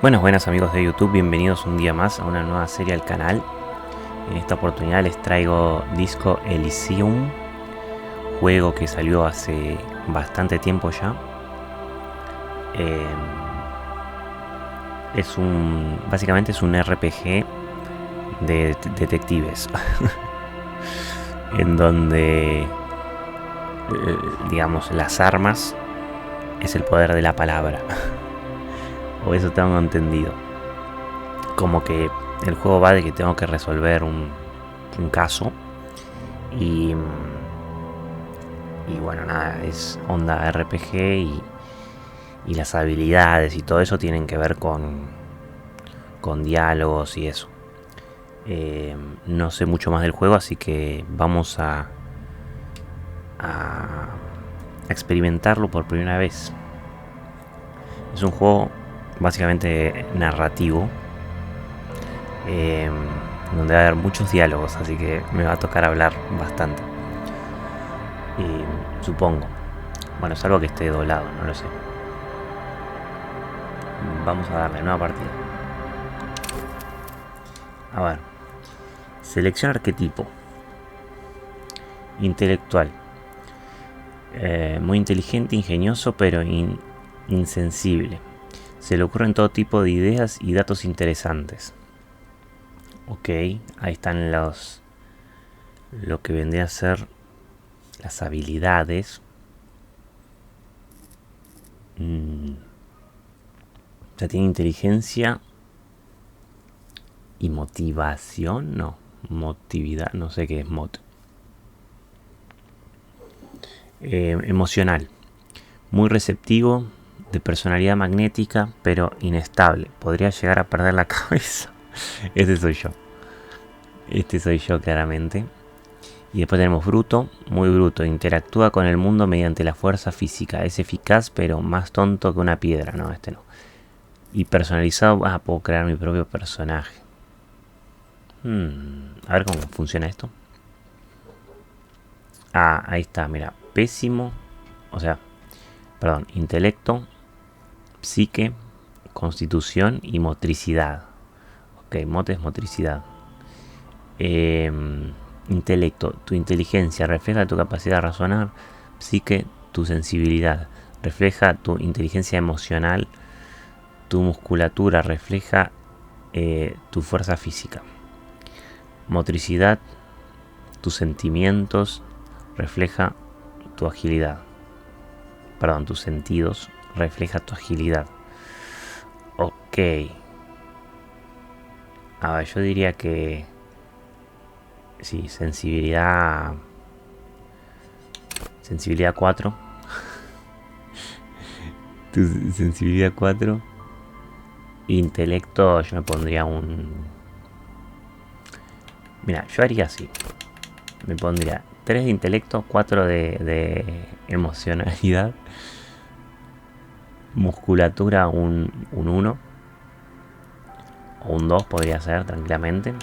Buenas amigos de YouTube, bienvenidos un día más a una nueva serie al canal. En esta oportunidad les traigo Disco ELYSIUM, juego que salió hace bastante tiempo ya. Básicamente es un RPG de detectives, en donde, digamos, las armas es el poder de la palabra. O eso tengo entendido. Como que el juego va de que tengo que resolver un caso. Y bueno, nada, es onda RPG y las habilidades y todo eso tienen que ver con diálogos y eso. No sé mucho más del juego, así que vamos a experimentarlo por primera vez. Es un juego básicamente narrativo, donde va a haber muchos diálogos, así que me va a tocar hablar bastante, supongo. Bueno, salvo que esté doblado, no lo sé. Vamos a darle nueva partida. A ver, selección arquetipo. Intelectual, muy inteligente, ingenioso, pero insensible. Se le ocurren todo tipo de ideas y datos interesantes. Ok, ahí están lo que vendría a ser las habilidades. Ya tiene inteligencia y motivación, no, motividad, no sé qué es emocional, muy receptivo, de personalidad magnética, pero inestable. Podría llegar a perder la cabeza. Este soy yo claramente. Y después tenemos bruto, muy bruto. Interactúa con el mundo mediante la fuerza física. Es eficaz, pero más tonto que una piedra. No, este no. Y personalizado, puedo crear mi propio personaje. A ver cómo funciona esto. Ahí está, mira. Pésimo. O sea, perdón, intelecto, psique, constitución y motricidad. Ok, mote es motricidad. Intelecto, tu inteligencia refleja tu capacidad de razonar. Psique, tu sensibilidad refleja tu inteligencia emocional. Tu musculatura refleja tu fuerza física. Motricidad, tus sentimientos refleja tu agilidad. Perdón, tus sentidos refleja tu agilidad. Ok. A ver, yo diría que sí, sensibilidad 4. Tu sensibilidad 4. Intelecto, yo me pondría Mira, yo haría así. Me pondría 3 de intelecto, 4 de emocionalidad. Musculatura un 1. O un 2 podría ser tranquilamente.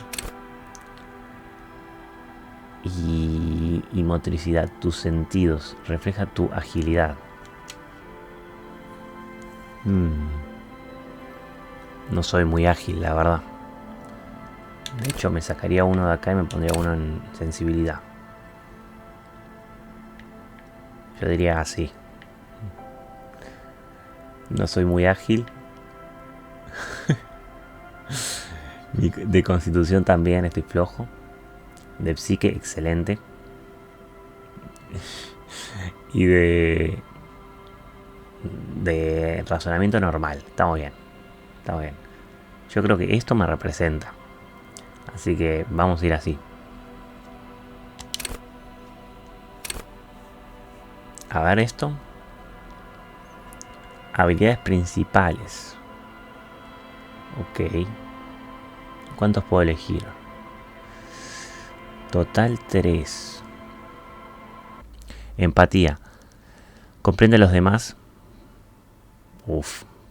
Y motricidad, tus sentidos, refleja tu agilidad. No soy muy ágil, la verdad. De hecho, me sacaría uno de acá y me pondría uno en sensibilidad. Yo diría así. No soy muy ágil. De constitución también estoy flojo. De psique, excelente. Y de razonamiento normal. Estamos bien. Yo creo que esto me representa. Así que vamos a ir así. A ver esto. Habilidades principales. Ok. ¿Cuántos puedo elegir? Total 3. Empatía. Comprende a los demás.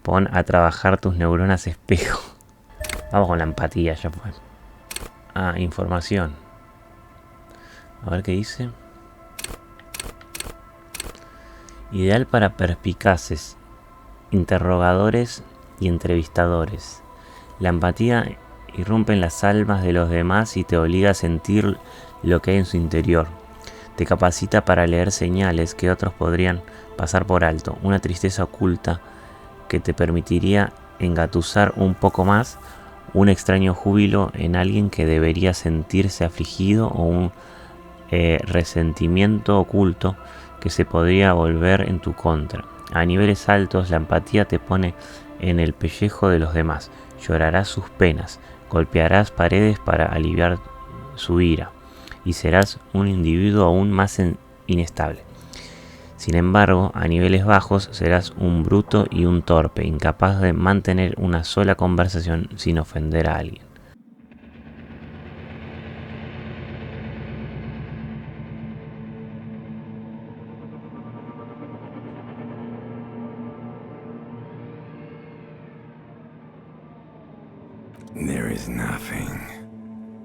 Pon a trabajar tus neuronas espejo. Vamos con la empatía, ya fue. Información. A ver qué dice. Ideal para perspicaces, interrogadores y entrevistadores. La empatía irrumpe en las almas de los demás y te obliga a sentir lo que hay en su interior. Te capacita para leer señales que otros podrían pasar por alto. Una tristeza oculta que te permitiría engatusar un poco más. Un extraño júbilo en alguien que debería sentirse afligido, o un resentimiento oculto que se podría volver en tu contra. A niveles altos, la empatía te pone en el pellejo de los demás. Llorarás sus penas, golpearás paredes para aliviar su ira, y serás un individuo aún más inestable. Sin embargo, a niveles bajos serás un bruto y un torpe, incapaz de mantener una sola conversación sin ofender a alguien. There is nothing,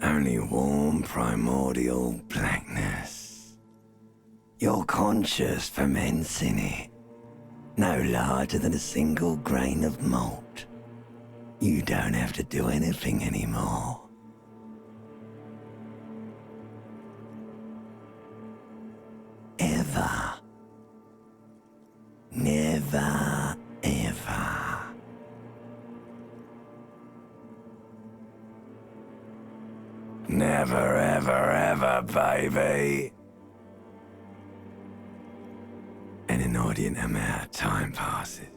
only warm primordial blackness. Your conscious ferments in it, no larger than a single grain of malt. You don't have to do anything anymore. Ever. Never, ever. Never, ever, ever, baby. An inordinate amount of time passes.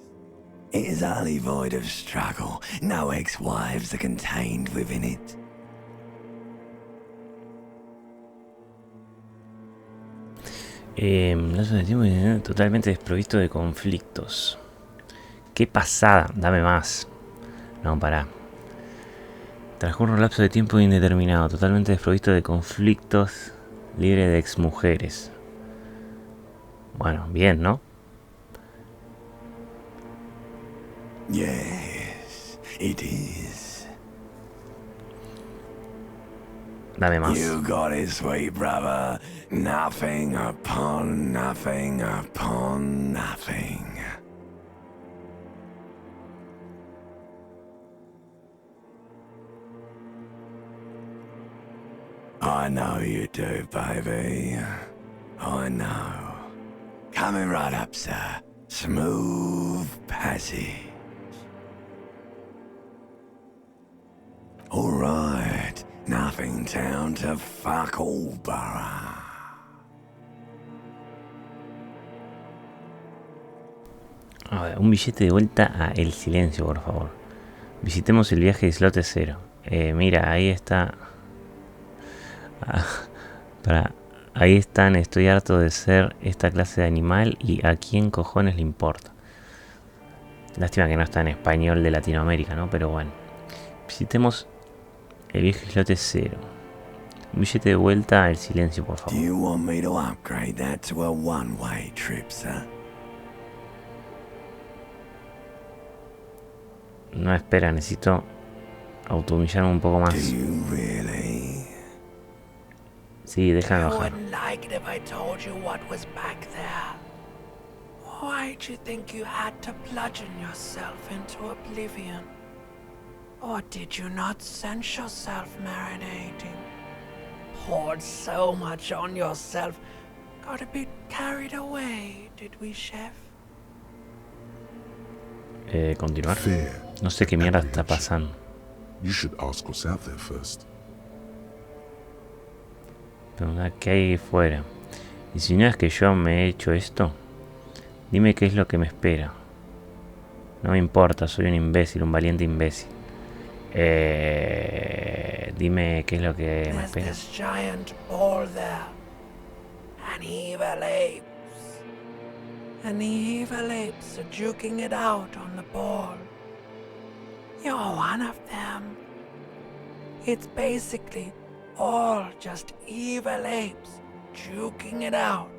It is utterly void of struggle. No ex-wives are contained within it. Lapso de tiempo totalmente desprovisto de conflictos. ¡Qué pasada! Dame más. No, pará. Transcurre un lapso de tiempo indeterminado, totalmente desprovisto de conflictos, libre de exmujeres. Bueno, bien, ¿no? Yes, it is. Dame más. You got it, sweet brother. Nothing upon nothing upon nothing. I know you do, baby. I know. Coming right up, sir. Smooth passage. All right. Nothing down to fuck all, borough. A ver, un billete de vuelta a El Silencio, por favor. Visitemos el viaje de Slot 0. Mira, ahí está. Ahí están, estoy harto de ser esta clase de animal y a quién cojones le importa. Lástima que no está en español de Latinoamérica, ¿no? Pero bueno. Visitemos el viaje islote 0. Un billete de vuelta al silencio, por favor. Do you want me to upgrade that to a one-way trip, sir? No, espera, necesito autohumillarme un poco más. Do you really? Sí, déjame bajar. I wouldn't like it if I told you what was back there. Why'd you think you had to bludgeon yourself into oblivion? Or did you not sense yourself marinating? Poured so much on yourself, got a bit carried away, did we, chef? Continuar. Fear. No sé qué mierda está pasando. You should ask what's out there first. Pregunta qué hay fuera. Y si no es que yo me he hecho esto, dime qué es lo que me espera. No me importa, soy un imbécil, un valiente imbécil. Dime qué es lo que me There's espera. this giant ball there. And evil apes. And the evil apes are juking it out on the ball. You're one of them. It's basically all just evil apes juking it out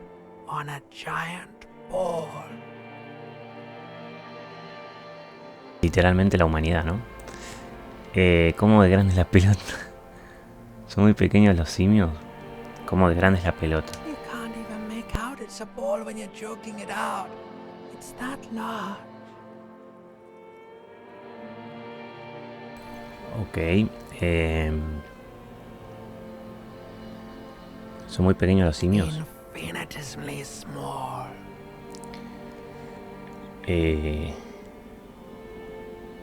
on a giant ball. Literalmente la humanidad, ¿no? ¿Cómo de grande es la pelota? Son muy pequeños los simios. ¿Cómo de grande es la pelota? You can't even make out it's a ball when you're joking it out. It's that large. Ok. Son muy pequeños los simios. Infinitesimally small.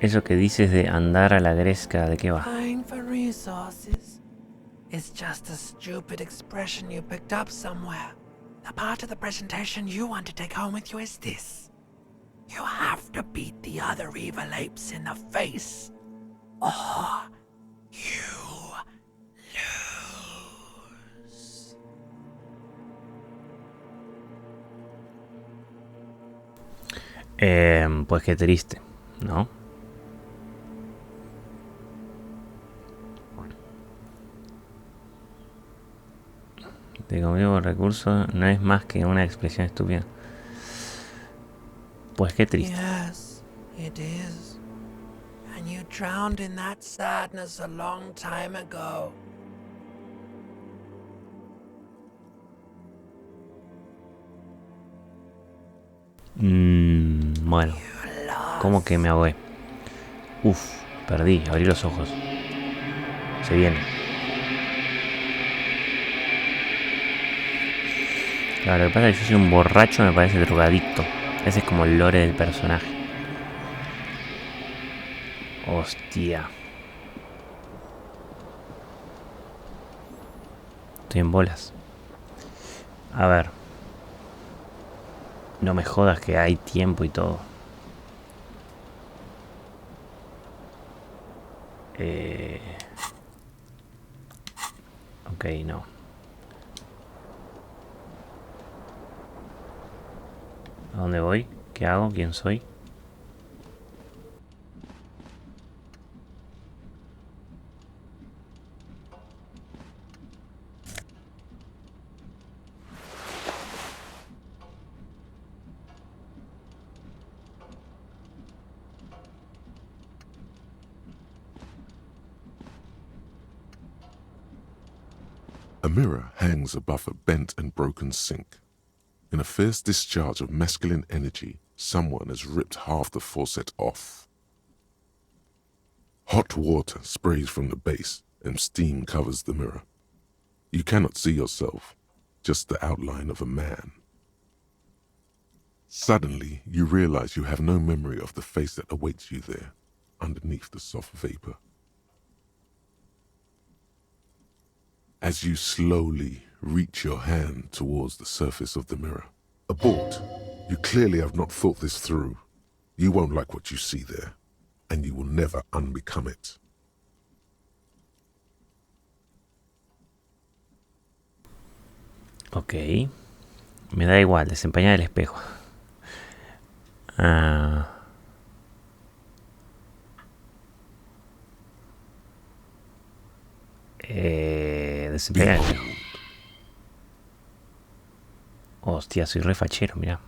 Eso que dices de andar a la gresca, ¿de qué va? Crying for resources. It's just a stupid expression you picked up somewhere. The part of the presentation you want to take home with you is this. You have to beat the other evil apes in the face, or you lose. Pues qué triste, ¿no? De como recurso no es más que una expresión estúpida. Pues qué triste. Yes, it is. And you drowned in that sadness a long time ago. Bueno, You lost. ¿cómo que me ahogué? Uf, perdí, abrí los ojos. Se viene. Claro, lo que pasa es que yo soy un borracho, me parece drogadicto. Ese es como el lore del personaje. Hostia. Estoy en bolas. A ver. No me jodas que hay tiempo y todo. Ok, no. ¿A dónde voy? ¿Qué hago? ¿Quién soy? A mirror hangs above a bent and broken sink. In a fierce discharge of masculine energy, someone has ripped half the faucet off. Hot water sprays from the base and steam covers the mirror. You cannot see yourself, just the outline of a man. Suddenly, you realize you have no memory of the face that awaits you there, underneath the soft vapor. As you slowly reach your hand towards the surface of the mirror. Abort. You clearly have not thought this through. You won't like what you see there, and you will never unbecome it. Ok. Me da igual, desempeñar el espejo. Desempeñar el espejo. Hostia, soy re fachero, mira.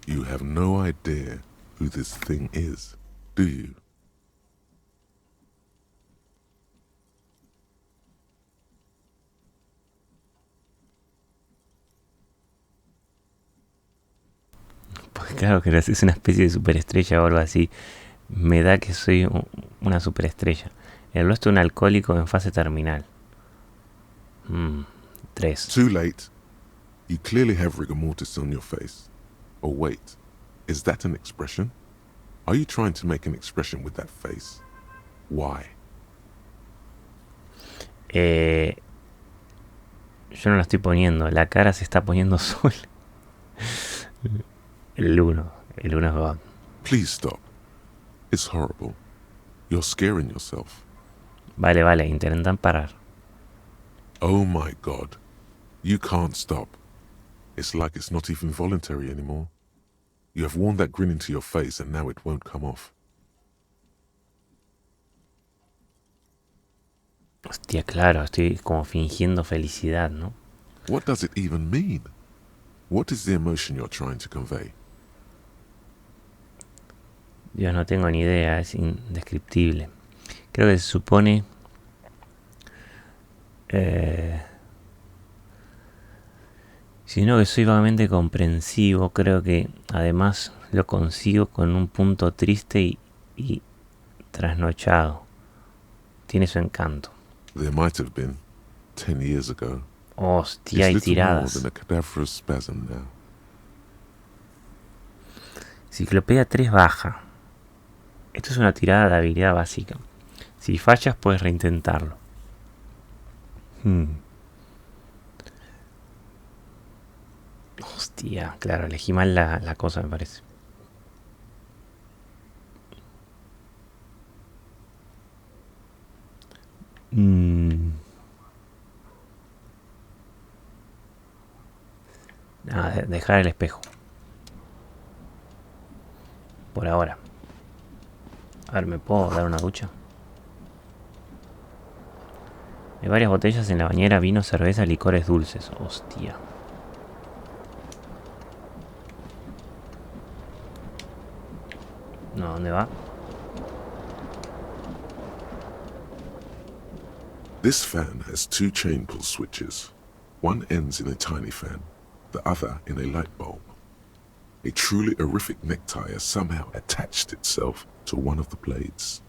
You have no idea who this thing is, do you? Pues claro que es una especie de superestrella o algo así. Me da que soy una superestrella. El rostro de un alcohólico en fase terminal. 3. Too late. You clearly have rigor mortis on your face. Oh wait, is that an expression? Are you trying to make an expression with that face? Why? Yo no la estoy poniendo. La cara se está poniendo sola. El 1 es God. Please stop. It's horrible. You're scaring yourself. Vale, intentan parar. Oh my God. You can't stop. It's like it's not even voluntary anymore. You have worn that grin into your face and now it won't come off. Hostia, claro, estoy como fingiendo felicidad, ¿no? What does it even mean? What is the emotion you're trying to convey? Dios, no tengo ni idea, es indescriptible. Creo que se supone... sino que soy vagamente comprensivo, creo que además lo consigo con un punto triste y trasnochado. Tiene su encanto. There might have been 10 years ago. Hostia, hay It's little more tiradas. than a cadaverous spasm now. Enciclopedia 3 baja. Esto es una tirada de habilidad básica. Si fallas puedes reintentarlo. Hostia, claro, elegí mal la cosa, me parece. Dejar el espejo. Por ahora. A ver, ¿me puedo dar una ducha? Hay varias botellas en la bañera, vino, cerveza, licores dulces. Hostia. No, ¿dónde va? This fan has 2 chain pull switches. One ends in a tiny fan, the other in a light bulb. A truly horrific necktie has somehow attached itself to one of the blades.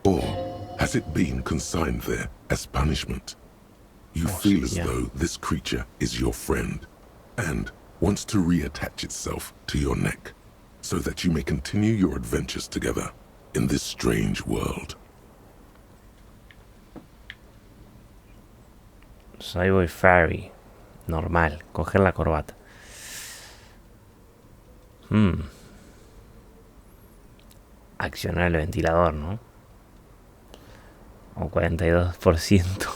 Or has it been consigned there as punishment? You feel as though this creature is your friend and wants to reattach itself to your neck so that you may continue your adventures together in this strange world. Cyborg Fairy. Normal, coger la corbata. Accionar el ventilador, ¿no? O 42%.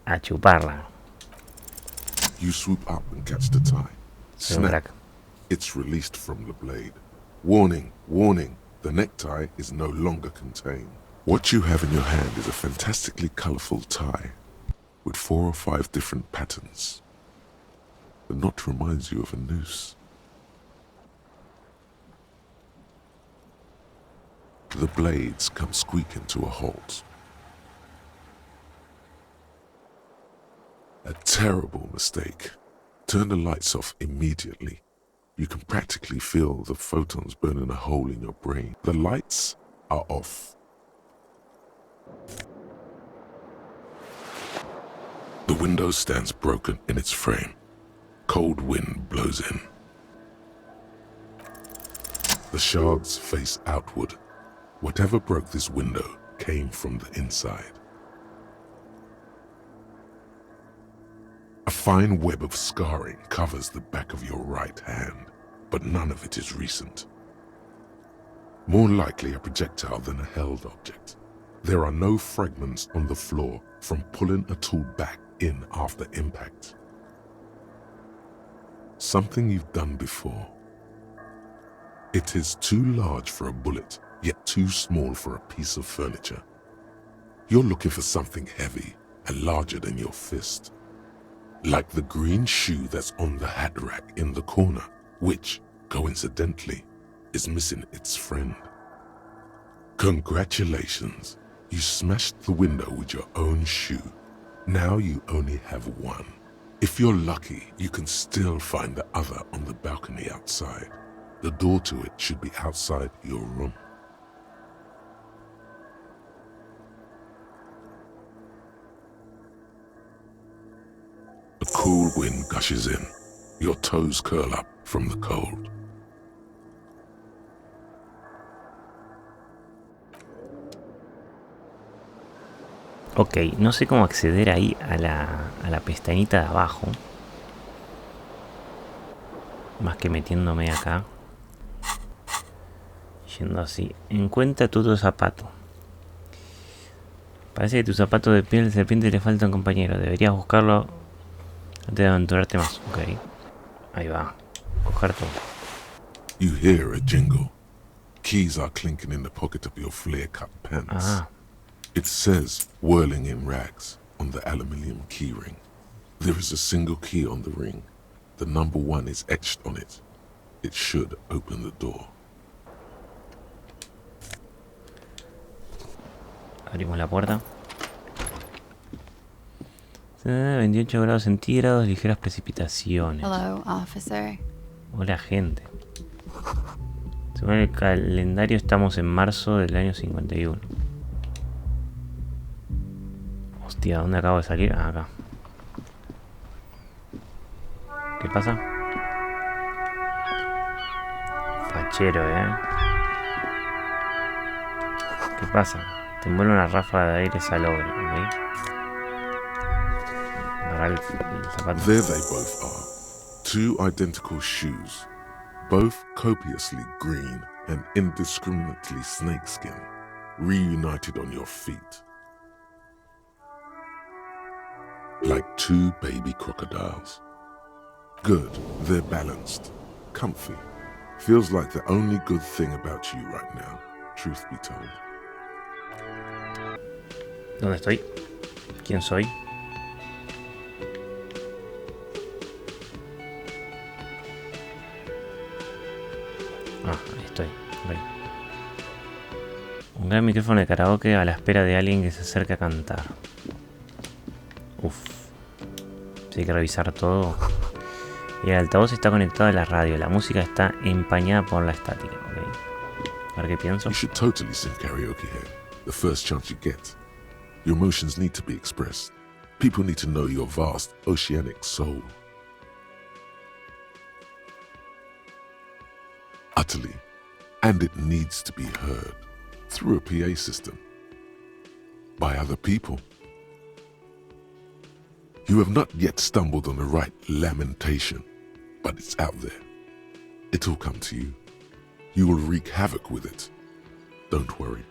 A chuparla. You swoop up and catch the tie. Soy un Snap. crack. It's released from the blade. Warning, warning, the necktie is no longer contained. What you have in your hand is a fantastically colorful tie with 4 or 5 different patterns. The knot reminds you of a noose. The blades come squeaking to a halt. A terrible mistake. Turn the lights off immediately. You can practically feel the photons burning a hole in your brain. The lights are off. The window stands broken in its frame. Cold wind blows in. The shards face outward. Whatever broke this window came from the inside. A fine web of scarring covers the back of your right hand, but none of it is recent. More likely a projectile than a held object. There are no fragments on the floor from pulling a tool back in after impact. Something you've done before. It is too large for a bullet, yet too small for a piece of furniture. You're looking for something heavy and larger than your fist. Like the green shoe that's on the hat rack in the corner, which, coincidentally, is missing its friend. Congratulations, you smashed the window with your own shoe. Now you only have one. If you're lucky, you can still find the other on the balcony outside. The door to it should be outside your room. A cool wind gushes in. Your toes curl up from the cold. Ok, no sé cómo acceder ahí a la pestañita de abajo. Más que metiéndome acá. Yendo así. Encuentra tu zapato. Parece que tu zapato de piel de serpiente le falta un compañero. Deberías buscarlo antes de aventurarte más. Ok. Ahí va. Coger todo. You hear a jingle. Keys are clinking in the pocket of your flare-cut pants. Ah. It says, whirling in rags, on the aluminium key ring. There is a single key on the ring. The number 1 is etched on it. It should open the door. Abrimos la puerta. 28 grados centígrados, ligeras precipitaciones. Hello, officer. Hola, gente. Según el calendario estamos en marzo del año 51. Hostia, ¿dónde acabo de salir? Ah, acá. ¿Qué pasa? Fachero, ¿Qué pasa? Te envuelve una ráfaga de aire salobre, ¿ok? Agarrar el zapato. There they both are. Two identical shoes, both copiously green and indiscriminately snakeskin, reunited on your feet. Like two baby crocodiles. Good, they're balanced, comfy. Feels like the only good thing about you right now, truth be told. ¿Dónde estoy? ¿Quién soy? Ah, ahí estoy. Okay. Un gran micrófono de karaoke a la espera de alguien que se acerque a cantar. Uf. Si hay que revisar todo. Y el altavoz está conectado a la radio. La música está empañada por la estática. Okay. A ver qué pienso. You should totally sing karaoke here, the first chance you get. Your emotions need to be expressed. People need to know your vast, oceanic soul. Utterly. And it needs to be heard through a PA system. By other people. You have not yet stumbled on the right lamentation, but it's out there. It'll come to you. You will wreak havoc with it. Don't worry.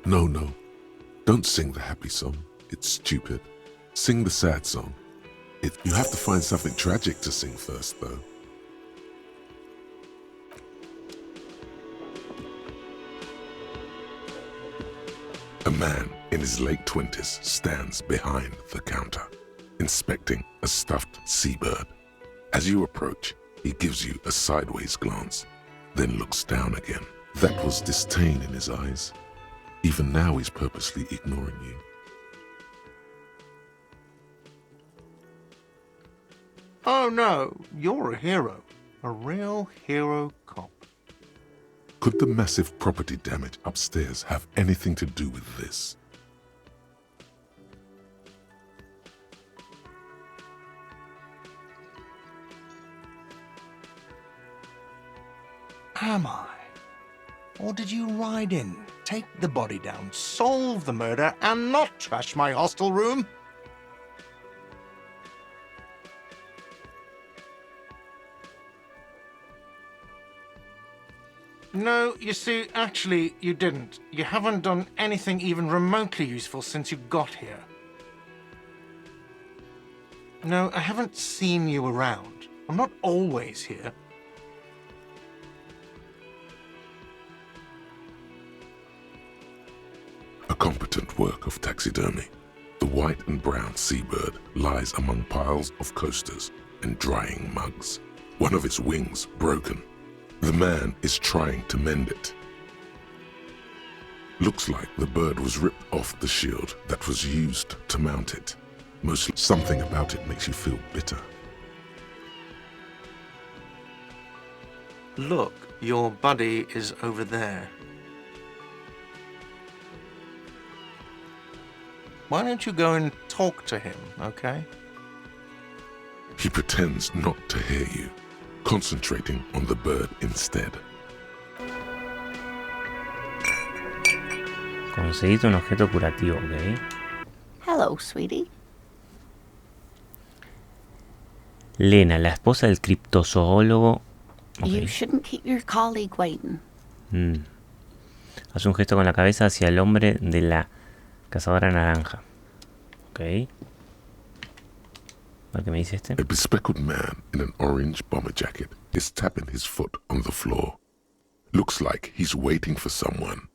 No. Don't sing the happy song. It's stupid. Sing the sad song. You have to find something tragic to sing first, though. A man in his late 20s stands behind the counter, inspecting a stuffed seabird. As you approach, he gives you a sideways glance, then looks down again. That was disdain in his eyes. Even now he's purposely ignoring you. Oh no, you're a hero. A real hero cop. Could the massive property damage upstairs have anything to do with this? Am I? Or did you ride in, take the body down, solve the murder, and not trash my hostel room? No, you see, actually, you didn't. You haven't done anything even remotely useful since you got here. No, I haven't seen you around. I'm not always here. A competent work of taxidermy. The white and brown seabird lies among piles of coasters and drying mugs. One of its wings broken. The man is trying to mend it. Looks like the bird was ripped off the shield that was used to mount it. Mostly something about it makes you feel bitter. Look, your buddy is over there. Why don't you go and talk to him, okay? He pretends not to hear you, concentrating on the bird instead. Conseguiste un objeto curativo, ¿ok? Hello, sweetie. Lena, la esposa del criptozoólogo. You shouldn't keep your colleague waiting. Hace un gesto con la cabeza hacia el hombre de la cazadora naranja. Ok. A ver qué me dice este. A bespectacled man in an orange bomber jacket is tapping his foot on the floor. Looks like he's waiting for someone.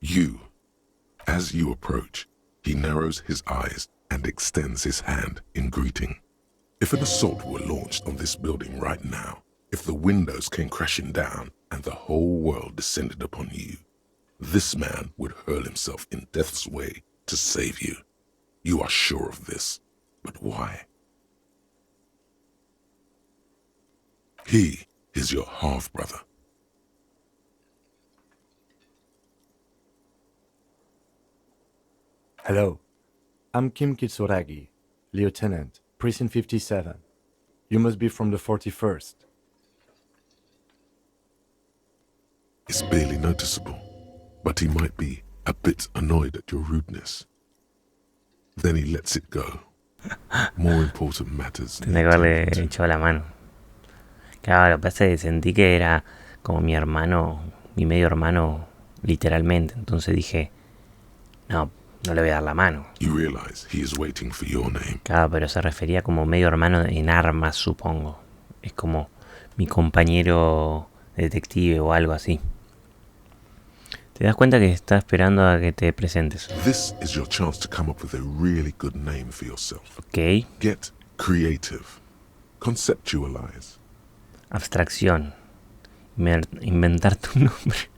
You. As you approach, he narrows his eyes and extends his hand in greeting. If an assault were launched on this building right now, if the windows came crashing down and the whole world descended upon you, This man would hurl himself in death's way to save you. You are sure of this, but why? He is your half-brother. Hello, I'm Kim Kitsuragi, Lieutenant, Precinct 57. You must be from the 41st. It's barely noticeable, but he might be a bit annoyed at your rudeness. Then he lets it go. More important matters. Tendría que haberle echado la mano. Claro, lo que pasa es que sentí que era como mi hermano, mi medio hermano, literalmente. Entonces dije, no le voy a dar la mano. You realize he is waiting for your name. Claro, pero se refería como medio hermano en armas, supongo. Es como mi compañero detective o algo así. Te das cuenta que está esperando a que te presentes. This is your chance to come up with a really good name for yourself. Ok. Get creative. Conceptualize. Abstracción. Inventar tu nombre.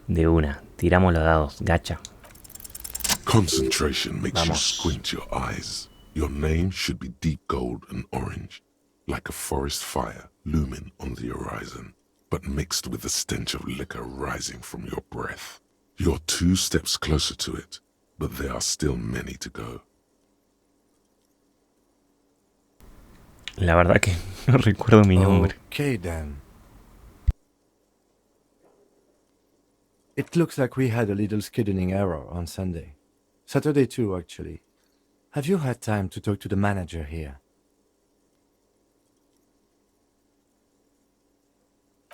De una. Tiramos los dados. Gacha. Concentration makes you Vamos. squint your eyes. Your name should be deep gold and orange, like a forest fire looming on the horizon, but mixed with the stench of liquor rising from your breath. You're 2 steps closer to it, but there are still many to go. La verdad que no recuerdo mi nombre. Okay then. It looks like we had a little scheduling error on Sunday. Saturday too, actually. Have you had time to talk to the manager here?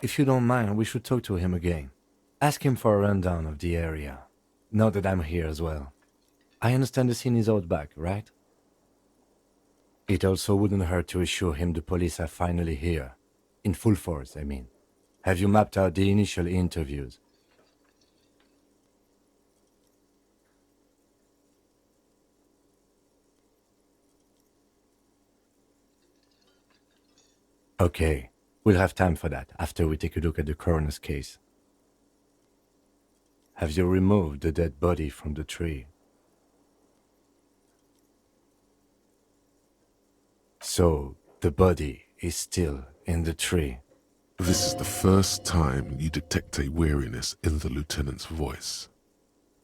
If you don't mind, we should talk to him again. Ask him for a rundown of the area. Now that I'm here as well. I understand the scene is out back, right? It also wouldn't hurt to assure him the police are finally here. In full force, I mean. Have you mapped out the initial interviews? Okay, we'll have time for that after we take a look at the coroner's case. Have you removed the dead body from the tree? So, the body is still in the tree. This is the first time you detect a weariness in the lieutenant's voice.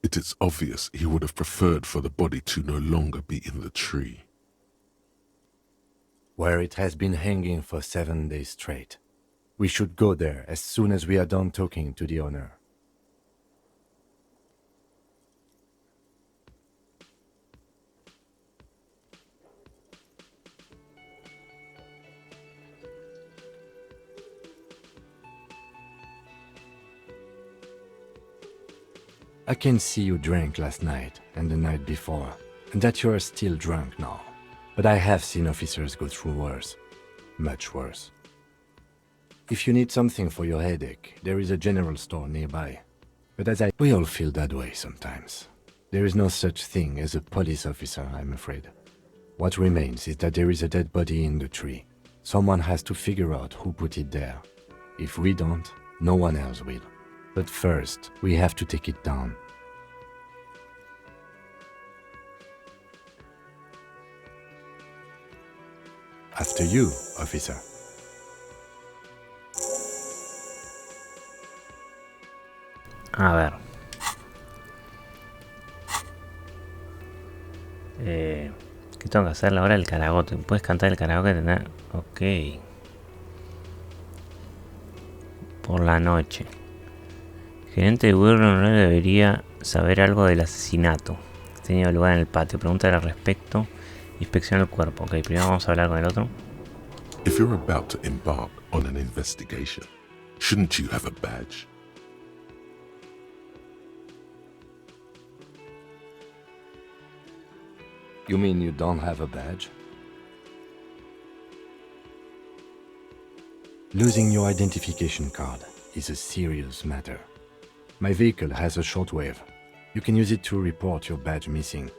It is obvious he would have preferred for the body to no longer be in the tree. Where it has been hanging for 7 days straight. We should go there as soon as we are done talking to the owner. I can see you drank last night and the night before, and that you are still drunk now. But I have seen officers go through worse. Much worse. If you need something for your headache, there is a general store nearby. But we all feel that way sometimes. There is no such thing as a police officer, I'm afraid. What remains is that there is a dead body in the tree. Someone has to figure out who put it there. If we don't, no one else will. But first, we have to take it down. After you, officer. A ver. ¿Qué tengo que hacer la hora del karaoke? ¿Puedes cantar el karaoke? Ok. Por la noche. Gerente de gobierno no debería saber algo del asesinato. Tenido lugar en el patio. Pregunta al respecto. Inspecciona el cuerpo. Ok, primero vamos a hablar con el otro. If you're about to embark on an investigation, shouldn't you have a badge? You mean you don't have a badge? Losing your identification card is a serious matter. My vehicle has a shortwave. You can use it to report your badge missing.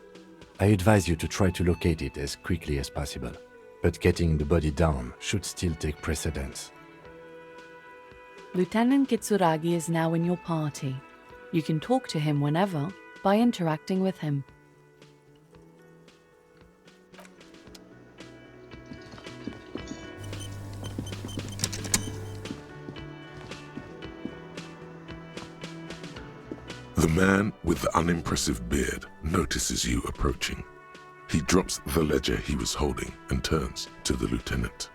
I advise you to try to locate it as quickly as possible, but getting the body down should still take precedence. Lieutenant Kitsuragi is now in your party. You can talk to him whenever by interacting with him. The man with the unimpressive beard notices you approaching. He drops the ledger he was holding and turns to the lieutenant.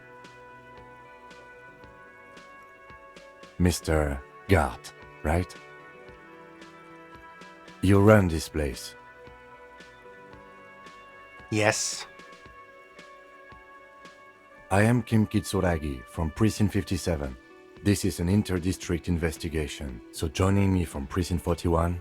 Mr. Gart, right? You run this place. Yes. I am Kim Kitsuragi from Precinct 57. This is an inter-district investigation, so joining me from Precinct 41.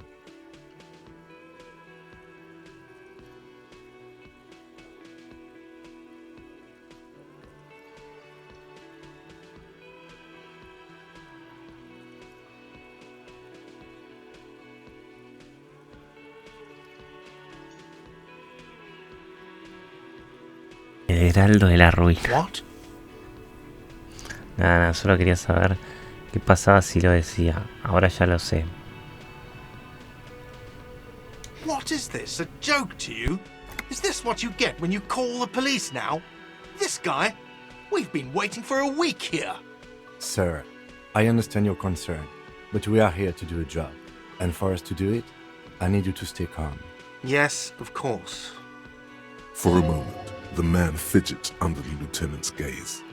El heraldo de la ruina. What? Nada, solo quería saber qué pasaba si lo decía. Ahora ya lo sé. What is this? A joke to you? Is this what you get when you call the police now? This guy? We've been waiting for a week here. Sir, I understand your concern, but we are here to do a job. And for us to do it, I need you to stay calm. Yes, of course. For a moment, the man fidgets under the lieutenant's gaze.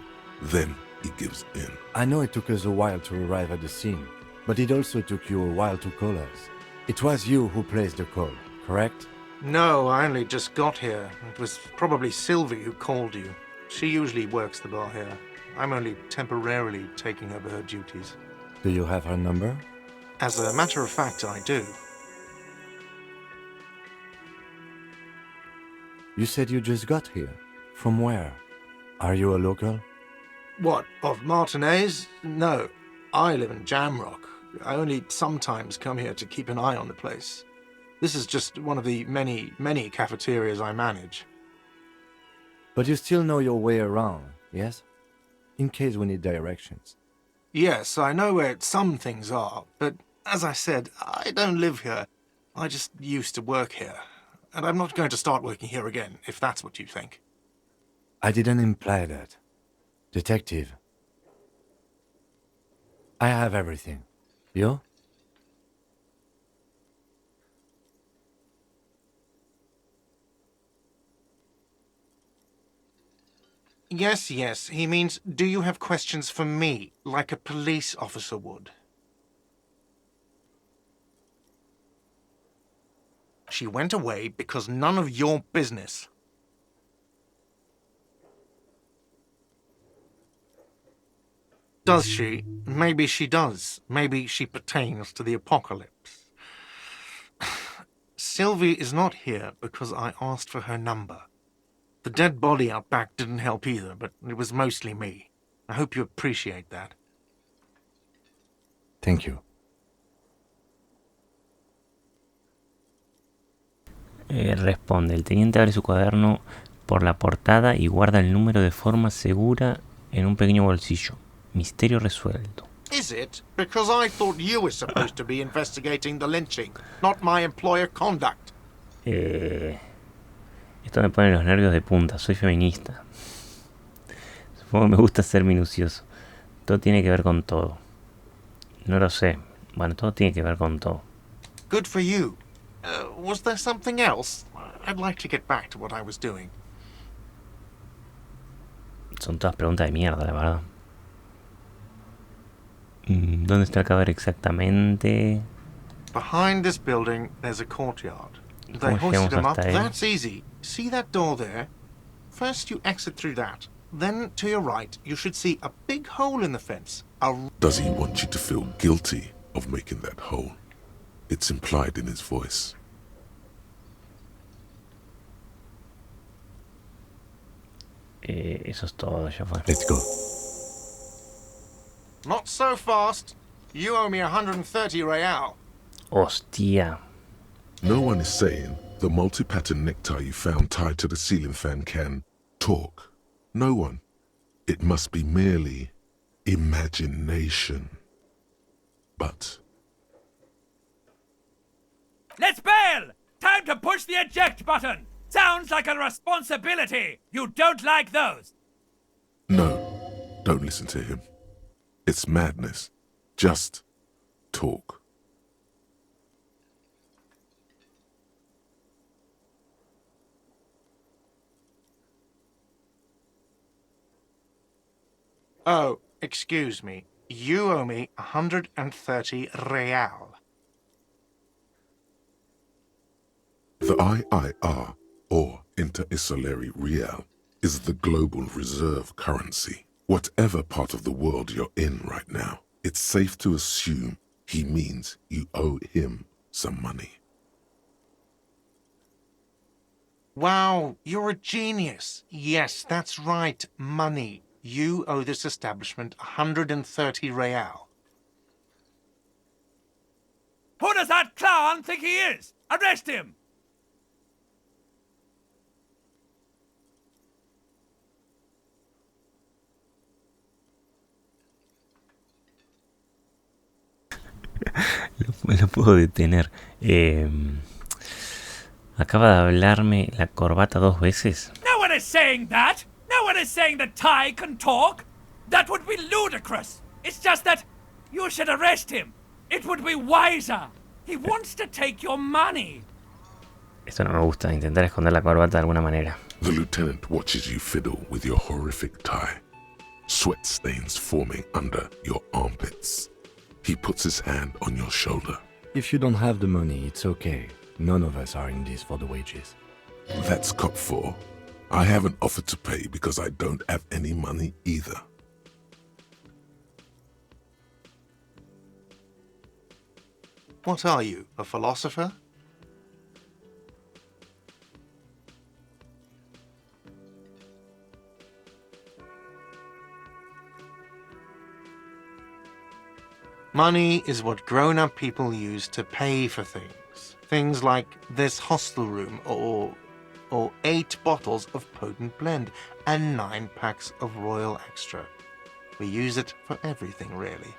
Then he gives in. I know it took us a while to arrive at the scene, but it also took you a while to call us. It was you who placed the call, correct? No, I only just got here. It was probably Sylvie who called you. She usually works the bar here. I'm only temporarily taking over her duties. Do you have her number? As a matter of fact, I do. You said you just got here. From where? Are you a local? What, of Martinez? No, I live in Jamrock. I only sometimes come here to keep an eye on the place. This is just one of the many, many cafeterias I manage. But you still know your way around, yes? In case we need directions. Yes, I know where some things are, but as I said, I don't live here. I just used to work here. And I'm not going to start working here again, if that's what you think. I didn't imply that. Detective. I have everything. You? Yes, yes. He means, do you have questions for me, like a police officer would? She went away because none of your business. Does she? Maybe she does. Maybe she pertains to the apocalypse. Sylvie is not here because I asked for her number. The dead body out back didn't help either, but it was mostly me. I hope you appreciate that. Thank you. Responde, el teniente abre su cuaderno por la portada y guarda el número de forma segura en un pequeño bolsillo. Misterio resuelto. Is it? Because I thought you were supposed to be investigating the lynching, not my employer conduct. Esto me pone los nervios de punta. Soy feminista. Supongo que me gusta ser minucioso. Todo tiene que ver con todo. No lo sé. Bueno, todo tiene que ver con todo. Good for you. Was there something else? I'd like to get back to what I was doing. Son todas preguntas de mierda, la verdad. ¿Dónde está el cadáver exactamente? Behind this building, there's a courtyard. They ¿Cómo hoisted llegamos him up. hasta él? That's easy. See that door there? First you exit through that. Then, to your right, you should see a big hole in the fence. Does he want you to feel guilty of making that hole? It's implied in his voice. Eso es todo, ya fue. Let's go. Not so fast. You owe me 130 real. Hostia. No one is saying the multi-pattern necktie you found tied to the ceiling fan can talk. No one. It must be merely imagination. But Let's bail! Time to push the eject button! Sounds like a responsibility! You don't like those! no, don't listen to him. It's madness. Just talk. Oh, excuse me. You owe me 130 real. The IIR, or Inter-Isolary Real, is the global reserve currency. Whatever part of the world you're in right now, it's safe to assume he means you owe him some money. Wow, you're a genius. Yes, that's right, money. You owe this establishment 130 real. Who does that clown think he is? Arrest him! Lo puedo detener. Acaba de hablarme la corbata 2 veces. No one is saying that! No one is saying that Ty can talk! That would be ludicrous! It's just that you should arrest him! It would be wiser! He wants to take your money! Esto no me gusta, intentar esconder la corbata de alguna manera. The lieutenant watches you fiddle with your horrific tie. Sweat stains forming under your armpits. He puts his hand on your shoulder. If you don't have the money, it's okay. None of us are in this for the wages. That's cop 4. I haven't offered to pay because I don't have any money either. What are you, a philosopher? Money is what grown-up people use to pay for things. Things like this hostel room or 8 bottles of potent blend and 9 packs of Royal Extra. We use it for everything, really.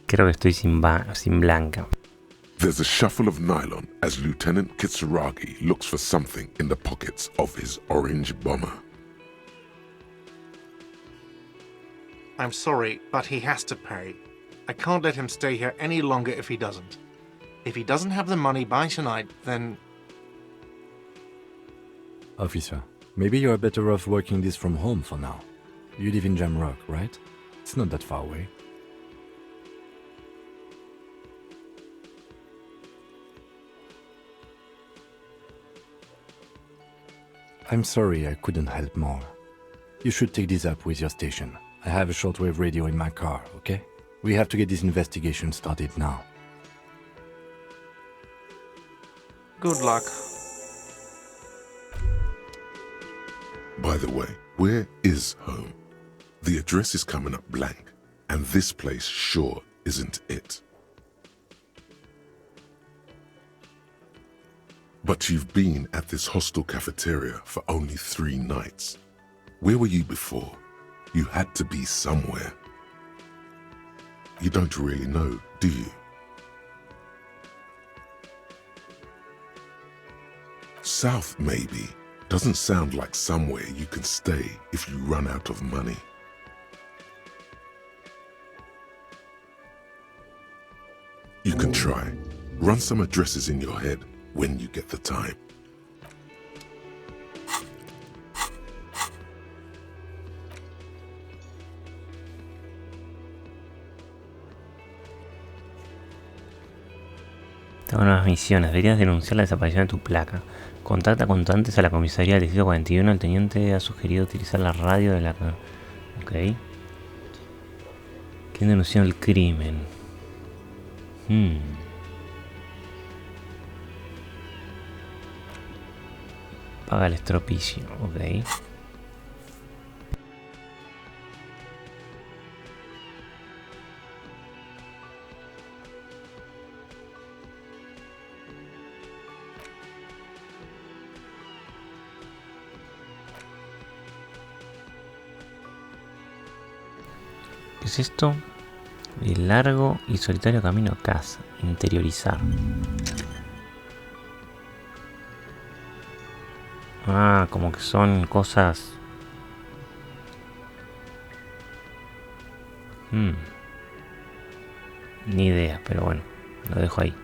Creo que estoy sin blanca. There's a shuffle of nylon as Lieutenant Kitsuragi looks for something in the pockets of his orange bomber. I'm sorry, but he has to pay. I can't let him stay here any longer if he doesn't. If he doesn't have the money by tonight, then... Officer, maybe you're better off working this from home for now. You live in Jamrock, right? It's not that far away. I'm sorry I couldn't help more. You should take this up with your station. I have a shortwave radio in my car, okay? We have to get this investigation started now. Good luck. By the way, where is home? The address is coming up blank, and this place sure isn't it. But you've been at this hostel cafeteria for only 3 nights. Where were you before? You had to be somewhere. You don't really know, do you? South, maybe. Doesn't sound like somewhere you can stay if you run out of money. You can try. Run some addresses in your head when you get the time. Tengo nuevas misiones. Deberías denunciar la desaparición de tu placa. Contacta cuanto antes a la comisaría del distrito 41. El teniente ha sugerido utilizar la radio de la... Ok. ¿Quién denunció el crimen? Paga el estropicio. Ok. ¿Qué es esto? El largo y solitario camino a casa. Interiorizar. Ah, como que son cosas... Ni idea, pero bueno, lo dejo ahí.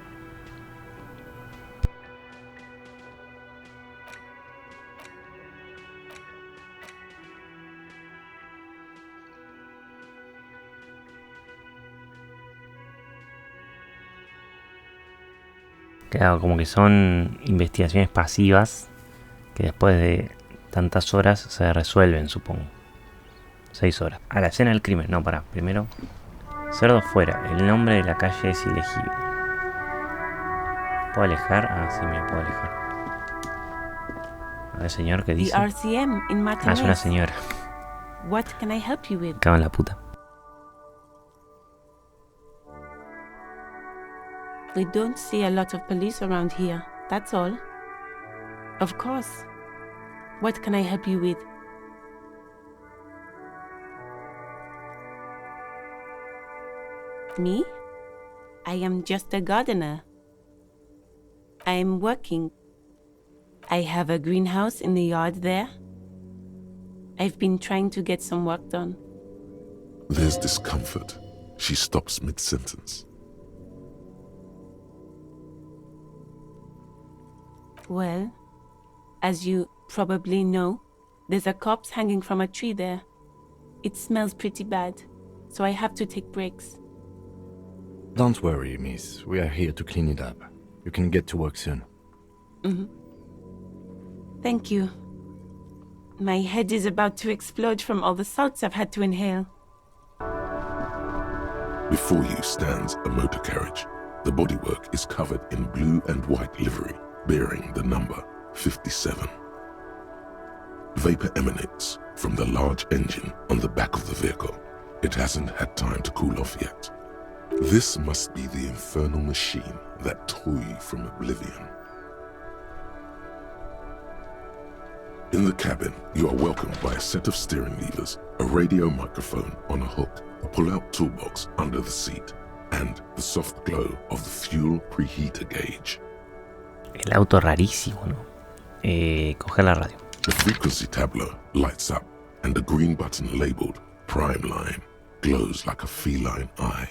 Claro, como que son investigaciones pasivas que después de tantas horas se resuelven, supongo. 6 horas. A la escena del crimen. No, pará. Primero, cerdo fuera. El nombre de la calle es ilegible. ¿Puedo alejar? Ah, sí, me puedo alejar. A ver, señor, ¿qué dice? RCM in Ah, es una Martinez. señora. What can I help you with? Cago en la puta. We don't see a lot of police around here, that's all. Of course. What can I help you with? Me? I am just a gardener. I am working. I have a greenhouse in the yard there. I've been trying to get some work done. There's discomfort. She stops mid-sentence. Well, as you probably know, there's a corpse hanging from a tree there. It smells pretty bad, so I have to take breaks. Don't worry, miss. We are here to clean it up. You can get to work soon. Thank you. My head is about to explode from all the salts I've had to inhale. Before you stands a motor carriage. The bodywork is covered in blue and white livery, bearing the number 57. Vapor emanates from the large engine on the back of the vehicle. It hasn't had time to cool off yet. This must be the infernal machine that tore you from oblivion. In the cabin, you are welcomed by a set of steering levers, a radio microphone on a hook, a pull-out toolbox under the seat, and the soft glow of the fuel preheater gauge. El auto rarísimo, ¿no? Coger la radio. The frequency tableau lights up, and the green button labeled Prime Line glows like a feline eye.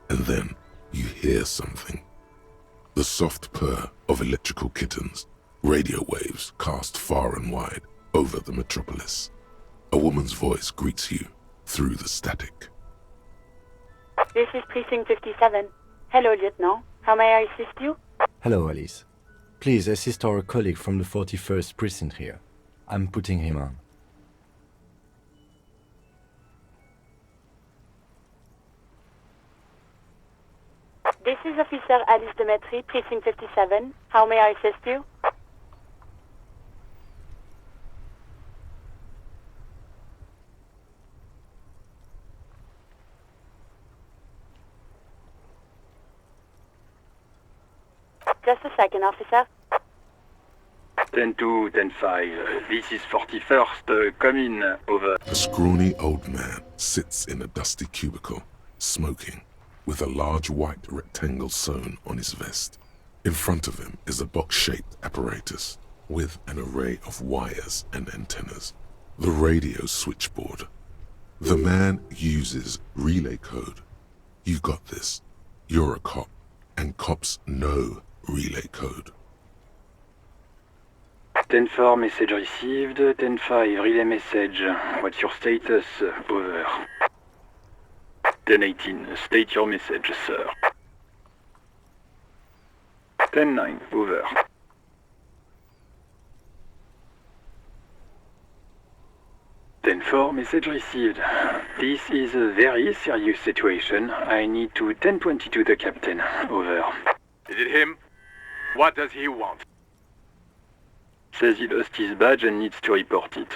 And then you hear something. The soft purr of electrical kittens, radio waves cast far and wide over the metropolis. A woman's voice greets you through the static. This is Precinct 57. Hello, Lieutenant. How may I assist you? Hello, Alice. Please assist our colleague from the 41st precinct here. I'm putting him on. This is Officer Alice Demetri, Precinct 57. How may I assist you? Just a second, officer. 10-2, 10-5. This is 41st. Come in. Over. A scrawny old man sits in a dusty cubicle, smoking, with a large white rectangle sewn on his vest. In front of him is a box-shaped apparatus with an array of wires and antennas. The radio switchboard. The man uses relay code. You got this. You're a cop, and cops know relay code. 10-4, message received. 10-5, relay message. What's your status? Over. 10-18, state your message, sir. 10-9, over. 10-4, message received. This is a very serious situation. I need to 10-22 the captain. Over. Is it him? What does he want? Says he lost his badge and needs to report it.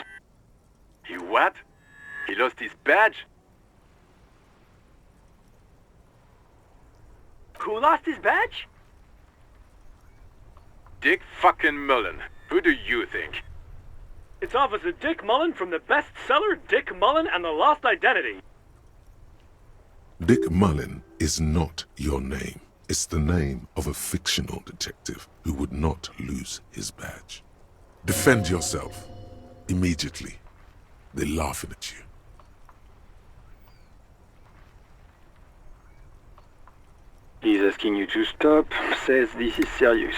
He what? He lost his badge? Who lost his badge? Dick fucking Mullen. Who do you think? It's Officer Dick Mullen from the bestseller Dick Mullen and the Lost Identity. Dick Mullen is not your name. It's the name of a fictional detective who would not lose his badge. Defend yourself. Immediately. They're laughing at you. He's asking you to stop, says this is serious.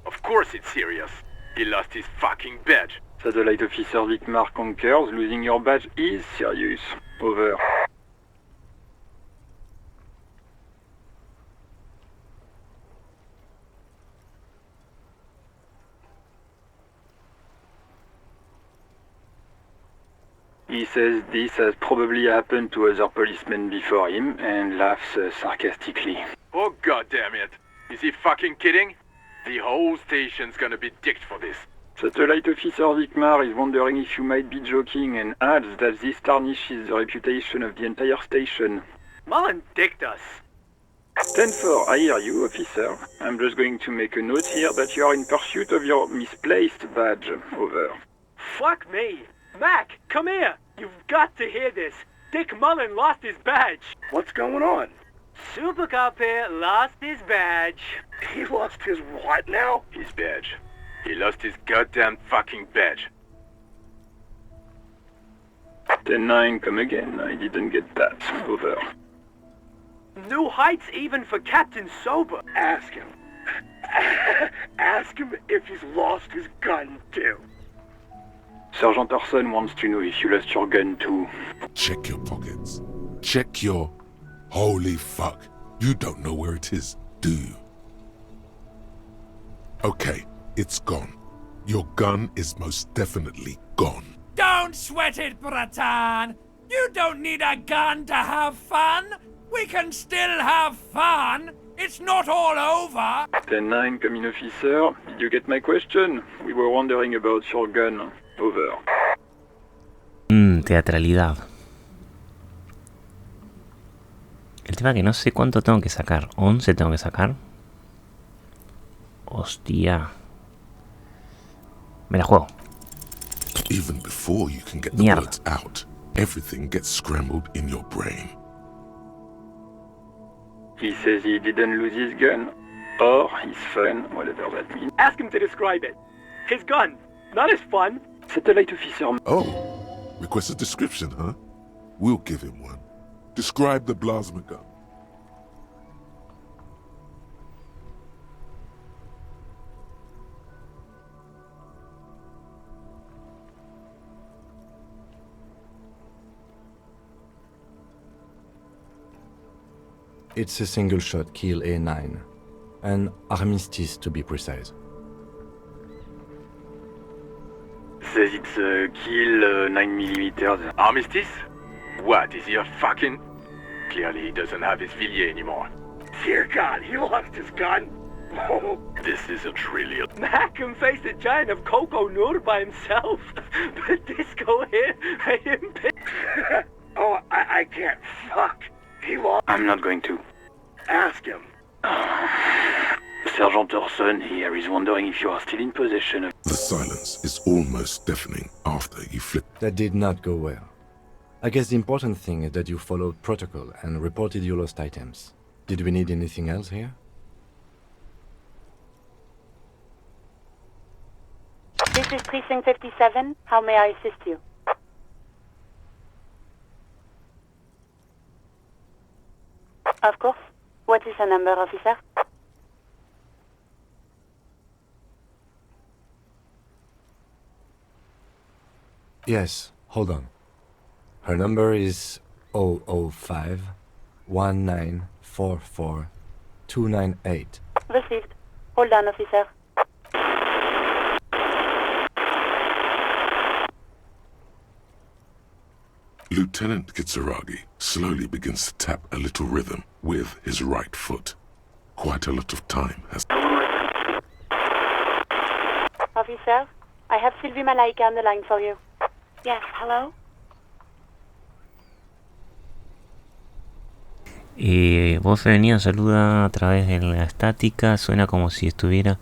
Of course it's serious. He lost his fucking badge. Satellite Officer Vicmar concurs, losing your badge is serious. Over. He says this has probably happened to other policemen before him and laughs sarcastically. Oh goddamn it! Is he fucking kidding? The whole station's gonna be dicked for this. Satellite Officer Vicmar is wondering if you might be joking and adds that this tarnishes the reputation of the entire station. Mullen dicked us. 10-4, I hear you, officer. I'm just going to make a note here that you are in pursuit of your misplaced badge. Over. Fuck me. Mac, come here. You've got to hear this. Dick Mullen lost his badge. What's going on? Super Cop here lost his badge. He lost his what now? His badge. He lost his goddamn fucking badge. 10-9, come again. I didn't get that. Over. New heights even for Captain Sober. Ask him. Ask him if he's lost his gun too. Sergeant Orson wants to know if you lost your gun too. Check your pockets. Check your... Holy fuck. You don't know where it is, do you? Okay, it's gone. Your gun is most definitely gone. Don't sweat it, Bratan. You don't need a gun to have fun. We can still have fun. It's not all over. 10-9, come in, officer. Did you get my question? We were wondering about your gun. Over. Teatralidad. El tema que no sé cuánto tengo que sacar. 11 tengo que sacar. Hostia. Me la juego. Even before you can get the words out, everything gets scrambled in your brain. He says he didn't lose his gun. Or his fun, whatever that means. Ask him to describe it. His gun, not his fun. Satellite officer. Oh, request a description, huh? We'll give him one. Describe the plasma gun. It's a single-shot kill A9. An armistice, to be precise. Says it's a kill 9mm. Armistice? What, is he a fucking... Clearly he doesn't have his Villiers anymore. Dear God, he lost his gun? Oh, this isn't really a... Mac can face a giant of Coco Nur by himself. But Disco here made him pick. Oh, I can't. Fuck. He lost... I'm not going to. Ask him. Sergeant Orson here is wondering if you are still in possession of... The silence is almost deafening after you flip. That did not go well. I guess the important thing is that you followed protocol and reported your lost items. Did we need anything else here? This is Precinct 57. How may I assist you? Of course. What is the number, officer? Yes, hold on. Her number is 005 1944 298. Received. Hold on, officer. Lieutenant Kitsuragi slowly begins to tap a little rhythm with his right foot. Quite a lot of time has... Officer, I have Sylvie Malaika on the line for you. Yes, hello? Voz femenina saluda a través de la estática. Suena como si estuviera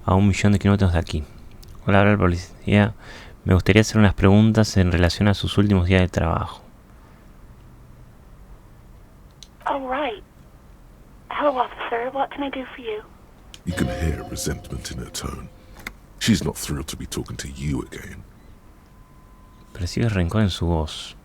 a 1.000.000 de kilómetros de aquí. Hola, habla el policía. Me gustaría hacer unas preguntas en relación a sus últimos días de trabajo. Oh, right. Hello, officer. What can I do for you? You can hear resentment in her tone. She's not thrilled to be talking to you again. Percibe rencor en su voz.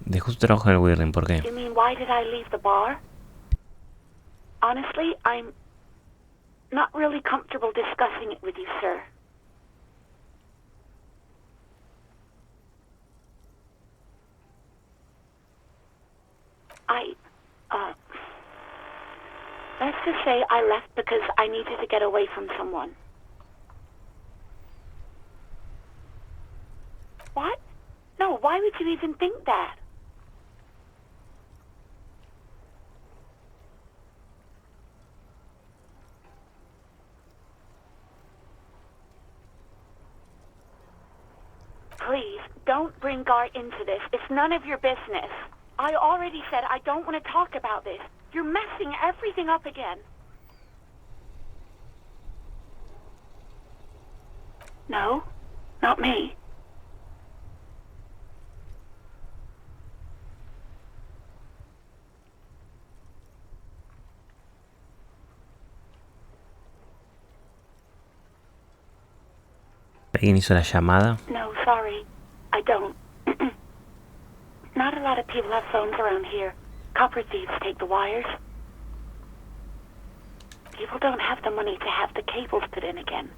Dejó su trabajo en el Whirling, ¿por qué? You mean, why did I leave the bar? Honestly, I'm not really comfortable discussing it with you, sir. Let's just say I left because I needed to get away from someone. What? No, why would you even think that? Please, don't bring Gar into this. It's none of your business. I already said I don't want to talk about this. You're messing everything up again. No, not me. ¿Alguien hizo la llamada? No, sorry. I don't. Not a lot of people have phones around here. Copper thieves take the wires. People don't have the money to have the cables put in again.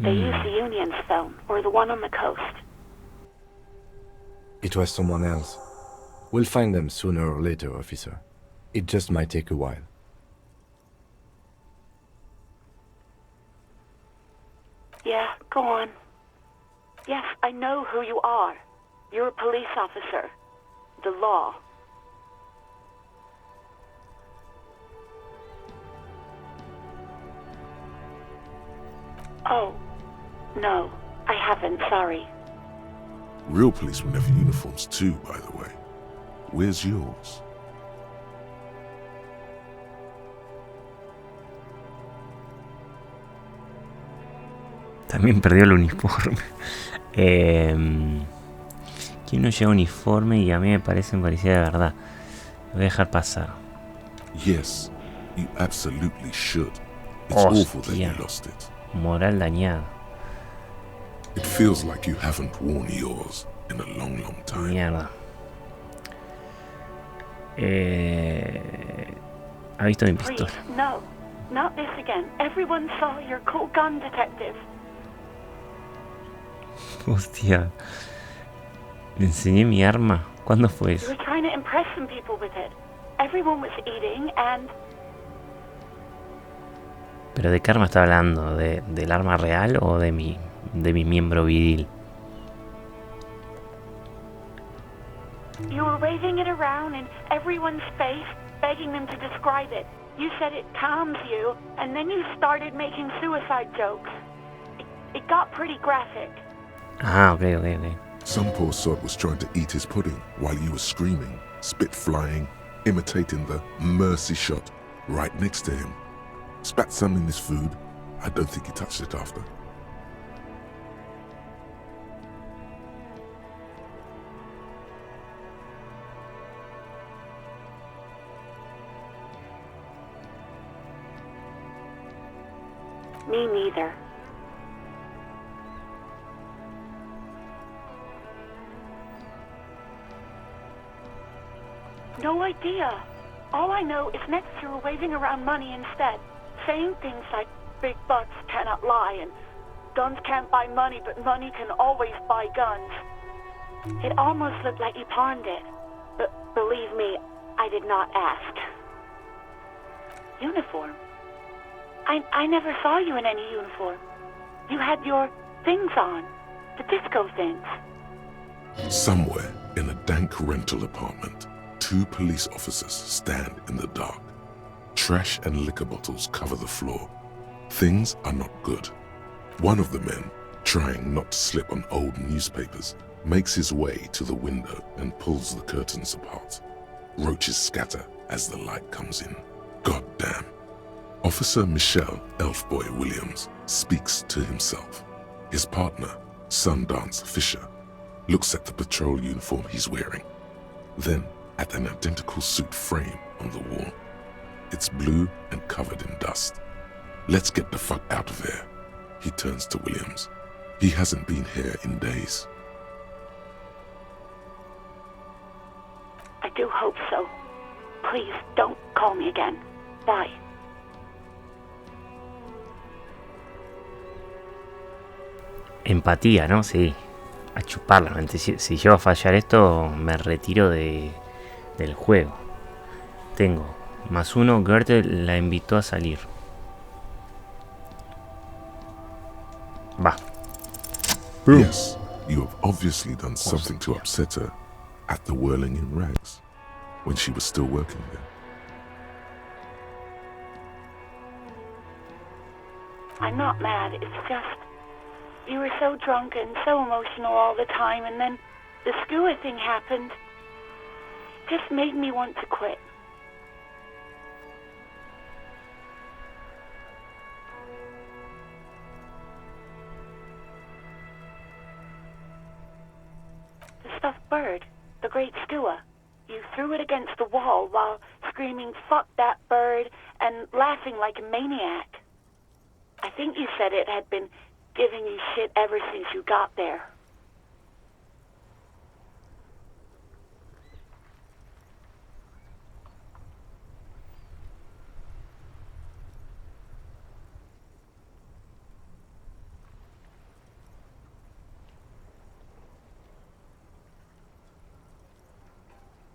They use the union's phone, or the one on the coast. It was someone else. We'll find them sooner or later, officer. It just might take a while. Yeah, go on. Yes, I know who you are. You're a police officer. The law. Oh, no, I haven't, sorry. Real policemen have uniforms too, by the way. Where's yours? También perdió el uniforme. ¿Quién no lleva uniforme? Y a mí me parece un policía de verdad. Lo voy a dejar pasar. Yes, you absolutely should. It's awful that you Hostia. lost it. Moral dañada. It feels like you haven't worn yours in a long, long time. Mierda. ¿Ha visto mi Please, pistola? no. Not this again. Everyone saw your cool gun, detective. Hostia. ¿Le enseñé mi arma? ¿Cuándo fue You eso? were trying to impress some people with it. Everyone was eating and... ¿Pero de qué arma está hablando? ¿Del arma real o de mi miembro viril? You were waving it around in everyone's face, begging them to describe it. You said it calms you, and then you started making suicide jokes. It got pretty graphic. Ah, ok. Some poor sod was trying to eat his pudding while you were screaming, spit flying, imitating the mercy shot right next to him. Spat some in his food. I don't think he touched it after. Me neither. No idea. All I know is next you were waving around money instead, saying things like big bucks cannot lie and guns can't buy money, but money can always buy guns. It almost looked like you pawned it, but believe me, I did not ask. Uniform? I never saw you in any uniform. You had your things on, the disco things. Somewhere in a dank rental apartment, 2 police officers stand in the dark. Trash and liquor bottles cover the floor. Things are not good. One of the men, trying not to slip on old newspapers, makes his way to the window and pulls the curtains apart. Roaches scatter as the light comes in. God damn. Officer Michelle Elfboy Williams speaks to himself. His partner, Sundance Fisher, looks at the patrol uniform he's wearing, then at an identical suit frame on the wall. It's blue and covered in dust. Let's get the fuck out of here. He turns to Williams. He hasn't been here in days. I do hope so. Please, don't call me again. Bye. Empatía, ¿no? Sí. A chuparla. Si llego a fallar esto, me retiro del juego. Tengo +1. Goethe la invitó a salir. Va. Yes, you have obviously done something to upset her at the Whirling in Rags when she was still working there. I'm not mad. It's just you were so drunk and so emotional all the time, and then the skua thing happened. Just made me want to quit. The stuffed bird, the great skua. You threw it against the wall while screaming, "Fuck that bird," and laughing like a maniac. I think you said it had been giving you shit ever since you got there.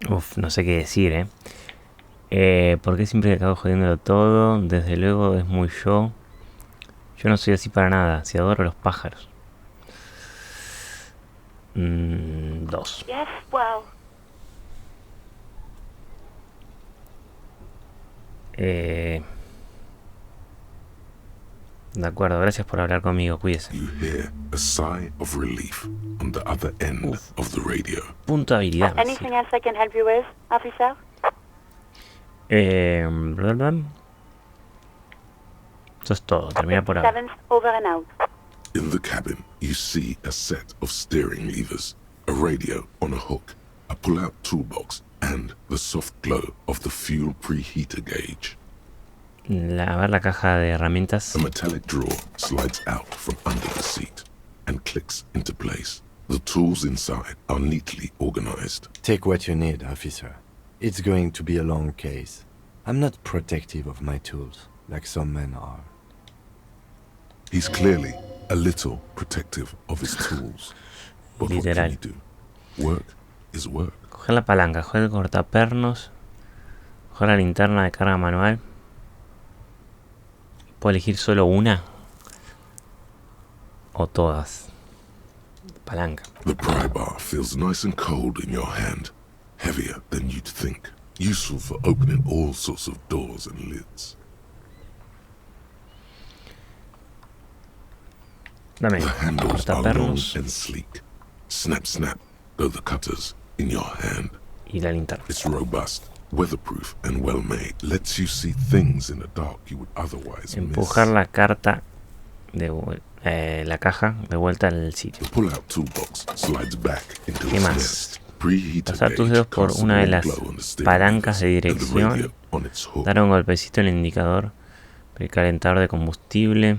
Uf, no sé qué decir, ¿por qué siempre acabo jodiéndolo todo? Desde luego es muy yo. Yo no soy así para nada. Si adoro a los pájaros. 2. Yes, well. De acuerdo, gracias por hablar conmigo, cuídese. You hear a sigh of relief on the other end of the radio. Punto de habilidad. Anything else I can help you with, officer? Eso es todo, termina por ahora. 7th, over and out. In the cabin, you see a set of steering levers, a radio on a hook, a pull-out toolbox, and the soft glow of the fuel preheater gauge. A ver la caja de herramientas. A metallic drawer slides out from under the seat and clicks into place. The tools inside are neatly organized. Take what you need, officer. It's going to be a long case. I'm not protective of my tools, like some men are. He's clearly a little protective of his tools. But what can you do? Work is work. Coger la palanca, coger el cortapernos, coger la linterna de carga manual. ¿Puedo elegir solo una? ¿O todas? Palanca. The pry bar feels nice and cold in your hand. Heavier than you'd think. Useful for opening all sorts of doors and lids. Dame. The handles are long and sleek. Snap, snap, go the cutters in your hand. Y la linterna. It's robust, weatherproof, and well-made. Lets you see things in the dark you would otherwise Empujar miss. la carta de la caja de vuelta al sitio. The pull-out toolbox slides back into ¿Qué its más? nest. Preheater Pasar tus gauge dedos por casts a una de warm las glow on the steering palancas de levers and the radio dirección. on its hook. Dar un golpecito en el indicador. Precalentador de combustible.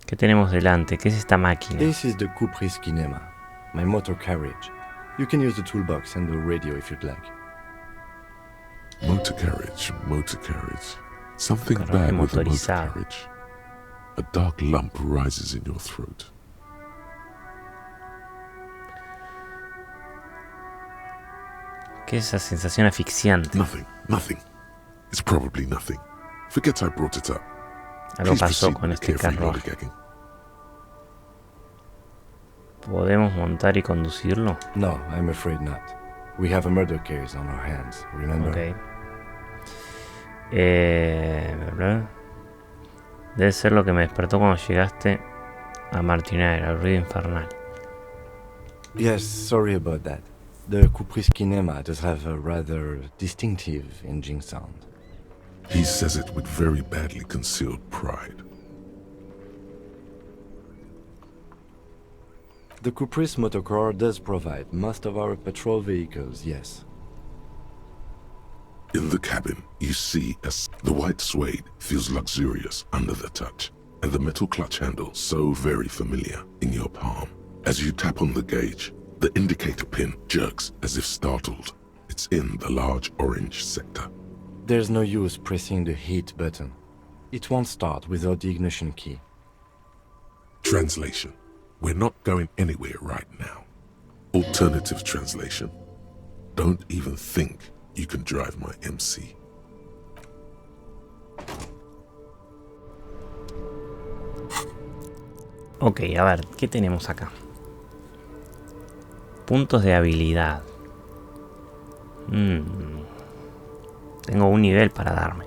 ¿Qué tenemos delante? ¿Qué es esta máquina? This is the Caprice Kinema, my motor carriage. You can use the toolbox and the radio if you'd like. Motor carriage, motor carriage. Something Carruaje bad with the motor motorizado. carriage. A dark lump rises in your throat. ¿Qué es esa sensación asfixiante? Nothing. It's probably nothing. Forget I brought it up. Algo Please pasó proceed con with este carefree carruaje. lollygagging. ¿Podemos montar y conducirlo? No, I'm afraid not. We have a murder case on our hands, remember? Ok. ¿Verdad? Debe ser lo que me despertó cuando llegaste a Martinair, al ruido infernal. Yes, sorry about that. The Caprice Kinema does have a rather distinctive engine sound. He says it with very badly concealed pride. The Caprice motorcar does provide most of our patrol vehicles, yes. In the cabin, you see the white suede feels luxurious under the touch, and the metal clutch handle so very familiar in your palm. As you tap on the gauge, the indicator pin jerks as if startled. It's in the large orange sector. There's no use pressing the heat button. It won't start without the ignition key. Translation. We're not going anywhere right now. Alternative translation. Don't even think you can drive my MC. Ok, a ver, ¿qué tenemos acá? Puntos de habilidad. Tengo un nivel para darme.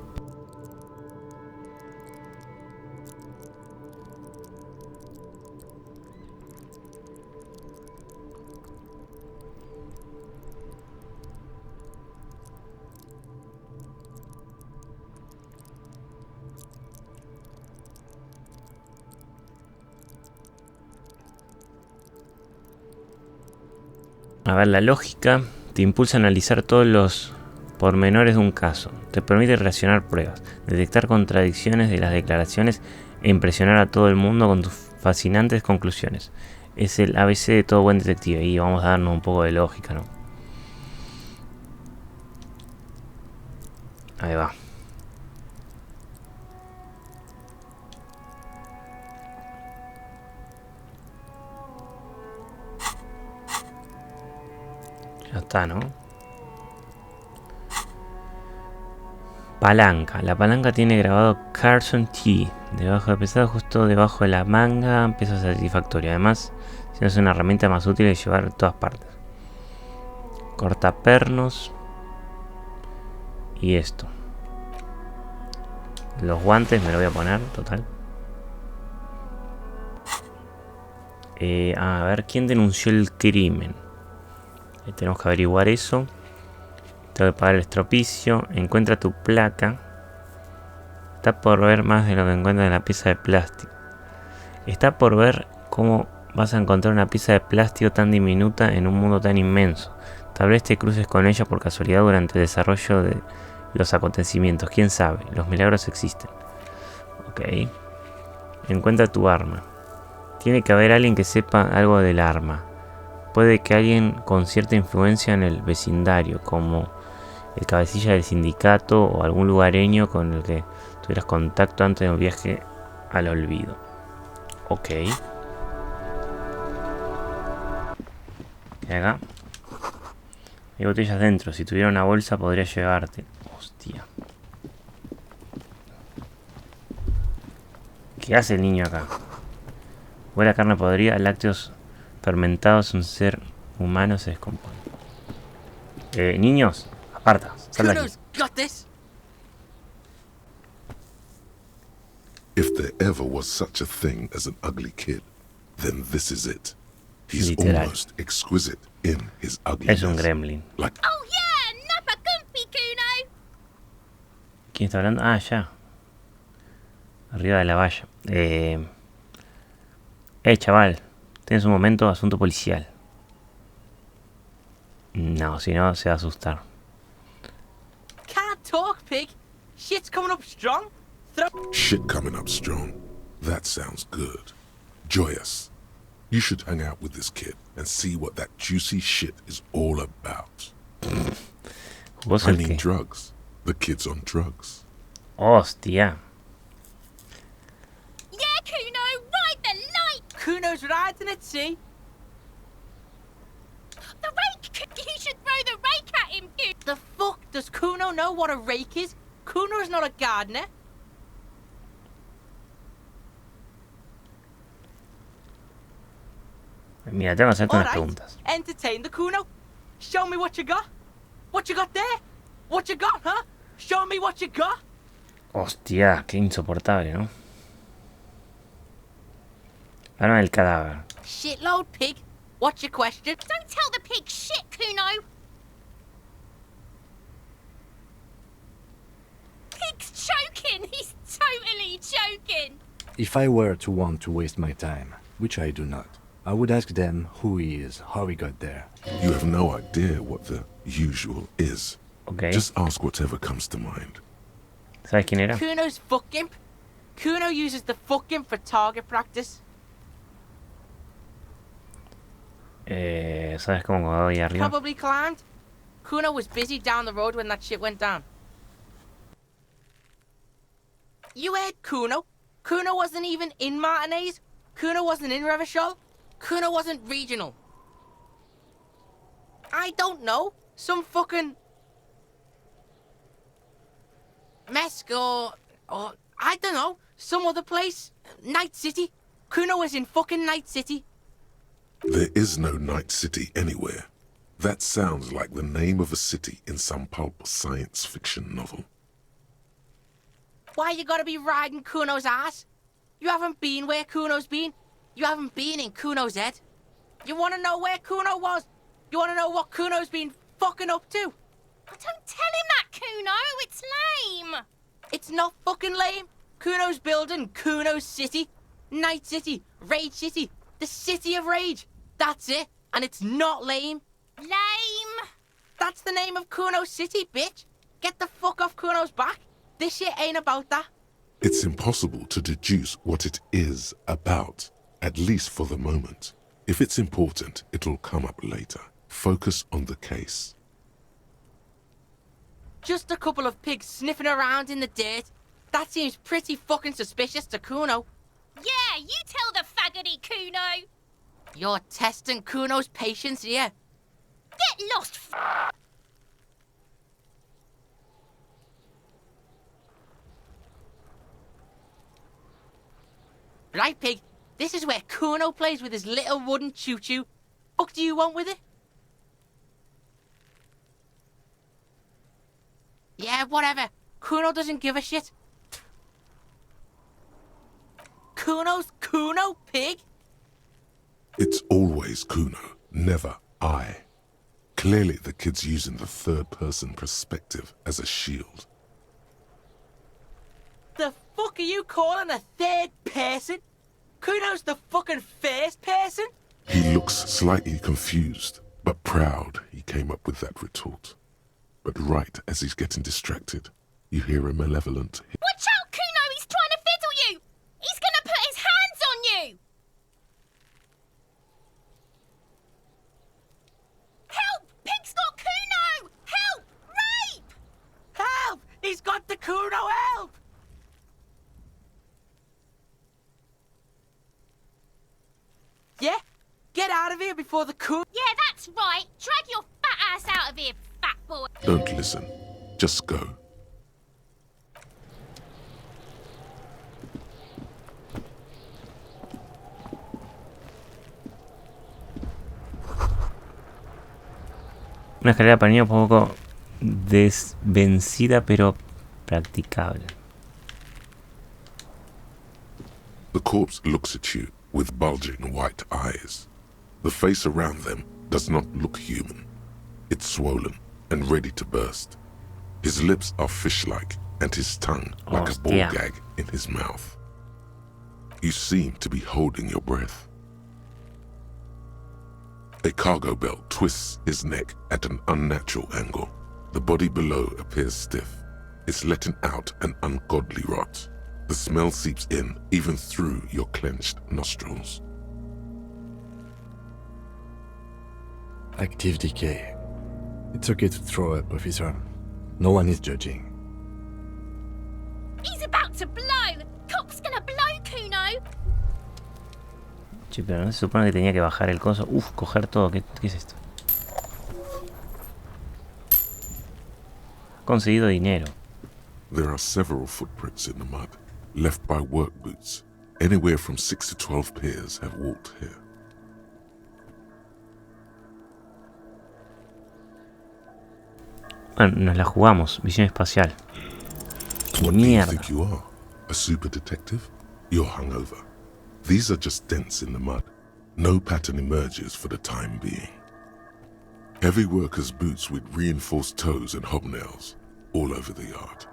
A ver, la lógica te impulsa a analizar todos los pormenores de un caso. Te permite relacionar pruebas, detectar contradicciones de las declaraciones e impresionar a todo el mundo con tus fascinantes conclusiones. Es el ABC de todo buen detective y vamos a darnos un poco de lógica, ¿no? Ahí va. Ya está, ¿no? Palanca. La palanca tiene grabado Carson T debajo de pesado, justo debajo de la manga. Peso satisfactorio. Además, si no es una herramienta más útil de llevar a todas partes. Cortapernos. Y esto. Los guantes me lo voy a poner, total. A ver, ¿quién denunció el crimen? Tenemos que averiguar eso. Tengo que pagar el estropicio. Encuentra tu placa. Está por ver más de lo que encuentra en la pieza de plástico. Está por ver cómo vas a encontrar una pieza de plástico tan diminuta en un mundo tan inmenso. Tal vez te cruces con ella por casualidad durante el desarrollo de los acontecimientos. ¿Quién sabe? Los milagros existen. Ok. Encuentra tu arma. Tiene que haber alguien que sepa algo del arma. Puede que alguien con cierta influencia en el vecindario, como el cabecilla del sindicato o algún lugareño con el que tuvieras contacto antes de un viaje al olvido. Ok. ¿Qué acá? Hay botellas dentro. Si tuviera una bolsa podría llevarte. Hostia. ¿Qué hace el niño acá? Huele a carne podrida, lácteos fermentados, un ser humano se descompone. Niños, aparta, sal de aquí. If there ever was such a thing as an ugly kid, then this is it. He's Literal. almost exquisite in his ugliness. Es un gremlin. Like Oh yeah, Napa Gumpy, Kuno! ¿Quién está hablando? Ah, ya. Arriba de la valla. Chaval. Tienes un momento, asunto policial. No, si no, se va a asustar. Can't talk, pig. Shit's coming up strong. shit coming up strong. That sounds good. Joyous. You should hang out with this kid and see what that juicy shit is all about. I mean drugs. The kid's on drugs. Hostia. Yeah, Kuno, ride the light! Kuno's riding it, see? The rake! You should throw the rake at him, Kuno! The fuck? Does Kuno know what a rake is? Kuno's not a gardener. Mira, tengo que hacerte unas Alright, preguntas. entertain the Kuno. Show me what you got. What you got there? What you got, huh? Show me what you got. Hostia, qué insoportable, ¿no? Arma del cadáver. Shitload, pig. What's your question? Don't tell the pig shit, Kuno! Pig's choking! He's totally choking! If I were to want to waste my time, which I do not, I would ask them who he is, how he got there. You have no idea what the usual is. Ok. Just ask whatever comes to mind. ¿Sabes quién era? Kuno's fuck imp. Kuno uses the fuck imp for target practice. ¿Sabes cómo quedó ahí arriba? Probably climbed. Kuno was busy down the road when that shit went down. You heard Kuno? Kuno wasn't even in Martinez. Kuno wasn't in Revachol. Kuno wasn't regional. I don't know. Some fucking... Mesk or I don't know. Some other place. Night City. Kuno was in fucking Night City. There is no Night City anywhere. That sounds like the name of a city in some pulp science fiction novel. Why you gotta be riding Kuno's ass? You haven't been where Kuno's been. You haven't been in Kuno's head. You wanna know where Kuno was? You wanna know what Kuno's been fucking up to? Oh, don't tell him that, Kuno. It's lame. It's not fucking lame. Kuno's building Kuno's City. Night City. Rage City. The City of Rage. That's it. And it's not lame. Lame. That's the name of Kuno's City, bitch. Get the fuck off Kuno's back. This shit ain't about that. It's impossible to deduce what it is about, at least for the moment. If it's important, it'll come up later. Focus on the case. Just a couple of pigs sniffing around in the dirt. That seems pretty fucking suspicious to Kuno. Yeah, you tell the faggoty, Kuno. You're testing Kuno's patience here. Get lost, Right, pig. This is where Kuno plays with his little wooden choo-choo. Fuck do you want with it? Yeah, whatever. Kuno doesn't give a shit. Kuno's Kuno, pig? It's always Kuno, never I. Clearly the kid's using the third-person perspective as a shield. The fuck are you calling a third person? Kuno's the fucking first person? He looks slightly confused, but proud he came up with that retort. But right as he's getting distracted, you hear a malevolent... Watch out, Kuno! He's trying to fiddle you! He's gonna put his hands on you! Help! Pig's got Kuno! Help! Rape! Help! He's got the Kuno, help! Yeah? Get out of here before the Kuno... Yeah, that's right! Drag your fat ass out of here, fat boy! Don't listen. Just go. Una escalera para niños un poco desvencida pero practicable. The corpse looks at you with bulging white eyes. The face around them does not look human. It's swollen and ready to burst. His lips are fish-like and his tongue like a ball gag in his mouth. You seem to be holding your breath. A cargo belt twists his neck at an unnatural angle. The body below appears stiff. It's letting out an ungodly rot. The smell seeps in even through your clenched nostrils. Active decay. It's okay to throw up, officer. No one is judging. He's about to blow! Cop's gonna blow, Kuno! Che, pero no se supone que tenía que bajar el coso. Uf, coger todo. ¿Qué es esto? Ha conseguido dinero. There are several footprints in the mud, left by work boots. Anywhere from 6 to 12 pairs have walked here. Bueno, nos la jugamos. Visión espacial. What do you think you are? A super detective? You're hungover. These are just dents in the mud. No pattern emerges for the time being. Heavy workers' boots with reinforced toes and hobnails all over the yard.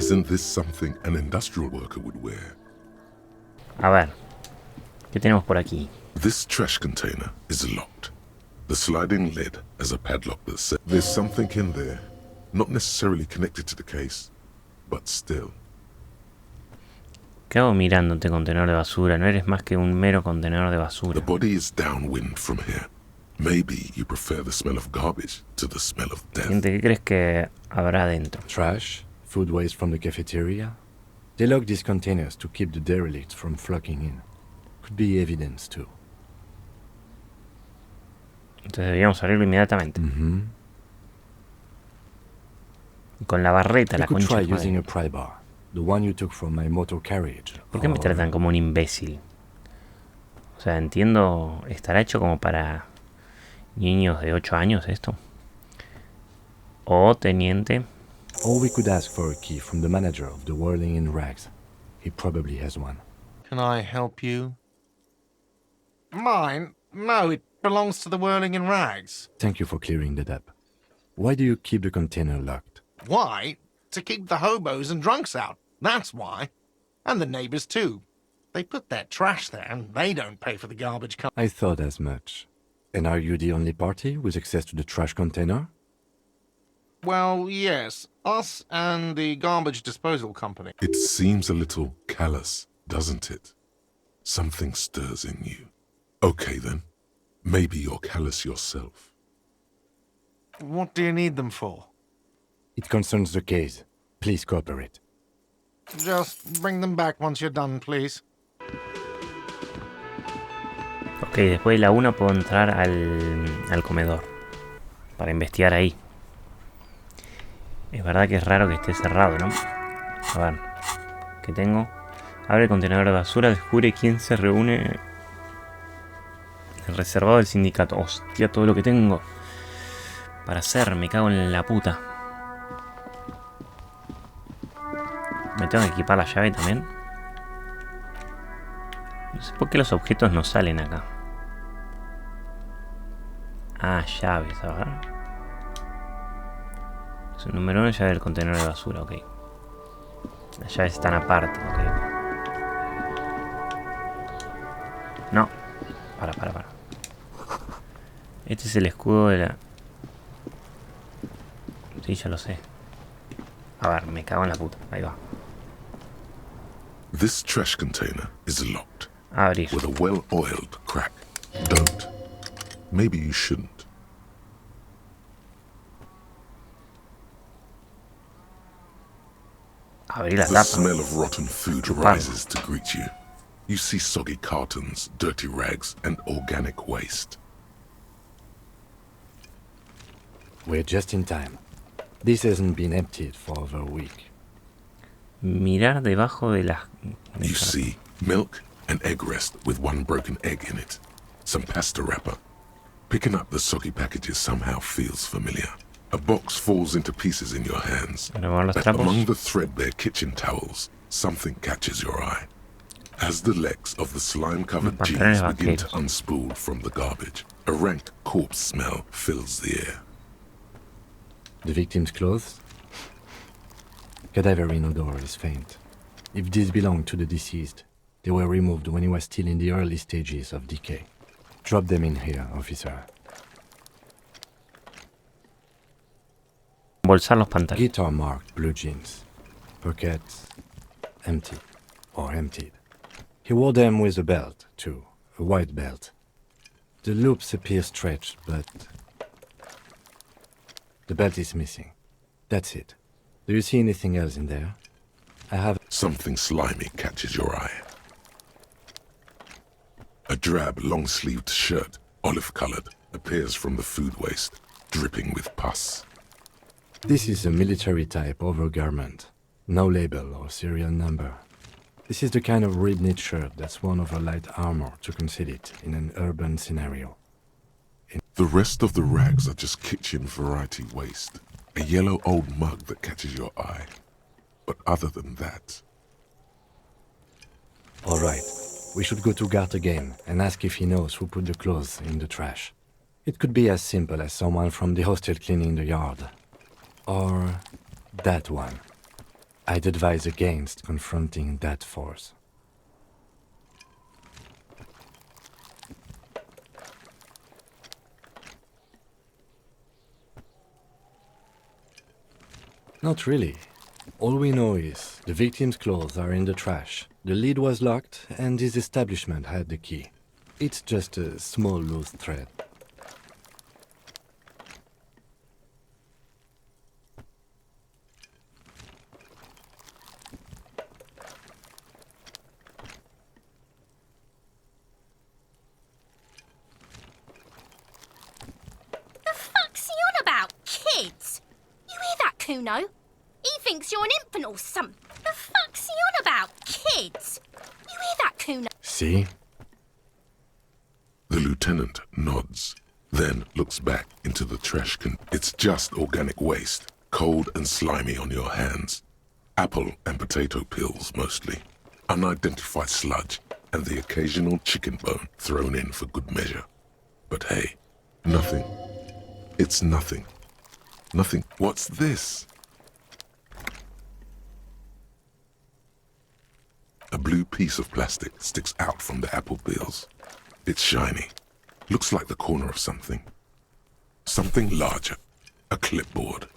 Isn't this something an industrial worker would wear? A ver, ¿qué tenemos por aquí? This trash container is locked. The sliding lid has a padlock that says there's something in there, not necessarily connected to the case, but still. ¿Qué hago mirándote, contenedor de basura? No eres más que un mero contenedor de basura. The body is downwind from here. Maybe you prefer the smell of garbage to the smell of death. Gente, ¿qué crees que habrá dentro? Trash, food waste from the cafeteria. They lock these containers to keep the derelicts from flocking in. Could be evidence too. Entonces deberíamos abrirlo inmediatamente. Con la barreta, la concha. Try using a pry bar, the one you took from my motor carriage. ¿Por qué me tratan como un imbécil? O sea, entiendo, estará hecho como para niños de 8 años esto. O teniente. Or we could ask for a key from the manager of the Whirling in Rags. He probably has one. Can I help you? Mine? No, it belongs to the Whirling in Rags. Thank you for clearing that up. Why do you keep the container locked? Why? To keep the hobos and drunks out. That's why. And the neighbors too. They put their trash there and they don't pay for the garbage company. I thought as much. And are you the only party with access to the trash container? Well, yes. Us and the garbage disposal company. It seems a little callous, doesn't it? Something stirs in you. Okay then. Maybe you're callous yourself. What do you need them for? It concerns the case. Please cooperate. Just bring them back once you're done, please. Ok, después de la 1 puedo entrar al comedor para investigar ahí. Es verdad que es raro que esté cerrado, ¿no? A ver, ¿qué tengo? Abre el contenedor de basura, descubre quién se reúne. El reservado del sindicato. Hostia, todo lo que tengo para hacer, me cago en la puta. ¿Me tengo que equipar la llave también? No sé por qué los objetos no salen acá. Ah, llaves, a ver. Su número 1, llave del contenedor de basura, ok. Las llaves están aparte, ok. No. Para. Este es el escudo de la... Sí, ya lo sé. A ver, me cago en la puta. Ahí va. This trash container is locked. Abrir. With a well-oiled crack. Don't. Maybe you shouldn't. Abrir la The tapa. smell of rotten food rises to greet you. You see soggy cartons, dirty rags, and organic waste. We're just in time. This hasn't been emptied for over a week. Mirar debajo de las... You see milk and egg rest with one broken egg in it. Some pasta wrapper. Picking up the soggy packages somehow feels familiar. A box falls into pieces in your hands. But among the threadbare kitchen towels, something catches your eye. As the legs of the slime-covered jeans begin to unspool from the garbage, a rank corpse smell fills the air. The victim's clothes? Cadaverine odor is faint. If these belong to the deceased, they were removed when he was still in the early stages of decay. Drop them in here, officer. Bolsar los pantalones. Guitar marked blue jeans. Pockets empty or emptied. He wore them with a belt, too. A white belt. The loops appear stretched, but the belt is missing. That's it. Do you see anything else in there? I have... Something slimy catches your eye. A drab, long-sleeved shirt, olive-colored, appears from the food waste, dripping with pus. This is a military-type overgarment. No label or serial number. This is the kind of rib-knit shirt that's worn over light armor to conceal it in an urban scenario. The rest of the rags are just kitchen variety waste. A yellow old mug that catches your eye. But other than that... All right. We should go to Gart again and ask if he knows who put the clothes in the trash. It could be as simple as someone from the hostel cleaning the yard. Or that one. I'd advise against confronting that force. Not really. All we know is the victim's clothes are in the trash, the lid was locked, and his establishment had the key. It's just a small loose thread. The fuck's he on about? Kids? You hear that, Kuno? He thinks you're an infant or something. The fuck's he on about? Kids? You hear that, Kuno? See? The lieutenant nods, then looks back into the trash can. It's just organic waste, cold and slimy on your hands. Apple and potato peels, mostly. Unidentified sludge, and the occasional chicken bone thrown in for good measure. But hey, nothing. It's nothing. Nothing. What's this? A blue piece of plastic sticks out from the apple peels. It's shiny. Looks like the corner of something. Something larger. A clipboard.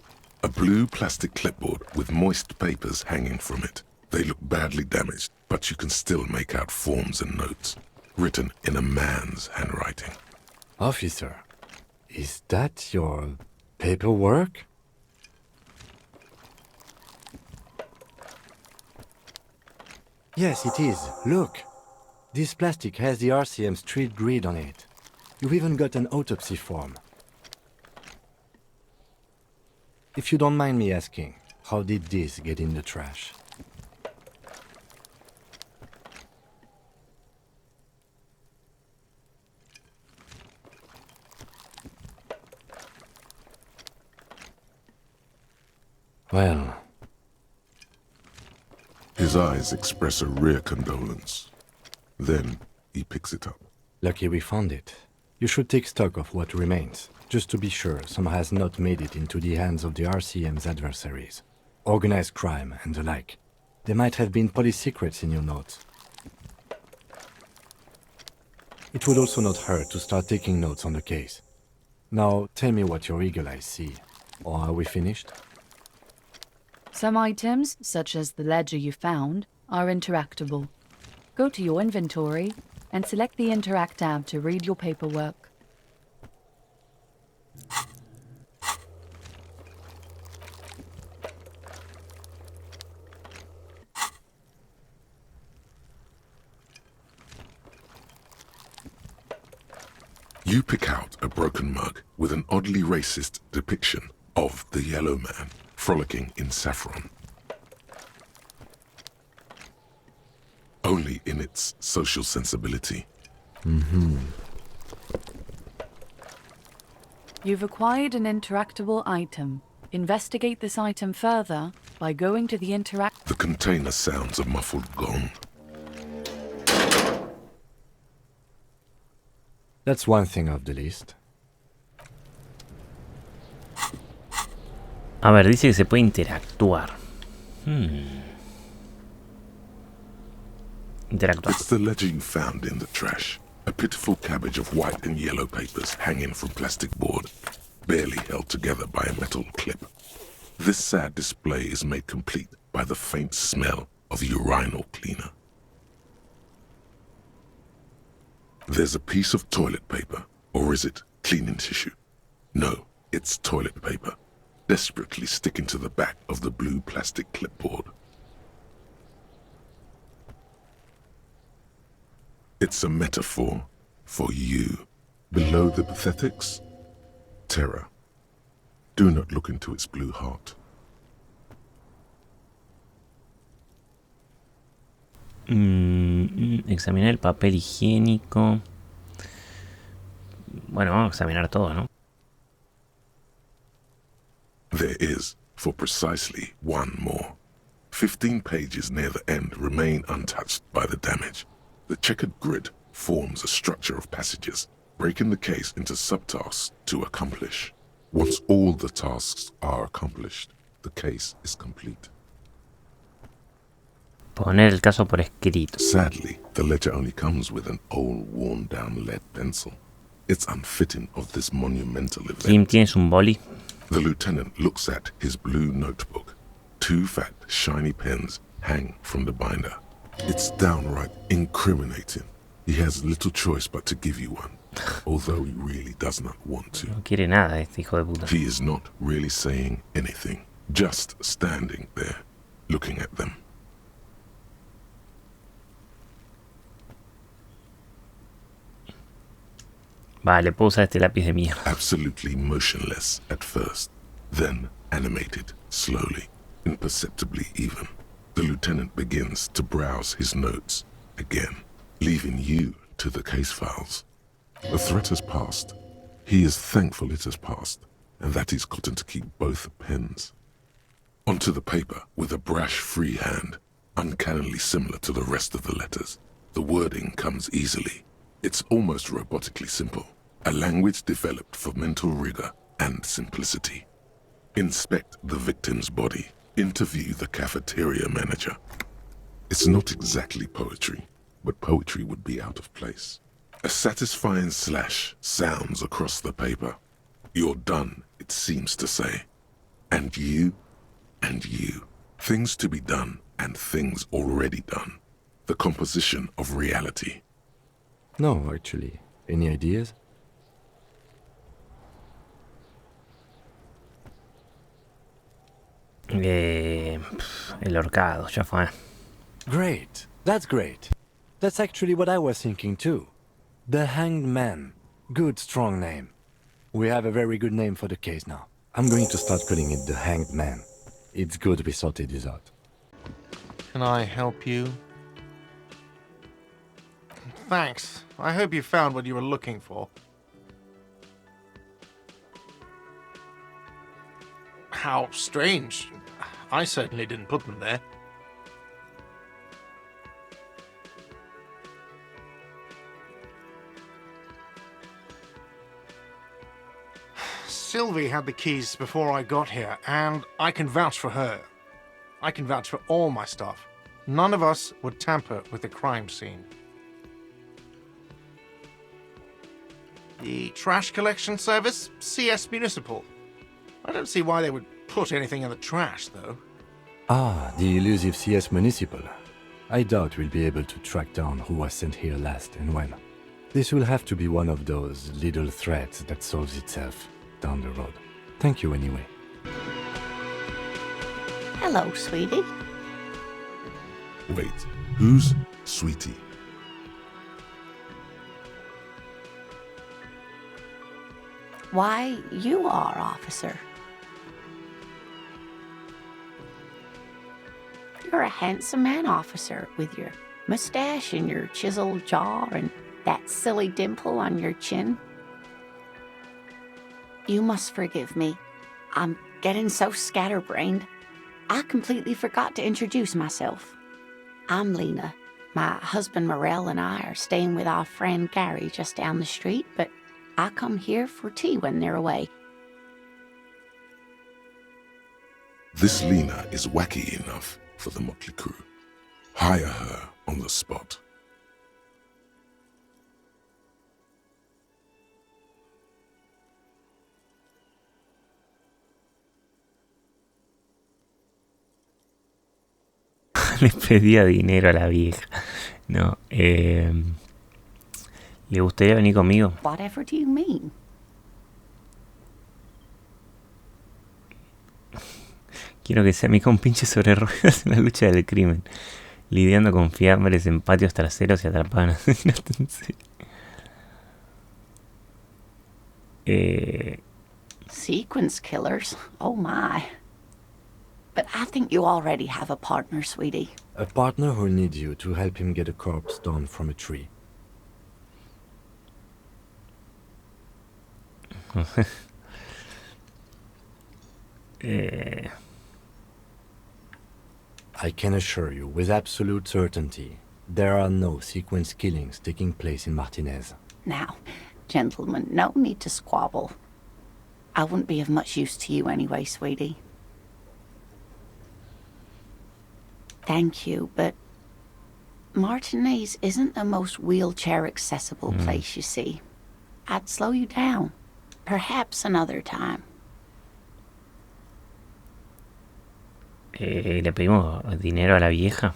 A blue plastic clipboard with moist papers hanging from it. They look badly damaged, but you can still make out forms and notes, written in a man's handwriting. Officer, is that your paperwork? Yes, it is. Look. This plastic has the RCM street grid on it. You've even got an autopsy form. If you don't mind me asking, how did this get in the trash? Well... His eyes express a rare condolence. Then he picks it up. Lucky we found it. You should take stock of what remains, just to be sure some has not made it into the hands of the RCM's adversaries. Organized crime and the like. There might have been police secrets in your notes. It would also not hurt to start taking notes on the case. Now, tell me what your eagle eyes see. Or are we finished? Some items, such as the ledger you found, are interactable. Go to your inventory and select the Interact tab to read your paperwork. You pick out a broken mug with an oddly racist depiction of the yellow man frolicking in saffron. Only in its social sensibility. You've acquired an interactable item. Investigate this item further by going to the Interact... The container sounds a muffled gong. That's one thing off the list. A ver, dice que se puede interactuar. Interactuar. It's the ledger you found in the trash. A pitiful cabbage of white and yellow papers hanging from plastic board, barely held together by a metal clip. This sad display is made complete by the faint smell of urinal cleaner. There's a piece of toilet paper, or is it cleaning tissue? No, it's toilet paper, desperately sticking to the back of the blue plastic clipboard. It's a metaphor for you. Below the pathetics, terror. Do not look into its blue heart. Examinar el papel higiénico. Bueno, vamos a examinar todo, ¿no? There is, for precisely one more. 15 pages near the end remain untouched by the damage. The checkered grid forms a structure of passages, breaking the case into subtasks to accomplish. Once all the tasks are accomplished, the case is complete. Poner el caso por escrito. Sadly, the ledger only comes with an old, worn-down lead pencil. It's unfitting of this monumental event. Kim, ¿tienes un boli? The lieutenant looks at his blue notebook. 2 fat, shiny pens hang from the binder. It's downright incriminating. He has little choice but to give you one, although he really does not want to. No quiere nada este hijo de puta. He is not really saying anything, just standing there, looking at them. Vale, puedo usar este lápiz de mierda. Absolutely motionless at first, then animated, slowly, imperceptibly even. The lieutenant begins to browse his notes again, leaving you to the case files. The threat has passed. He is thankful it has passed, and that he's gotten to keep both pens. Onto the paper with a brash free hand, uncannily similar to the rest of the letters. The wording comes easily. It's almost robotically simple. A language developed for mental rigor and simplicity. Inspect the victim's body. Interview the cafeteria manager. It's not exactly poetry, but poetry would be out of place. A satisfying slash sounds across the paper. You're done, it seems to say. And you, and you. Things to be done and things already done. The composition of reality. No, actually. Any ideas? El horcado, ya fue. Great. That's great. That's actually what I was thinking too. The Hanged Man. Good, strong name. We have a very good name for the case now. I'm going to start calling it the Hanged Man. It's good we sorted this out. Can I help you? Thanks. I hope you found what you were looking for. How strange. I certainly didn't put them there. Sylvie had the keys before I got here, and I can vouch for her. I can vouch for all my staff. None of us would tamper with the crime scene. The trash collection service? CS Municipal. I don't see why they would put anything in the trash, though. Ah, the elusive CS Municipal. I doubt we'll be able to track down who was sent here last and when. This will have to be one of those little threats that solves itself down the road. Thank you anyway. Hello, sweetie. Wait, who's Sweetie? Why, you are, officer. You're a handsome man, officer, with your mustache and your chiseled jaw and that silly dimple on your chin. You must forgive me. I'm getting so scatterbrained. I completely forgot to introduce myself. I'm Lena. My husband Morel and I are staying with our friend Gary just down the street, but I come here for tea when they're away. This Lena is wacky enough for the motley crew. Hire her on the spot. Le pedía dinero a la vieja. No, ¿le gustaría venir conmigo? Whatever do you mean? Quiero que sea mi compinche sobre ruedas en la lucha del crimen, lidiando con fiambres en patios traseros y atrapado en asesinato en serie. Sequence killers? Oh my. But I think you already have a partner, sweetie. A partner who needs you to help him get a corpse down from a tree. I can assure you with absolute certainty, there are no sequence killings taking place in Martinez. Now, gentlemen, no need to squabble. I wouldn't be of much use to you anyway, sweetie. Thank you, but Martinez isn't the most wheelchair-accessible place, you see. I'd slow you down. Perhaps another time. Le pedimos dinero a la vieja.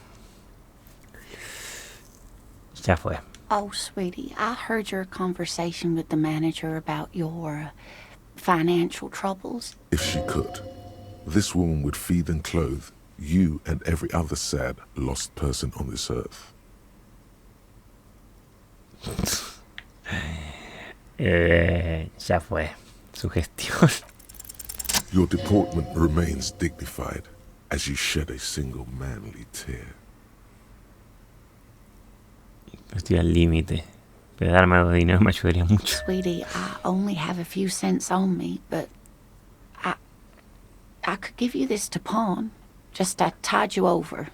Ya fue. Oh, sweetie, I heard your conversation with the manager about your financial troubles. If she could, this woman would feed and clothe you and every other sad, lost person on this earth. Ya fue. Sugestión. Your deportment remains dignified as you shed a single manly tear. Estoy al límite. Pero darme algo de dinero me ayudaría mucho. Sweetie, I only have a few cents on me, but I could give you this to pawn. Just to tide you over.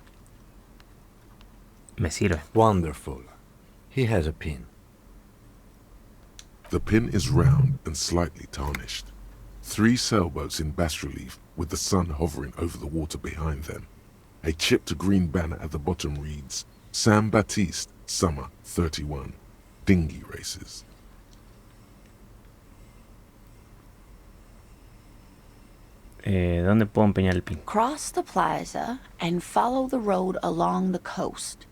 Me sirve. Wonderful. He has a pin. The pin is round and slightly tarnished. 3 sailboats in bas-relief with the sun hovering over the water behind them. A chipped green banner at the bottom reads, San Baptiste, Summer 31. Dinghy races. ¿Dónde puedo empeñar el pin? Cross the plaza and follow the road along the coast.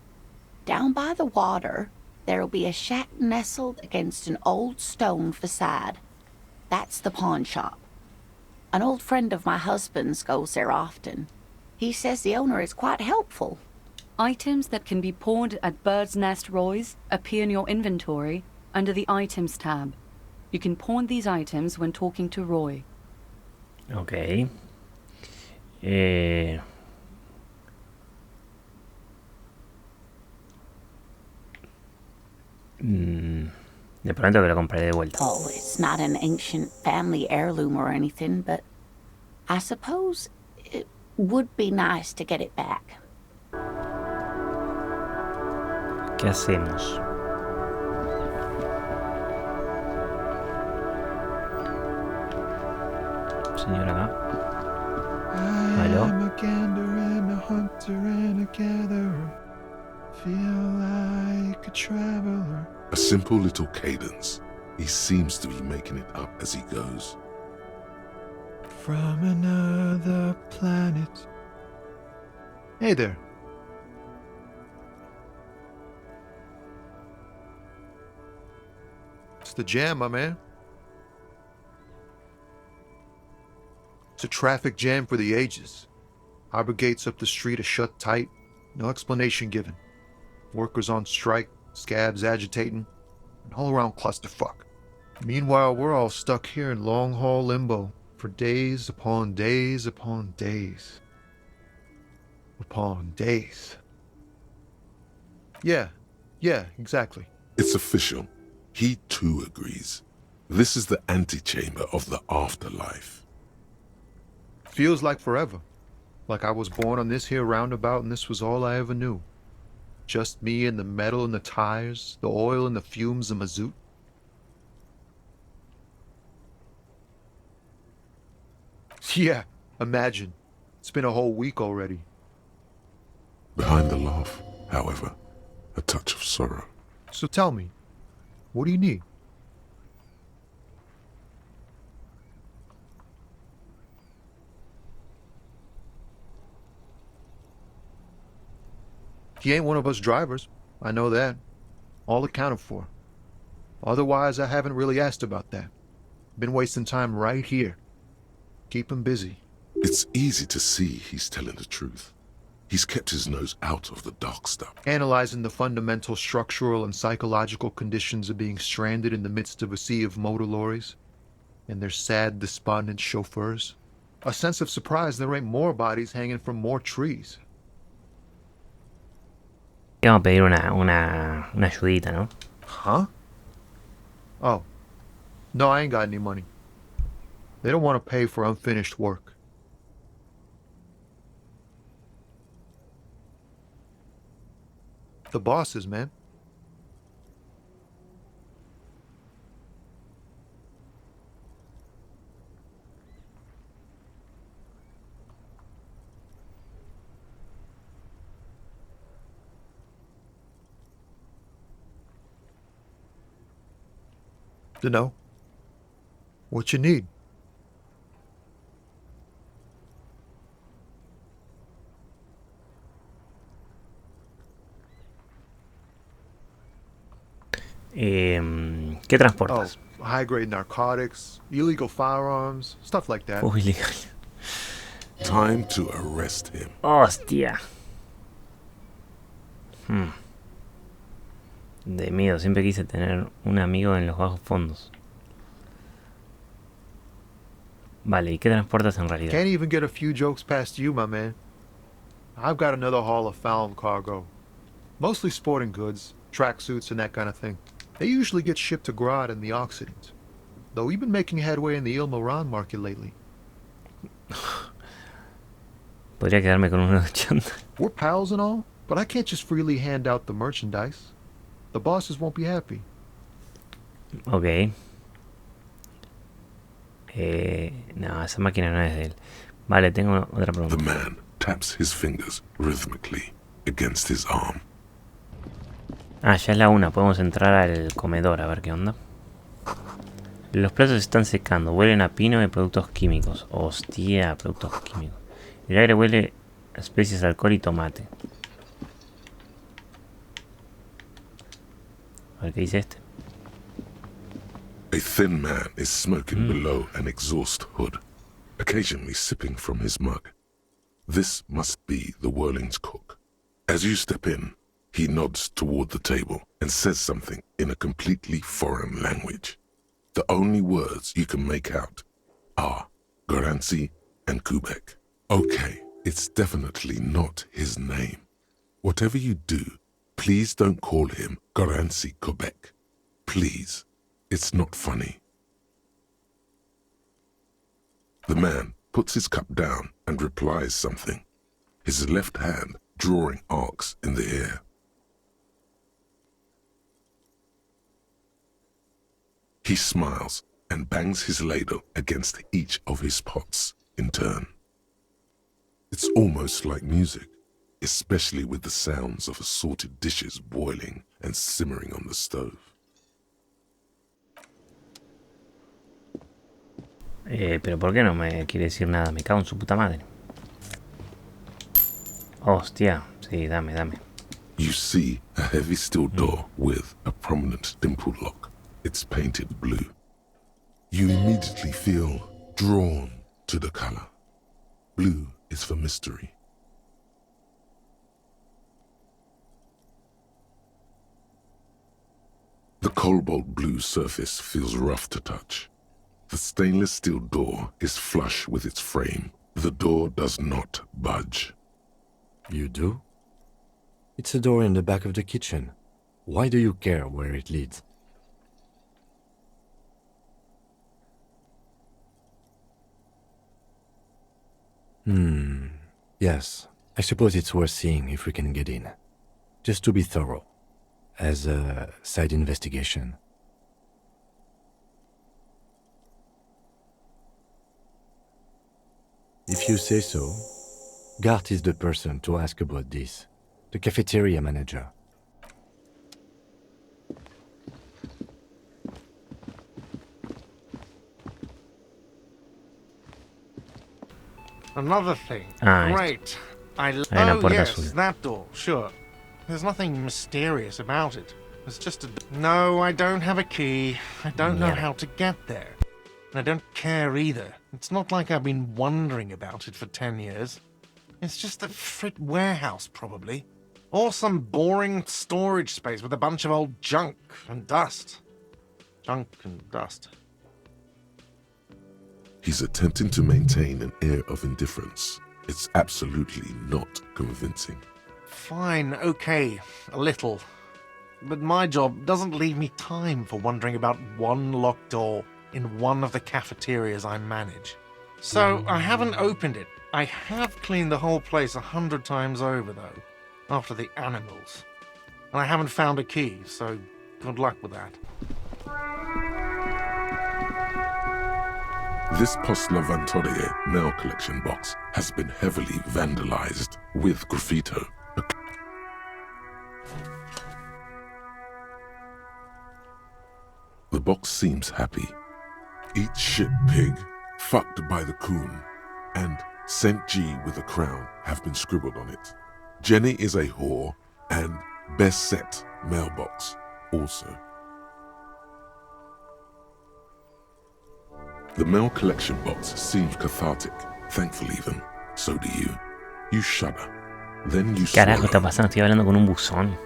Down by the water, there'll be a shack nestled against an old stone facade. That's the pawn shop. An old friend of my husband's goes there often. He says the owner is quite helpful. Items that can be pawned at Bird's Nest Roy's appear in your inventory under the Items tab. You can pawn these items when talking to Roy. Ok. De pronto que lo compraré de vuelta. Oh, it's not an ancient family heirloom or anything, but I suppose it would be nice to get it back. ¿Qué hacemos? Señor acá. ¿Aló? I'm a gander and a hunter and a gatherer. Feel like a traveler. A simple little cadence. He seems to be making it up as he goes. From another planet. Hey there. It's the jam, my man. It's a traffic jam for the ages. Harbor gates up the street are shut tight. No explanation given. Workers on strike, scabs agitating, an all-around clusterfuck. Meanwhile, we're all stuck here in long-haul limbo for days upon days upon days. Upon days. Yeah, exactly. It's official. He too agrees. This is the antechamber of the afterlife. Feels like forever. Like I was born on this here roundabout and this was all I ever knew. Just me and the metal and the tires, the oil and the fumes of mazout. Yeah, imagine. It's been a whole week already. Behind the laugh, however, a touch of sorrow. So tell me, what do you need? He ain't one of us drivers. I know that. All accounted for. Otherwise, I haven't really asked about that. Been wasting time right here. Keep him busy. It's easy to see he's telling the truth. He's kept his nose out of the dark stuff. Analyzing the fundamental structural and psychological conditions of being stranded in the midst of a sea of motor lorries and their sad, despondent chauffeurs. A sense of surprise there ain't more bodies hanging from more trees. Vamos a pedir una ayudita, ¿no? Huh? Oh. No, I ain't got any money. They don't want to pay for unfinished work. The bosses, man. Dunno. What you need? ¿Qué transportas? Oh, high-grade narcotics, illegal firearms, stuff like that. Fuego ilegal. Time to arrest him. Hostia. De miedo, siempre quise tener un amigo en los bajos fondos. Vale, ¿y qué transportas en realidad? Can't even get a few jokes past you, my man. I've got another haul of found cargo. Mostly sporting goods, tracksuits, and that kind of thing. They usually get shipped to Grad in the Occident. Though we've been making headway in the Ilmoran market lately. Podría quedarme con uno de 80. We're pals and all, but I can't just freely hand out the merchandise. The bosses won't be happy. Ok. No, esa máquina no es de él. Vale, tengo otra pregunta. The man taps his fingers rhythmically against his arm. Ah, ya es la 1. Podemos entrar al comedor a ver qué onda. Los platos se están secando. Huelen a pino y productos químicos. Hostia, productos químicos. El aire huele a especies, alcohol y tomate. A ver qué dice este. A thin man is smoking below an exhaust hood, occasionally sipping from his mug. This must be the Whirling's cook. As you step in, he nods toward the table and says something in a completely foreign language. The only words you can make out are Garancy and Kubek. Okay, it's definitely not his name. Whatever you do, please don't call him Garancy Kubek. Please. It's not funny. The man puts his cup down and replies something, his left hand drawing arcs in the air. He smiles and bangs his ladle against each of his pots in turn. It's almost like music, especially with the sounds of assorted dishes boiling and simmering on the stove. Pero ¿por qué no me quiere decir nada? Me cago en su puta madre. Hostia, sí, dame. You see a heavy steel door with a prominent dimple lock. It's painted blue. You immediately feel drawn to the color. Blue is for mystery. The cobalt blue surface feels rough to touch. The stainless steel door is flush with its frame. The door does not budge. You do? It's a door in the back of the kitchen. Why do you care where it leads? Yes. I suppose it's worth seeing if we can get in. Just to be thorough. As a side investigation. If you say so, Gart is the person to ask about this. The cafeteria manager. Another thing. Ah, Great. una puerta yes, azul. that door, sure. There's nothing mysterious about it. It's just a... No, I don't have a key. I don't know how to get there. And I don't care either. It's not like I've been wondering about it for 10 years. It's just a frit warehouse, probably. Or some boring storage space with a bunch of old junk and dust. Junk and dust. He's attempting to maintain an air of indifference. It's absolutely not convincing. Fine, okay, a little. But my job doesn't leave me time for wondering about one locked door in one of the cafeterias I manage. So I haven't opened it. I have cleaned the whole place 100 times over, though, after the animals. And I haven't found a key, so good luck with that. This Post Lavantorie mail collection box has been heavily vandalized with graffito. The box seems happy. Eat shit, pig, fucked by the coon, and St. G with a crown have been scribbled on it. Jenny is a whore, and best set mailbox also. The mail collection box seems cathartic, thankful even. So do you. You shudder. Then you Carajo, está swallow. pasando? Estoy hablando con un buzón.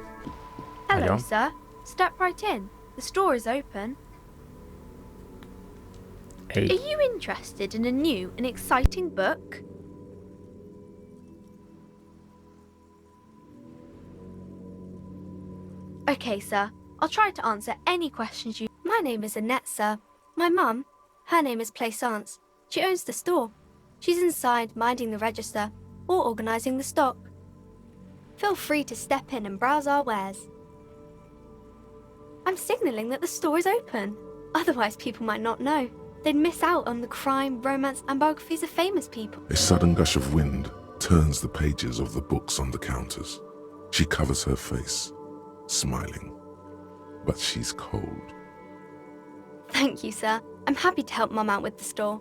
Hello, Hello? sir. Step right in. The store is open. Hey. Are you interested in a new and exciting book? Okay, sir. I'll try to answer any questions you... My name is Annette, sir. My mum, her name is Plaisance. She owns the store. She's inside minding the register or organising the stock. Feel free to step in and browse our wares. I'm signalling that the store is open. Otherwise, people might not know. They'd miss out on the crime, romance, and biographies of famous people. A sudden gush of wind turns the pages of the books on the counters. She covers her face, smiling. But she's cold. Thank you, sir. I'm happy to help Mum out with the store.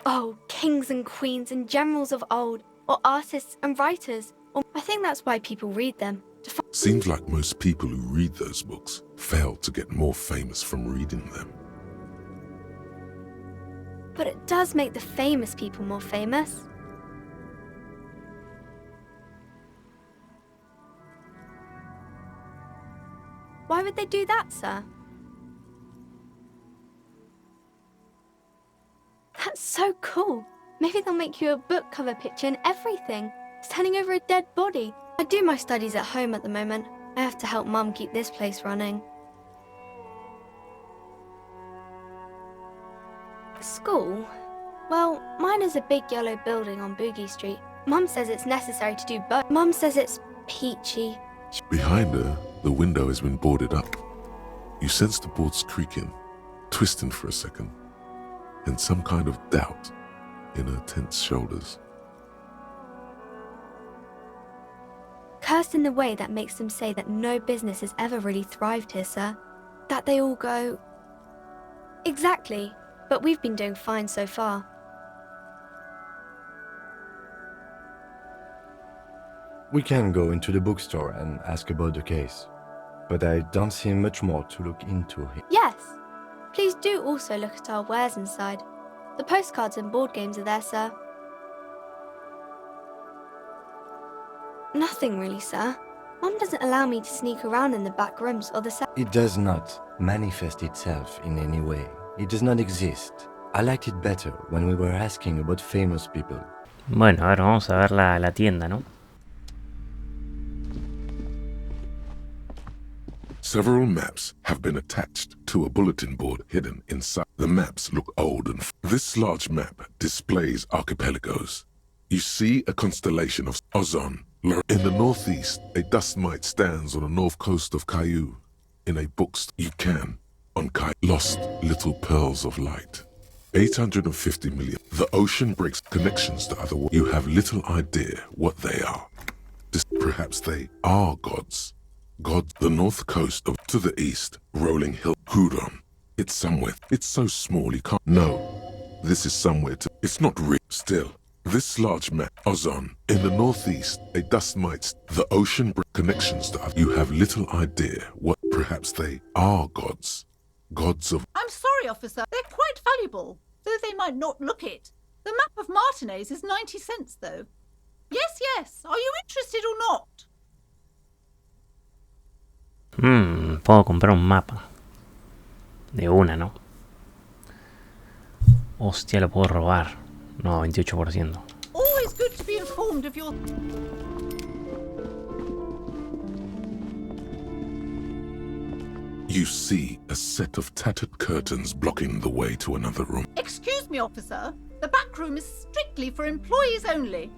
Oh, kings and queens and generals of old, or artists and writers. Or I think that's why people read them. Seems like most people who read those books fail to get more famous from reading them. But it does make the famous people more famous. Why would they do that, sir? That's so cool. Maybe they'll make you a book cover picture and everything, standing over a dead body. I do my studies at home at the moment. I have to help Mum keep this place running. School? Well, mine is a big yellow building on Boogie Street. Mum says it's necessary to do both. Mum says it's peachy. Behind her, the window has been boarded up. You sense the boards creaking, twisting for a second, and some kind of doubt in her tense shoulders. Cursed in the way that makes them say that no business has ever really thrived here, sir. That they all go... Exactly, but we've been doing fine so far. We can go into the bookstore and ask about the case, but I don't see much more to look into here. Yes! Please do also look at our wares inside. The postcards and board games are there, sir. Nothing really, sir. Mum doesn't allow me to sneak around in the back rooms or the It does not manifest itself in any way. It does not exist. I liked it better when we were asking about famous people. Bueno, a ver, vamos a ver la tienda, ¿no? Several maps have been attached to a bulletin board hidden inside. The maps look old and this large map displays archipelagos. You see a constellation of Ozon. In the northeast, a dust mite stands on the north coast of Caillou. In a bookstore, you can, on Caillou, lost little pearls of light. 850 million. The ocean breaks connections to other worlds. You have little idea what they are. Perhaps they are gods. God, the north coast of to the east, rolling hill, Hudon. It's somewhere. It's so small you can't. No, this is somewhere to. It's not real. Still, this large map, Ozon, in the northeast, a dust mites. The ocean connections to. You have little idea what. Perhaps they are gods. Gods of. I'm sorry, officer. They're quite valuable, though they might not look it. The map of Martinez is 90 cents, though. Yes, yes. Are you interested or not? Puedo comprar un mapa. De una, ¿no? Hostia, lo puedo robar. No, 28%. Always good to be informed of your... You see a set of tattered curtains blocking the way to another room. Excuse me, officer. The back room is strictly for employees only.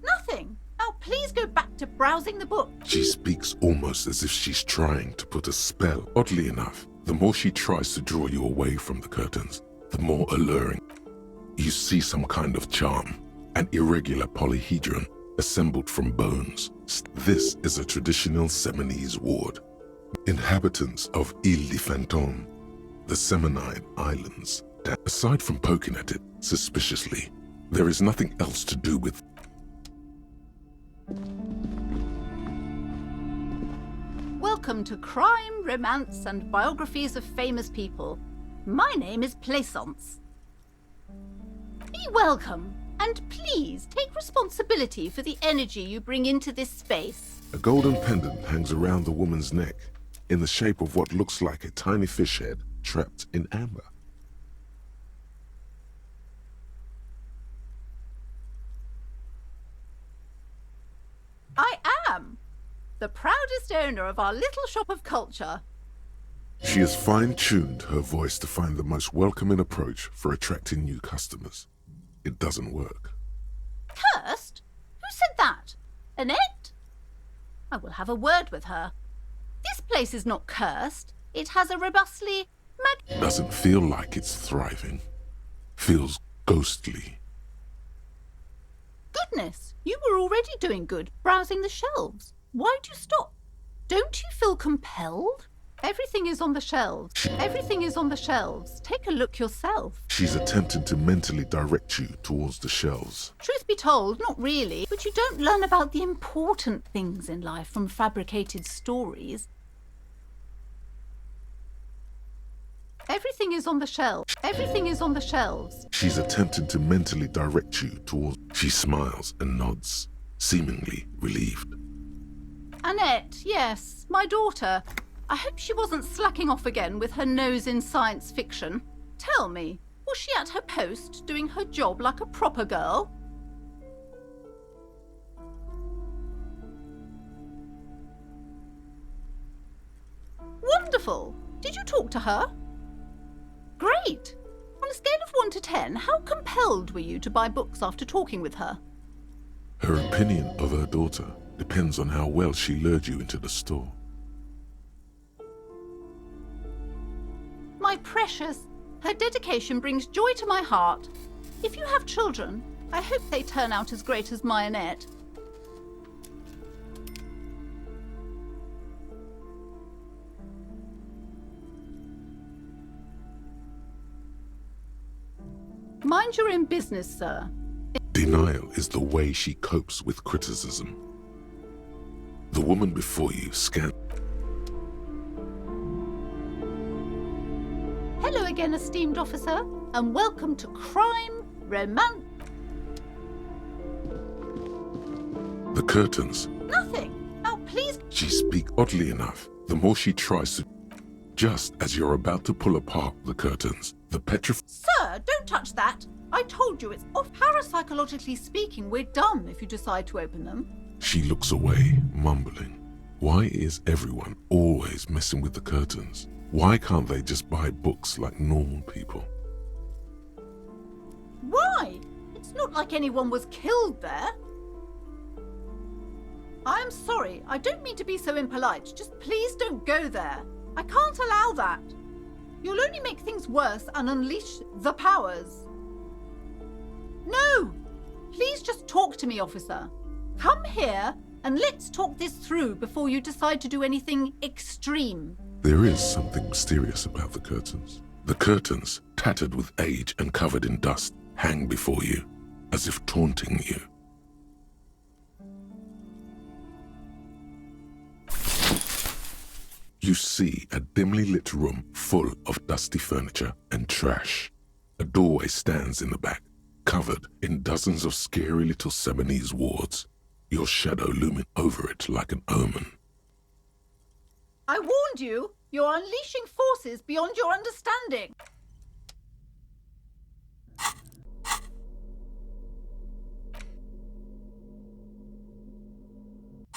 Nothing. Now please go back to browsing the book. She speaks almost as if she's trying to put a spell. Oddly enough, the more she tries to draw you away from the curtains, the more alluring. You see some kind of charm, an irregular polyhedron assembled from bones. This is a traditional Seminese ward. Inhabitants of Ile de Fantôme, the Seminide Islands. Aside from poking at it suspiciously, there is nothing else to do with. Welcome to Crime, Romance, and Biographies of Famous People. My name is Plaisance. Be welcome, and please take responsibility for the energy you bring into this space. A golden pendant hangs around the woman's neck, in the shape of what looks like a tiny fish head trapped in amber. I am the proudest owner of our little shop of culture. She has fine-tuned her voice to find the most welcoming approach for attracting new customers. It doesn't work. Cursed? Who said that? Annette? I will have a word with her. This place is not cursed. It has a robustly Doesn't feel like it's thriving. Feels ghostly. Goodness, you were already doing good, browsing the shelves. Why'd you stop? Don't you feel compelled? Everything is on the shelves. Everything is on the shelves. Take a look yourself. She's attempting to mentally direct you towards the shelves. Truth be told, not really. But you don't learn about the important things in life from fabricated stories. Everything is on the shelves. Everything is on the shelves. She's attempting to mentally direct you towards. She smiles and nods, seemingly relieved. Annette, yes, my daughter. I hope she wasn't slacking off again with her nose in science fiction. Tell me, was she at her post doing her job like a proper girl? Wonderful! Did you talk to her? Great! On a scale of 1 to 10, how compelled were you to buy books after talking with her? Her opinion of her daughter depends on how well she lured you into the store. My precious, her dedication brings joy to my heart. If you have children, I hope they turn out as great as my Annette. Mind your own business, sir. Denial is the way she copes with criticism. The woman before you scanned. Hello again, esteemed officer, and welcome to Crime, Romance. The curtains. Nothing. Now, please. She speaks oddly enough. The more she tries to. Just as you're about to pull apart the curtains, the Sir, don't touch that. I told you it's off. Parapsychologically speaking, we're dumb if you decide to open them. She looks away, mumbling. Why is everyone always messing with the curtains? Why can't they just buy books like normal people? Why? It's not like anyone was killed there. I am sorry. I don't mean to be so impolite. Just please don't go there. I can't allow that. You'll only make things worse and unleash the powers. No! Please just talk to me, officer. Come here and let's talk this through before you decide to do anything extreme. There is something mysterious about the curtains. The curtains, tattered with age and covered in dust, hang before you, as if taunting you. You see a dimly lit room full of dusty furniture and trash. A doorway stands in the back, covered in dozens of scary little Seminese wards, your shadow looming over it like an omen. I warned you! You're unleashing forces beyond your understanding!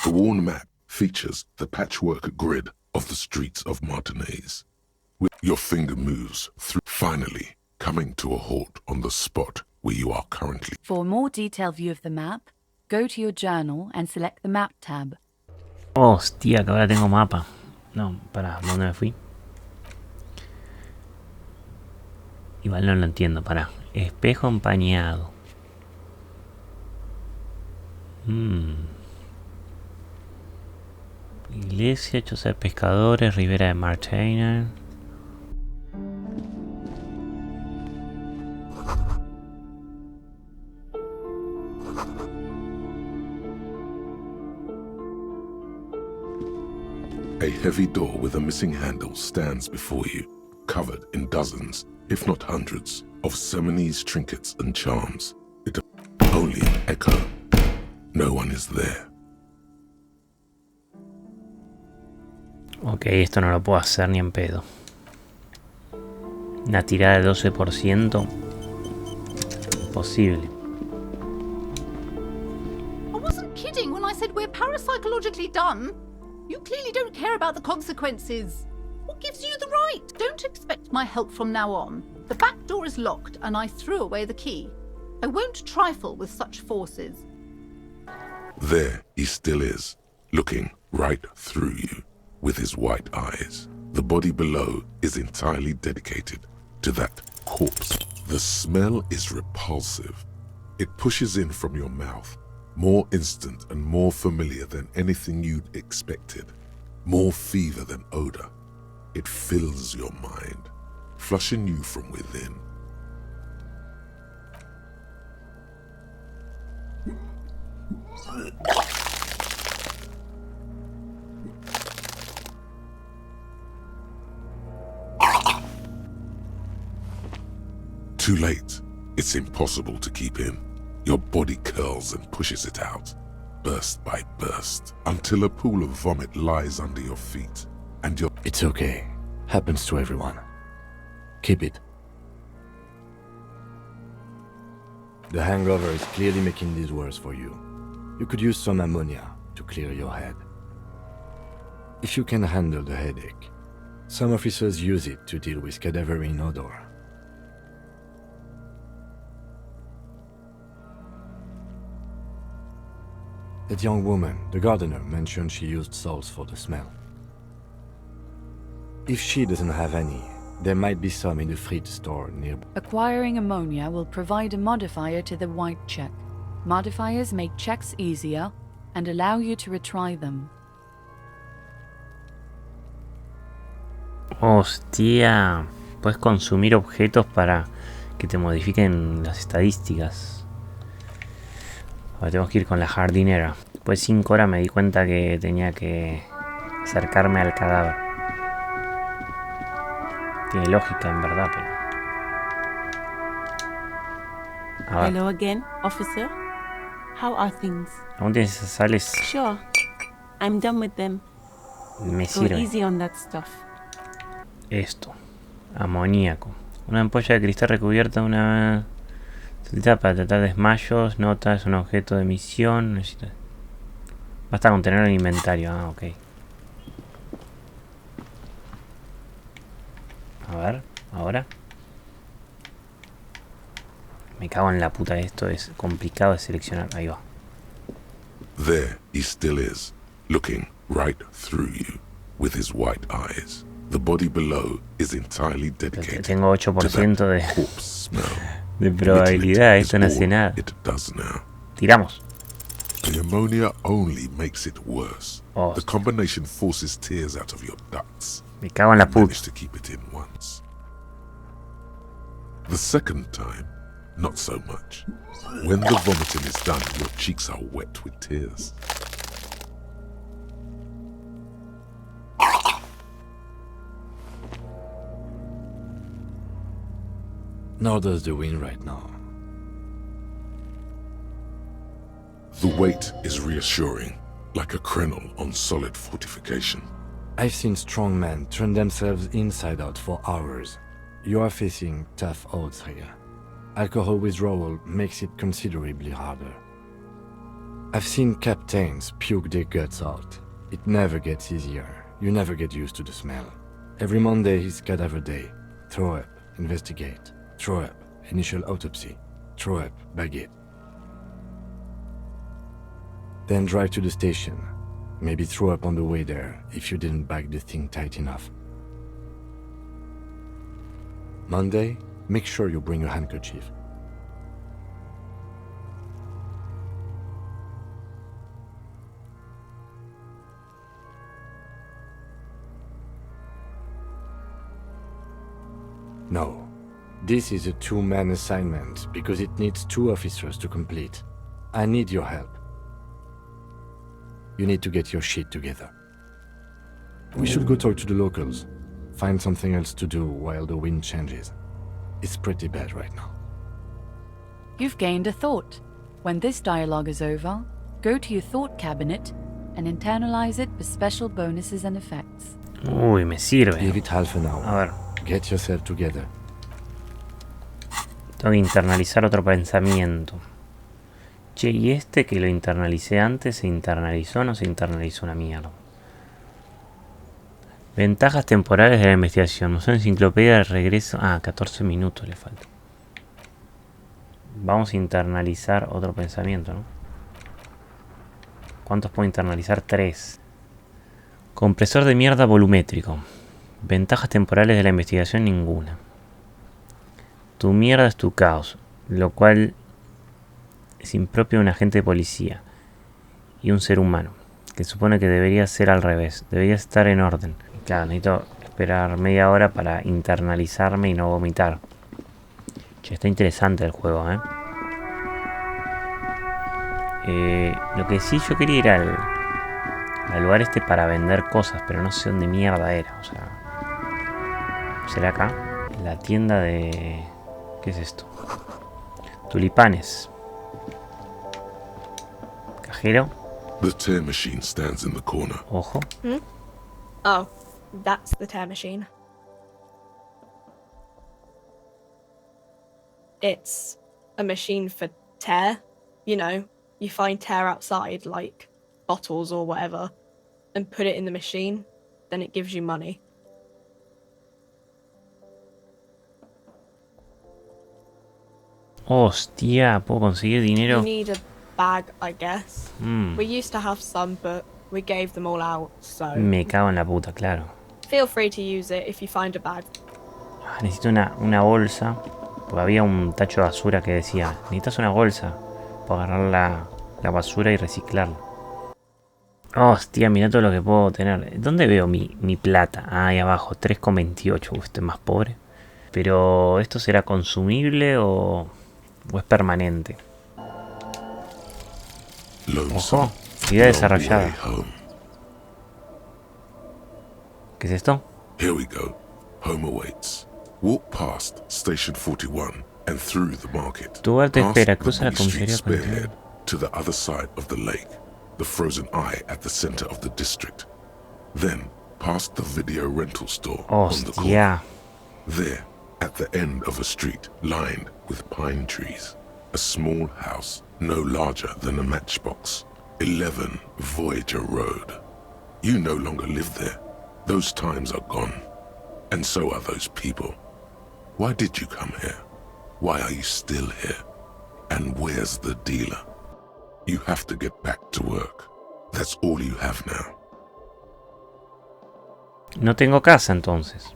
The worn map features the patchwork grid of the streets of Martinaise. Your finger moves through, finally coming to a halt on the spot where you are currently. For a more detailed view of the map, go to your journal and select the map tab. Hostia, que ahora tengo mapa. No, pará, ¿dónde me fui? Igual no lo entiendo, pará. Espejo empañado. Iglesia, choza de pescadores, ribera de Martainer. A heavy door with a missing handle stands before you, covered in dozens, if not hundreds, of Seminese trinkets and charms. It only an echo. No one is there. Ok, esto no lo puedo hacer ni en pedo. Una tirada de 12%. Imposible. I wasn't kidding when I said we're parapsychologically done. You clearly don't care about the consequences. What gives you the right? Don't expect my help from now on. The back door is locked and I threw away the key. I won't trifle with such forces. There he still is, looking right through you with his white eyes. The body below is entirely dedicated to that corpse. The smell is repulsive. It pushes in from your mouth, more instant and more familiar than anything you'd expected, more fever than odor. It fills your mind, flushing you from within. Too late. It's impossible to keep in. Your body curls and pushes it out, burst by burst, until a pool of vomit lies under your feet, and your... It's okay. Happens to everyone. Keep it. The hangover is clearly making these worse for you. You could use some ammonia to clear your head. If you can handle the headache, some officers use it to deal with cadaverine odor. That young woman, the gardener, mentioned she used salts for the smell. If she doesn't have any, there might be some in the fridge store nearby. Acquiring ammonia will provide a modifier to the white check. Modifiers make checks easier and allow you to retry them. Hostia, puedes consumir objetos para que te modifiquen las estadísticas. Ahora tenemos que ir con la jardinera. Después de 5 horas me di cuenta que tenía que acercarme al cadáver. Tiene lógica en verdad, pero... A ver. Hello again, officer. How are things? ¿Aún tienes esas sales? Sure. I'm done with them. Me Go sirve. easy on that stuff. Esto. Amoníaco. Una ampolla de cristal recubierta de una... Se utiliza para tratar desmayos, notas, un objeto de misión. Necesita... Basta con tenerlo en inventario. Ah, ok. A ver, ahora. Me cago en la puta, esto es complicado de seleccionar. Ahí va. There he still is, looking right through you with his white eyes. The body below is entirely dedicated Tengo 8% to de... that corpse smell. De probabilidad, esto no hace nada. It does now. Tiramos. The ammonia only makes it worse. Oh. The combination forces tears out of your ducts. Me cago en la You puta. manage to keep it in once. The second time, not so much. When the vomiting is done, your cheeks are wet with tears. Nor does the wind right now. The weight is reassuring, like a crenel on solid fortification. I've seen strong men turn themselves inside out for hours. You are facing tough odds here. Alcohol withdrawal makes it considerably harder. I've seen captains puke their guts out. It never gets easier. You never get used to the smell. Every Monday is cadaver day. Throw up, investigate. Throw up, initial autopsy. Throw up, bag it. Then drive to the station. Maybe throw up on the way there if you didn't bag the thing tight enough. Monday, make sure you bring a handkerchief. No. This is a two-man assignment because it needs 2 officers to complete. I need your help. You need to get your shit together. We should go talk to the locals. Find something else to do while the wind changes. It's pretty bad right now. You've gained a thought. When this dialogue is over, go to your thought cabinet and internalize it for special bonuses and effects. Uy, me sirve. Give it half an hour. A ver. Get yourself together. Tengo que internalizar otro pensamiento. Che, ¿y este que lo internalicé antes se internalizó o no se internalizó una mierda? Ventajas temporales de la investigación. Museo enciclopedia de regreso. 14 minutos le falta. Vamos a internalizar otro pensamiento, ¿no? ¿Cuántos puedo internalizar? 3. Compresor de mierda volumétrico. Ventajas temporales de la investigación, ninguna. Tu mierda es tu caos, lo cual es impropio de un agente de policía y un ser humano, que supone que debería ser al revés, debería estar en orden. Claro, necesito esperar media hora para internalizarme y no vomitar. Che, está interesante el juego, lo que sí yo quería ir al lugar este para vender cosas, pero no sé dónde mierda era, o sea... ¿Será acá? La tienda de... ¿Qué es esto? Tulipanes. Cajero. The tear machine stands in the corner. Ojo. Oh, that's the tear machine. It's a machine for tear. You know, you find tear outside, like bottles or whatever, and put it in the machine, then it gives you money. Hostia, ¿puedo conseguir dinero? You need a bag, I guess. We used to have some, but we gave them all out, so... Me cago en la puta, claro. Feel free to use it if you find a bag. Necesito una bolsa. Porque había un tacho de basura que decía, necesitas una bolsa para agarrar la basura y reciclarla. Hostia, mira todo lo que puedo tener. ¿Dónde veo mi plata? Ahí abajo, 3,28. Estoy más pobre. Pero, ¿esto será consumible o es permanente? Ojo, idea desarrollada. ¿Qué es esto? Here we go. Home awaits. Walk past Station 41 and through the market. Tu lugar te espera. Past Cruza la the Street comisaría spearhead to the other side of the lake. The frozen eye at the center of the district. Then, past the video rental store on the corner. There, at the end of a street lined with pine trees, a small house no larger than a matchbox. 11 Voyager Road. You no longer live there. Those times are gone. And so are those people. Why did you come here? Why are you still here? And where's the dealer? You have to get back to work. That's all you have now. No tengo casa entonces.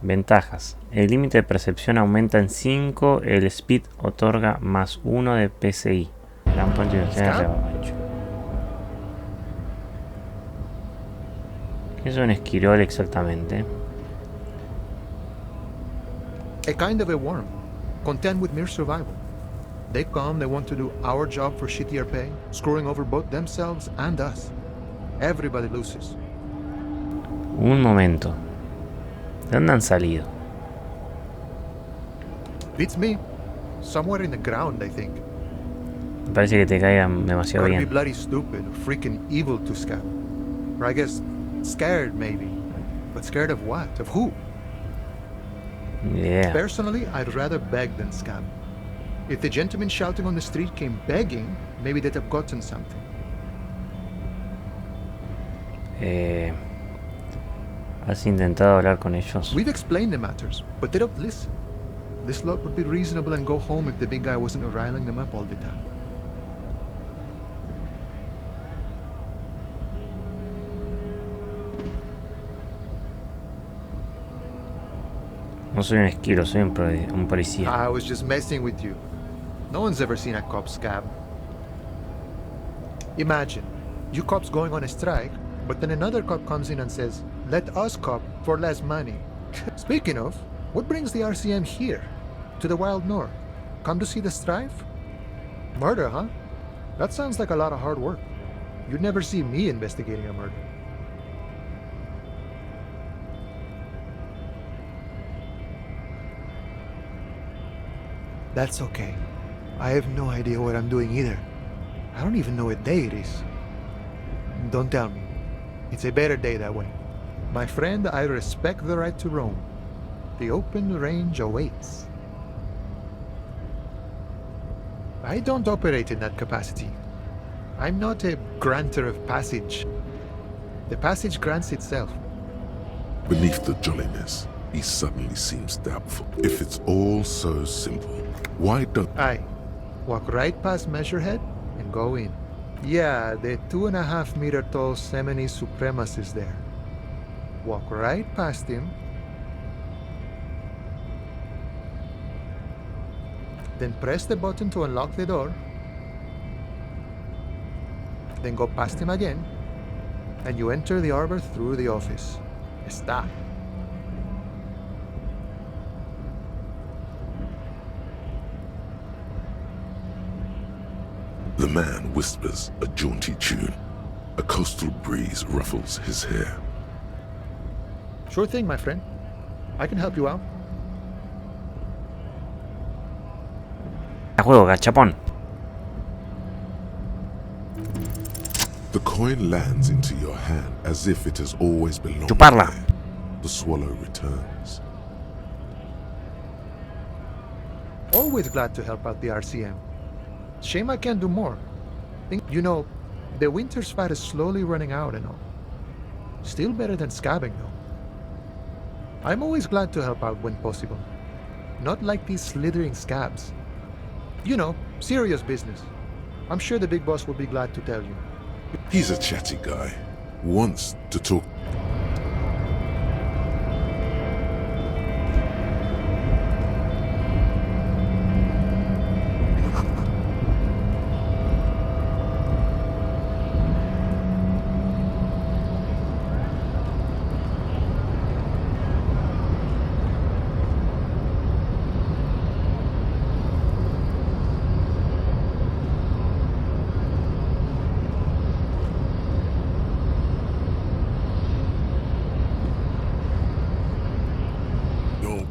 Ventajas. El límite de percepción aumenta en 5. El speed otorga más 1 de PCI. Gran punto de rebaño. ¿Qué es un esquirol exactamente? A kind of a worm, content with mere survival. They come, they want to do our job for shittier pay, screwing over both themselves and us. Everybody loses. Un momento. ¿De dónde han salido? Beats me. Somewhere in the ground, I think. Me parece que te caigan demasiado Gotta be bien. bloody stupid or freaking evil to scab. Or I guess scared, maybe. But scared of what? Of who? Yeah. Personally, I'd rather beg than scab. If the gentleman shouting on the street came begging, maybe they'd have gotten something. ¿Has intentado hablar con ellos? We've explained the matters, but they don't listen. This lot would be reasonable and go home if the big guy wasn't riling them up all the time. No soy un esquilo, soy un policía. I was just messing with you. No one's ever seen a cop scab. Imagine, you cops going on a strike, but then another cop comes in and says, let us cop for less money. Speaking of, what brings the RCM here? To the Wild North? Come to see the strife? Murder, huh? That sounds like a lot of hard work. You'd never see me investigating a murder. That's okay. I have no idea what I'm doing either. I don't even know what day it is. Don't tell me. It's a better day that way. My friend, I respect the right to roam. The open range awaits. I don't operate in that capacity. I'm not a granter of passage. The passage grants itself. Beneath the jolliness, he suddenly seems doubtful. If it's all so simple, why don't Aye. Walk right past Measurehead and go in. Yeah, the 2.5 meter tall Semini Supremus is there. Walk right past him. Then press the button to unlock the door. Then go past him again, and you enter the arbor through the office. Está. The man whispers a jaunty tune. A coastal breeze ruffles his hair. Sure thing, my friend. I can help you out. A juego, gachapón. The coin lands into your hand as if it has always belonged Chuparla. there. The swallow returns. Always glad to help out the RCM. Shame I can't do more. You know, the winter's fat is slowly running out and all. Still better than scabbing, though. I'm always glad to help out when possible. Not like these slithering scabs. You know, serious business. I'm sure the big boss will be glad to tell you. He's a chatty guy. Wants to talk.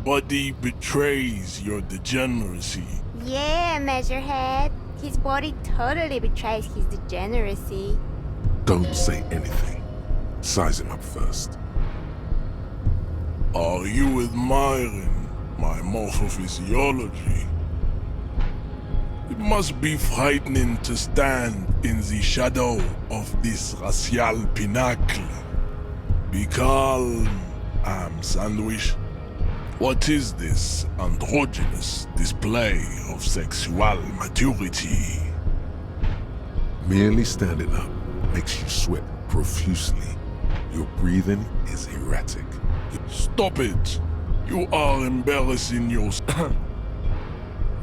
Body betrays your degeneracy. Yeah, Measurehead. His body totally betrays his degeneracy. Don't say anything. Size him up first. Are you admiring my morphophysiology? It must be frightening to stand in the shadow of this racial pinnacle. Be calm, I'm sandwich. What is this androgynous display of sexual maturity? Merely standing up makes you sweat profusely. Your breathing is erratic. Stop it! You are embarrassing yourself.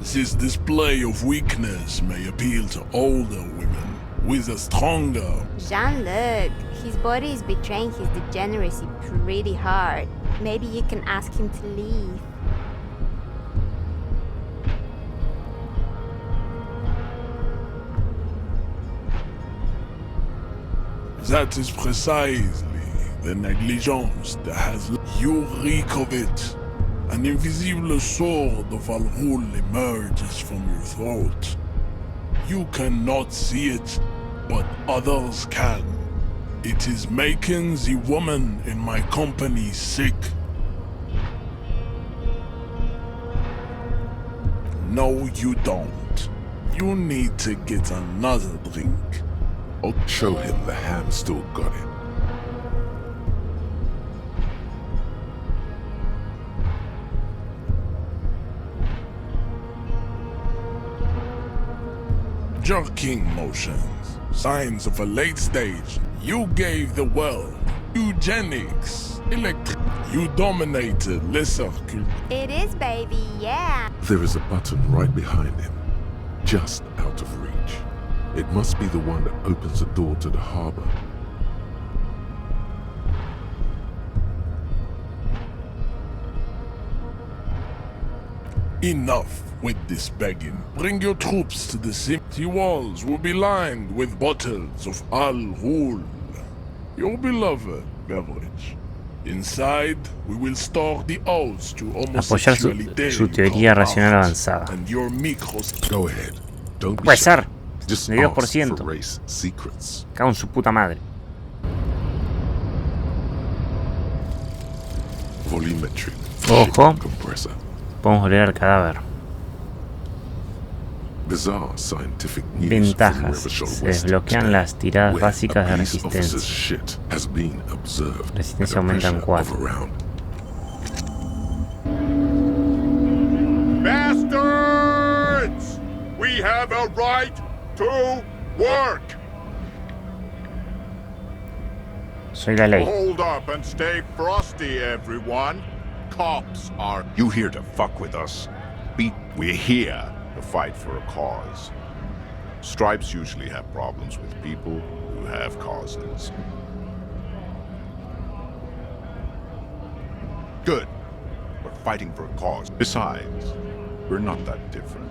This display of weakness may appeal to older women with a stronger... Jean-Luc, his body is betraying his degeneracy pretty hard. Maybe you can ask him to leave. That is precisely the negligence that has... You reek of it. An invisible sword of Al-Ghul emerges from your throat. You cannot see it, but others can. It is making the woman in my company sick. No, you don't. You need to get another drink. I'll show him the ham still got it. Jerking motions, signs of a late stage. You gave the world eugenics, you dominated les circuits. It is, baby, yeah. There is a button right behind him, just out of reach. It must be the one that opens the door to the harbor. Enough with this begging. Bring your troops to the city walls will be lined with bottles of Al-Ghul, your beloved beverage. Inside, we will store the oaths to Apoyar su teoría racional avanzada. and your micros. Go ahead. Don't be Puede shy. ser. Just 62%. ask for race secrets. Cago en su puta madre. Volumetric. Ojo. Compressor. Podemos oler al cadáver. Bizarre scientific news Ventajas. from Rivershore Se West desbloquean today, las tiradas where básicas de a police officer's resistencia. shit has been observed Resistencia at a aumenta en pressure of 4. around Bastards! We have a right to work! Soy la ley. Hold up and stay frosty, everyone. Cops are... You here to fuck with us? We're here to fight for a cause. Stripes usually have problems with people who have causes. Good. We're fighting for a cause. Besides, we're not that different.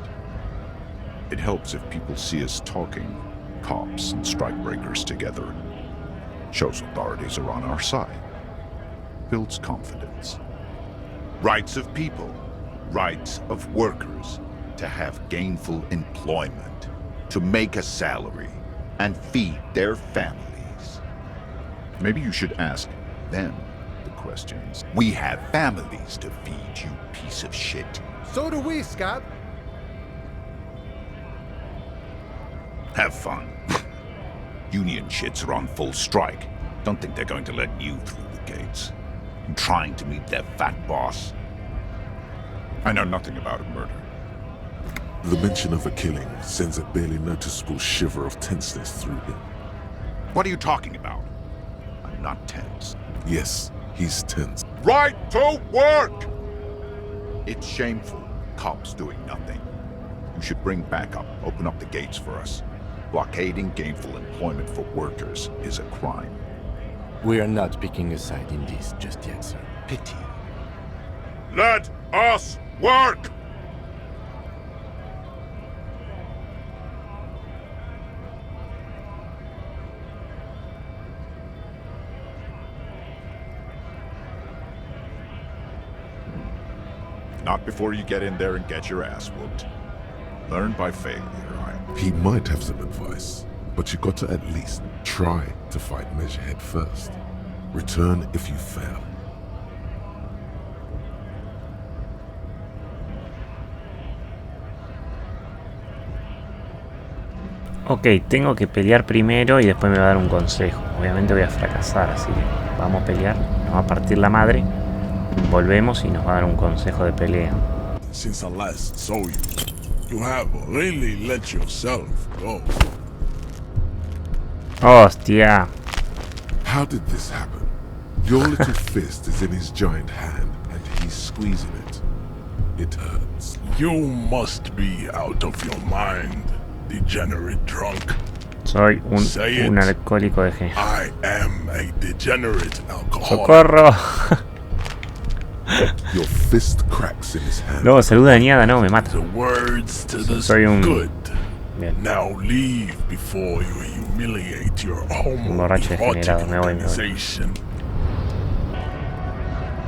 It helps if people see us talking, cops and strikebreakers together. Shows authorities are on our side. Builds confidence. Rights of people, rights of workers, to have gainful employment, to make a salary, and feed their families. Maybe you should ask them the questions. We have families to feed, you piece of shit. So do we, Scott. Have fun. Union shits are on full strike. Don't think they're going to let you through the gates. I'm trying to meet their fat boss. I know nothing about a murder. The mention of a killing sends a barely noticeable shiver of tenseness through him. What are you talking about? I'm not tense. Yes, he's tense. Right to work! It's shameful. Cops doing nothing. You should bring backup. Open up the gates for us. Blockading gainful employment for workers is a crime. We are not picking a side in this just yet, sir. Pity. Let us work! Not before you get in there and get your ass whooped. Learn by failure. He might have some advice, but you got to at least try to fight Measurehead first. Return if you fail. Ok, tengo que pelear primero y después me va a dar un consejo. Obviamente voy a fracasar, así que vamos a pelear. Nos va a partir la madre. Volvemos y nos va a dar un consejo de pelea. Since I last saw you, you have really let yourself go. Hostia. How did this happen? Your little fist is in his giant hand, and he's squeezing it. It hurts. You must be out of your mind, degenerate drunk. Soy un alcohólico de género. I am a degenerate alcoholic. ¡Socorro! Your fist cracks in his hand. No, salud dañada, no, me mata. The words to this Soy un... good. Bien. Now leave before you humiliate your Un borracho degenerado, me voy. organization.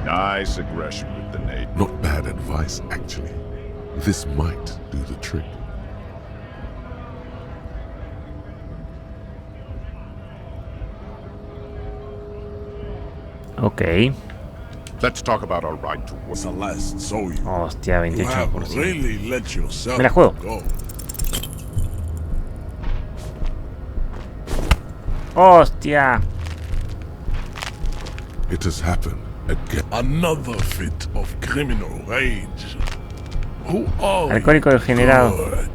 Nice aggression with the nade. Not bad advice, actually. This might do the trick. Ok. Let's talk about our right to work. Celeste, so you Hostia, 28%. really let yourself Me la juego. go. Hostia. It has happened again. Another fit of criminal rage. Who are Alcohólico degenerado. good?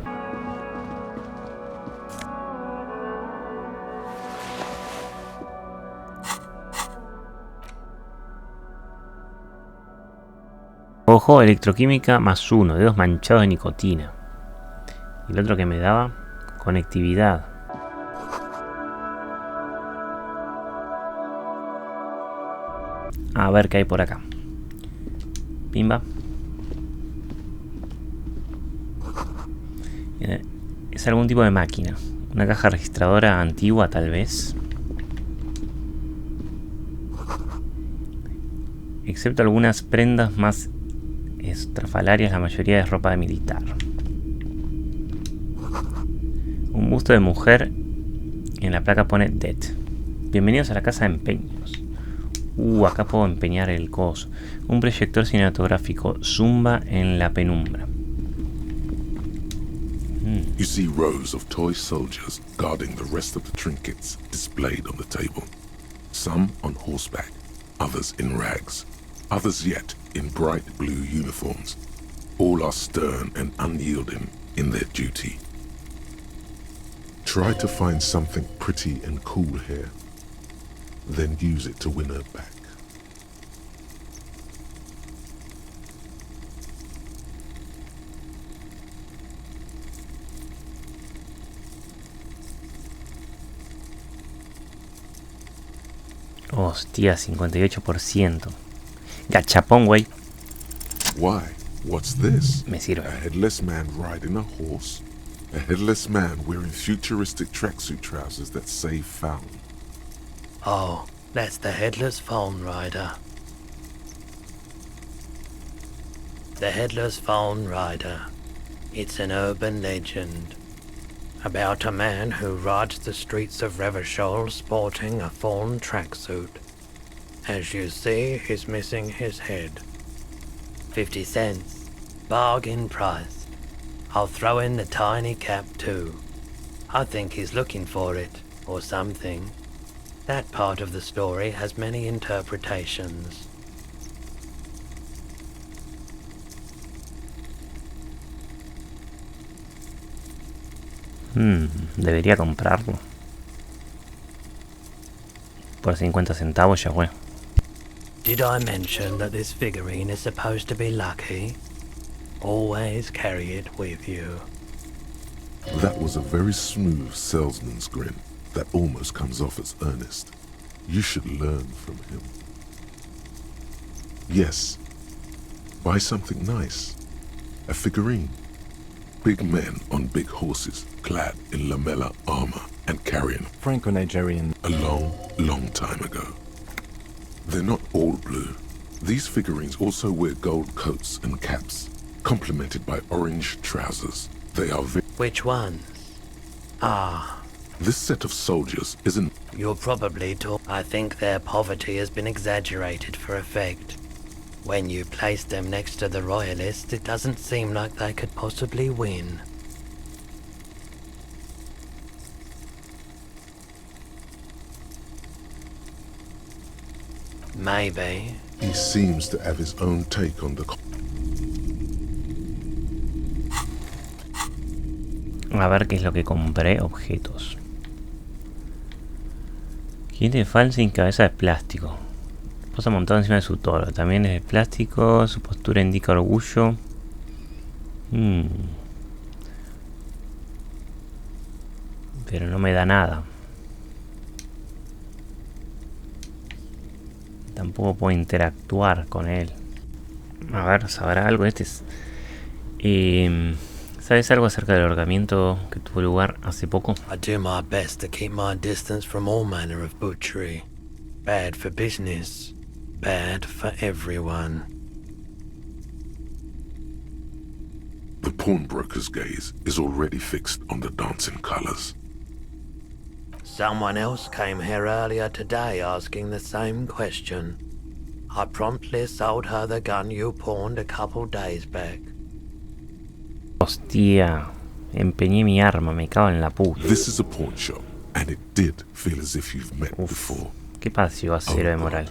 Ojo, electroquímica más 1, dedos manchados de nicotina. Y el otro que me daba, conectividad. A ver qué hay por acá. Pimba. Es algún tipo de máquina. Una caja registradora antigua, tal vez. Excepto algunas prendas más estrafalarias, la mayoría es ropa de militar. Un busto de mujer. En la placa pone Dead. Bienvenidos a la casa de empeños. Acá puedo empeñar el coso. Un proyector cinematográfico. Zumba en la penumbra. You see rows of toy soldiers guarding the rest of the trinkets displayed on the table. Some on horseback, others in rags, others yet in bright blue uniforms. All are stern and unyielding in their duty. Try to find something pretty and cool here, then use it to win her back. Hostia, 58%. Gachapón, güey. Why? What's this? Me sirve. A headless man riding a horse? A headless man wearing futuristic tracksuit trousers that say found. Oh, that's the headless phone rider. The headless phone rider. It's an urban legend about a man who rides the streets of Revachol sporting a fawn tracksuit. As you see, he's missing his head. 50 cents. Bargain price. I'll throw in the tiny cap too. I think he's looking for it, or something. That part of the story has many interpretations. Debería comprarlo. Por 50 centavos ya fue. Did I mention that this figurine is supposed to be lucky? Always carry it with you. That was a very smooth salesman's grin that almost comes off as earnest. You should learn from him. Yes, buy something nice. A figurine. Big men on big horses, clad in lamella armor and carrying Franco-Nigerian. A long, long time ago. They're not all blue. These figurines also wear gold coats and caps, complemented by orange trousers. They are Which ones? Ah. This set of soldiers isn't... You're probably I think their poverty has been exaggerated for effect. When you place them next to the royalists, it doesn't seem like they could possibly win. Maybe. He seems to have his own take on the... A ver qué es lo que compré. Objetos. Jinete falso sin cabeza de plástico. Posa montado encima de su toro. También es de plástico. Su postura indica orgullo. Pero no me da nada. Tampoco puedo interactuar con él. A ver, ¿sabrá algo? Este es... ¿Sabes algo acerca del ahorcamiento que tuvo lugar hace poco? I do my best to keep my distance from all manner of butchery. Bad for business. Bad for everyone. The pawnbroker's gaze is already fixed on the dancing colors. Someone else came here earlier today asking the same question. I promptly sold her the gun you pawned a couple days back. Hostia, empeñé mi arma, me cago en la puta. This is a pawn shop, and it did feel as if you've met before. Qué paso a cero de moral.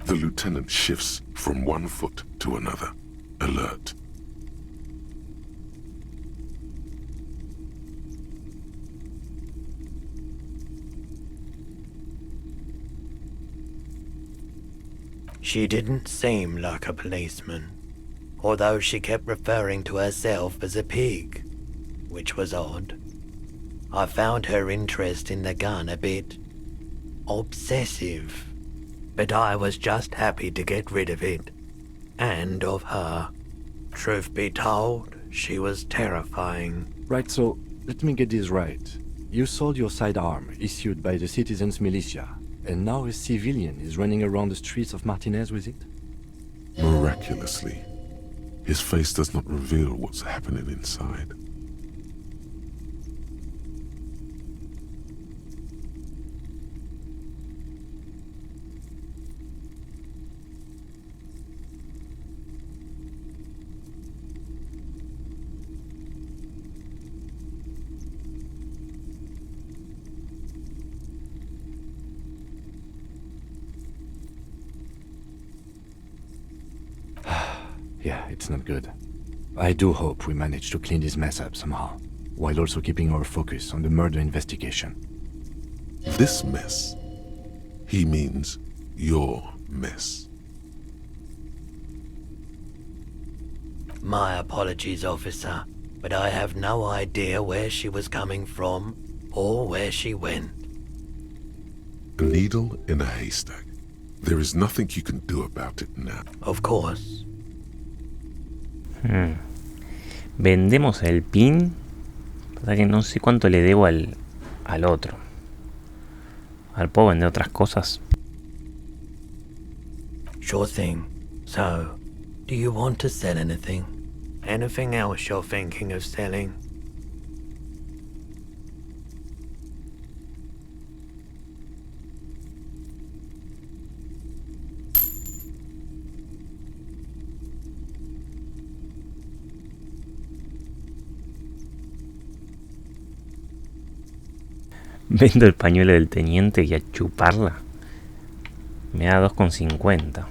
The lieutenant shifts from one foot to another, alert. She didn't seem like a policeman, although she kept referring to herself as a pig, which was odd. I found her interest in the gun a bit obsessive. but I was just happy to get rid of it. And of her. Truth be told, she was terrifying. Right, so let me get this right. You sold your sidearm, issued by the citizens' militia, and now a civilian is running around the streets of Martinez with it? Miraculously, his face does not reveal what's happening inside. Yeah, it's not good. I do hope we manage to clean this mess up somehow, while also keeping our focus on the murder investigation. This mess? He means your mess. My apologies, officer, but I have no idea where she was coming from or where she went. A needle in a haystack. There is nothing you can do about it now. Of course. Vendemos el pin. Pasa que no sé cuánto le debo al otro. A ver, ¿puedo vender otras cosas? Sure thing. So, do you want to sell anything? Anything else you're thinking of selling? Vendo el pañuelo del teniente y a chuparla. Me da 2,50.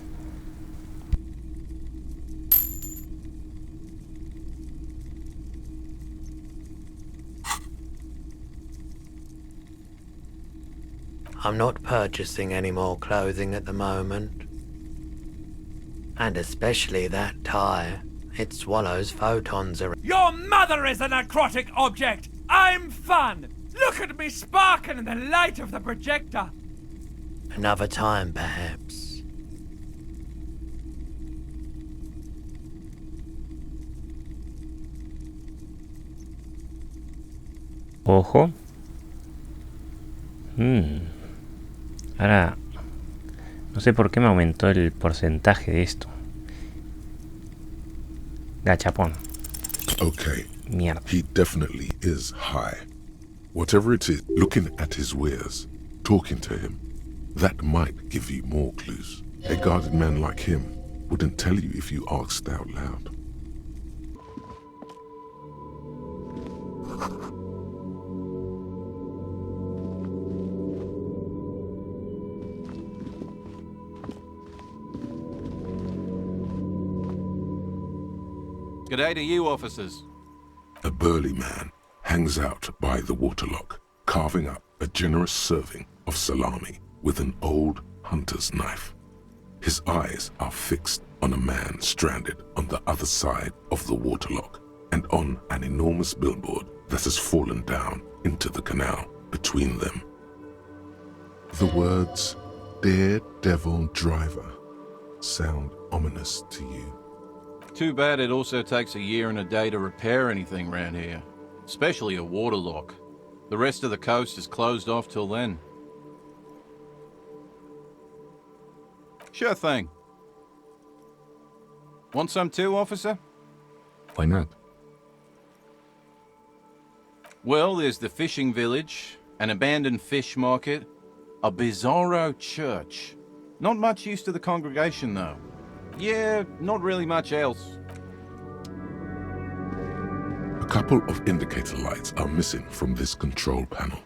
I'm not purchasing any more clothing at the moment. And especially that tie. It swallows photons around. Your mother is a necrotic object! I'm fun! Look at me sparking in the light of the projector! Another time, perhaps. Ojo. Ahora, no sé por qué me aumentó el porcentaje de esto. Gachapón. Okay. Mierda. He definitely is high. Whatever it is, looking at his wares, talking to him, that might give you more clues. A guarded man like him wouldn't tell you if you asked out loud. G'day to you, officers. A burly man hangs out by the waterlock, carving up a generous serving of salami with an old hunter's knife. His eyes are fixed on a man stranded on the other side of the waterlock and on an enormous billboard that has fallen down into the canal between them. The words, "Daredevil Driver," sound ominous to you. Too bad it also takes a year and a day to repair anything round here, especially a waterlock. The rest of the coast is closed off till then. Sure thing. Want some too, officer? Why not? Well, there's the fishing village, an abandoned fish market, a bizarro church. Not much use to the congregation, though. Yeah, not really much else. A couple of indicator lights are missing from this control panel.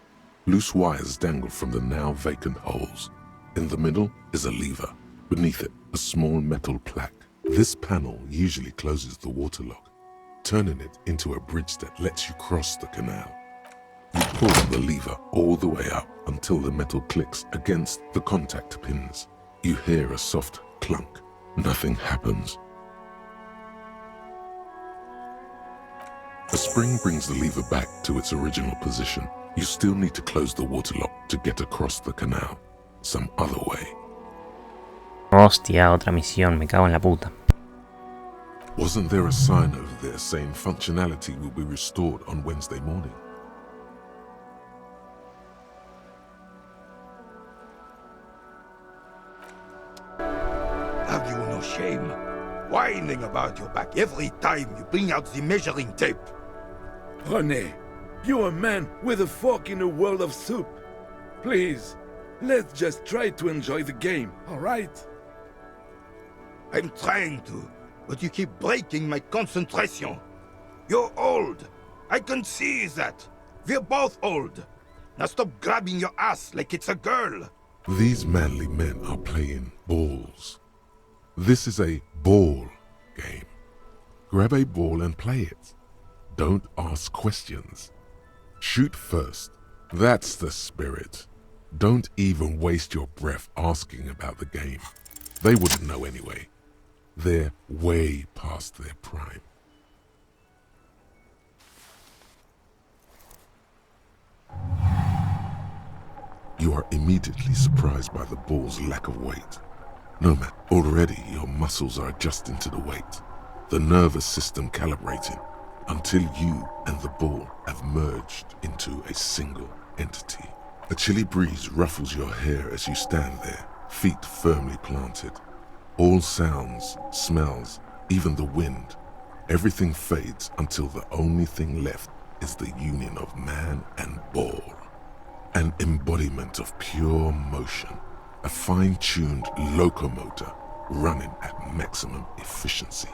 Loose wires dangle from the now vacant holes. In the middle is a lever. Beneath it, a small metal plaque. This panel usually closes the waterlock, turning it into a bridge that lets you cross the canal. You pull the lever all the way up until the metal clicks against the contact pins. You hear a soft clunk. Nothing happens. A spring brings the lever back to its original position. You still need to close the waterlock to get across the canal. Some other way. Hostia, otra misión, me cago en la puta. Wasn't there a sign over there saying functionality will be restored on Wednesday morning? Have you no shame? Whining about your back every time you bring out the measuring tape. René, you're a man with a fork in a world of soup. Please, let's just try to enjoy the game, alright? I'm trying to, but you keep breaking my concentration. You're old. I can see that. We're both old. Now stop grabbing your ass like it's a girl. These manly men are playing balls. This is a ball game. Grab a ball and play it. Don't ask questions. Shoot first. That's the spirit. Don't even waste your breath asking about the game. They wouldn't know anyway. They're way past their prime. You are immediately surprised by the ball's lack of weight. No man, already your muscles are adjusting to the weight, the nervous system calibrating, until you and the ball have merged into a single entity. A chilly breeze ruffles your hair as you stand there, feet firmly planted. All sounds, smells, even the wind, everything fades until the only thing left is the union of man and ball. An embodiment of pure motion, a fine-tuned locomotor running at maximum efficiency.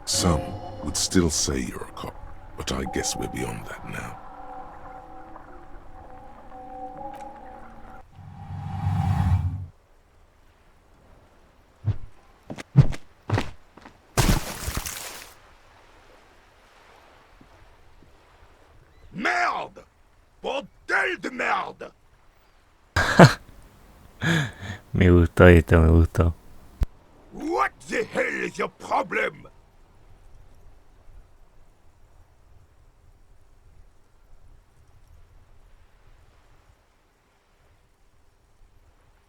Some would still say you're a cop, but I guess we're beyond that now. Merde! Bordel de merde! Me gustó esto, me gustó. What the hell is your problem?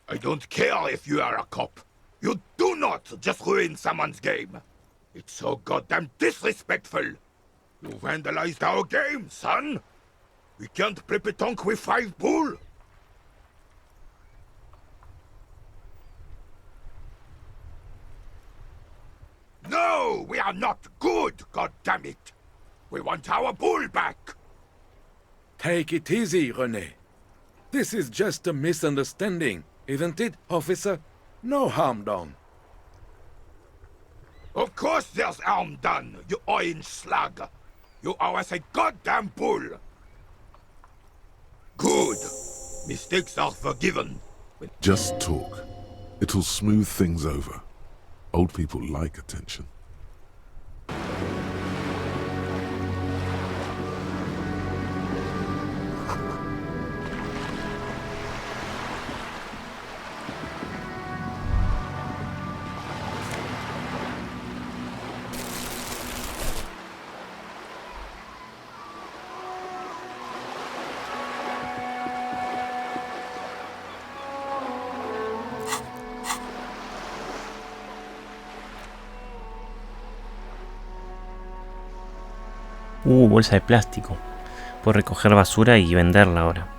I don't care if you are a cop. You do not just ruin someone's game. It's so goddamn disrespectful. You vandalized our game, son. We can't play pétanque with 5 bull. No, we are not good, goddammit. We want our bull back. Take it easy, René. This is just a misunderstanding, isn't it, officer? No harm done. Of course there's harm done, you orange slug. You owe us a goddamn bull. Good. Mistakes are forgiven. Just talk. It'll smooth things over. Old people like attention. Bolsa de plástico. Puedo recoger basura y venderla ahora.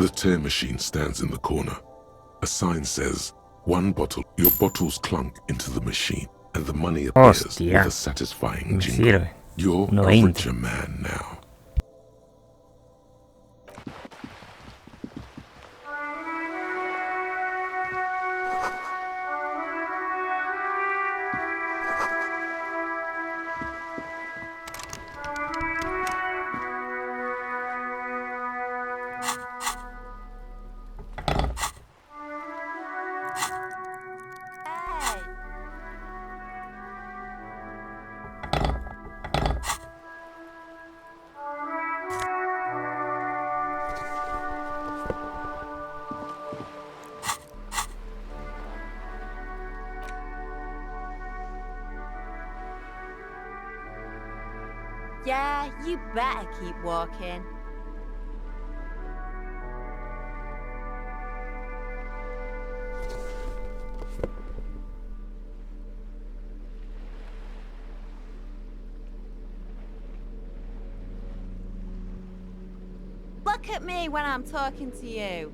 The tear machine stands in the corner. A sign says, 1 bottle. Your bottles clunk into the machine, and the money appears Hostia. with a satisfying Me jingle. sirve. You're a 1.20. richer man now. Yeah, you better keep walking. Look at me when I'm talking to you.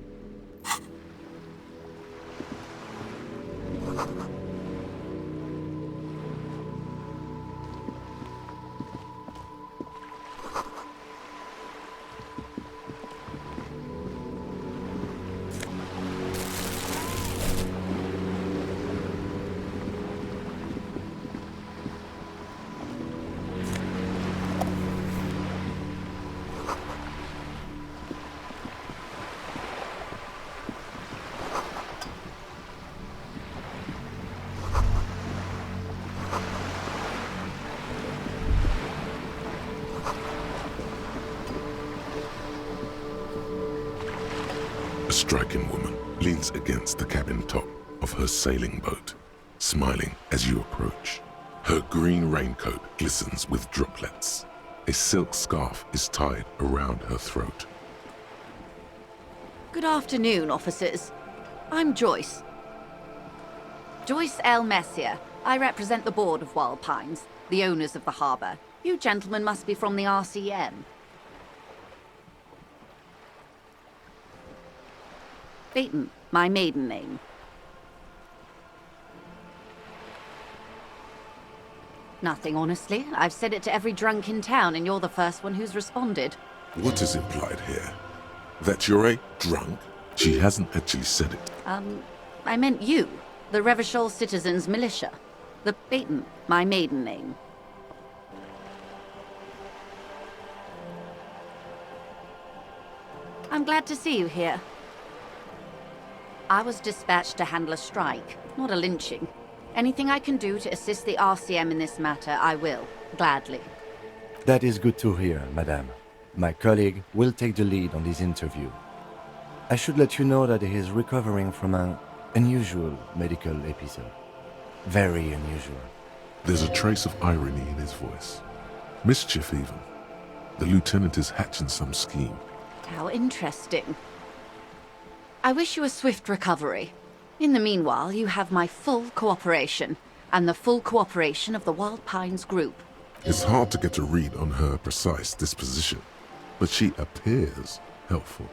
A striking woman leans against the cabin top of her sailing boat, smiling as you approach. Her green raincoat glistens with droplets. A silk scarf is tied around her throat. Good afternoon, officers. I'm Joyce. Joyce L. Messier. I represent the board of Wild Pines, the owners of the harbour. You gentlemen must be from the RCM. Peyton, my maiden name. Nothing, honestly. I've said it to every drunk in town, and you're the first one who's responded. What is implied here? That you're a drunk? She hasn't actually said it. I meant you, the Revachol Citizens Militia. The Peyton, my maiden name. I'm glad to see you here. I was dispatched to handle a strike, not a lynching. Anything I can do to assist the RCM in this matter, I will, gladly. That is good to hear, madame. My colleague will take the lead on this interview. I should let you know that he is recovering from an unusual medical episode. Very unusual. There's a trace of irony in his voice. Mischief, even. The lieutenant is hatching some scheme. How interesting. I wish you a swift recovery. In the meanwhile, you have my full cooperation, and the full cooperation of the Wild Pines group. It's hard to get a read on her precise disposition, but she appears helpful.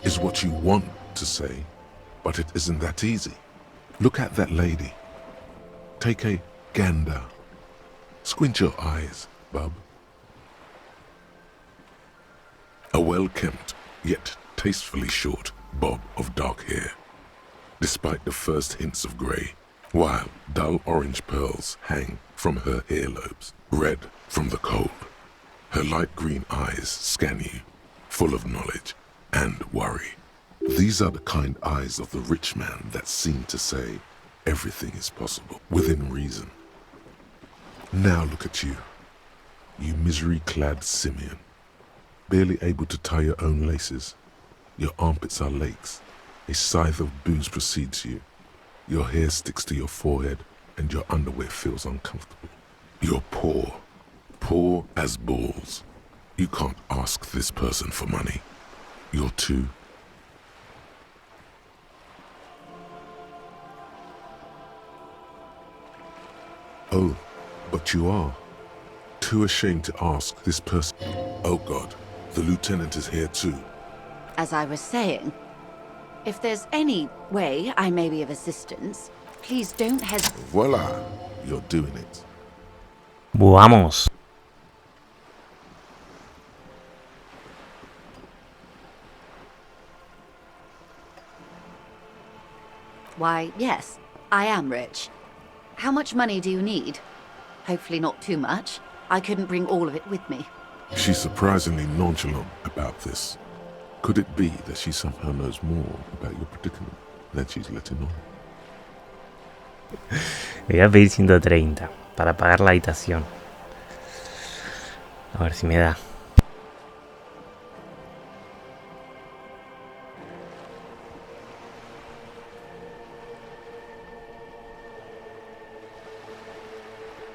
Is what you want to say, but it isn't that easy. Look at that lady. Take a gander. Squint your eyes, bub. A well-kempt, yet tastefully short bob of dark hair, despite the first hints of grey, while dull orange pearls hang from her earlobes, red from the cold. Her light green eyes scan you, full of knowledge and worry. These are the kind eyes of the rich man that seem to say everything is possible, within reason. Now look at you, you misery-clad simian. Barely able to tie your own laces. Your armpits are lakes. A scythe of booze precedes you. Your hair sticks to your forehead, and your underwear feels uncomfortable. You're poor. Poor as balls. You can't ask this person for money. You're too... Oh, but you are. too ashamed to ask this person. Oh God, the lieutenant is here too. As I was saying, if there's any way I may be of assistance, please don't hesitate. Voila, you're doing it. Vamos. Why, yes, I am rich. How much money do you need? Hopefully not too much. I couldn't bring all of it with me. She's surprisingly nonchalant about this. Could it be that she somehow knows more about your predicament than she's letting on? Le voy a pedir 130 para pagar la habitación. A ver si me da.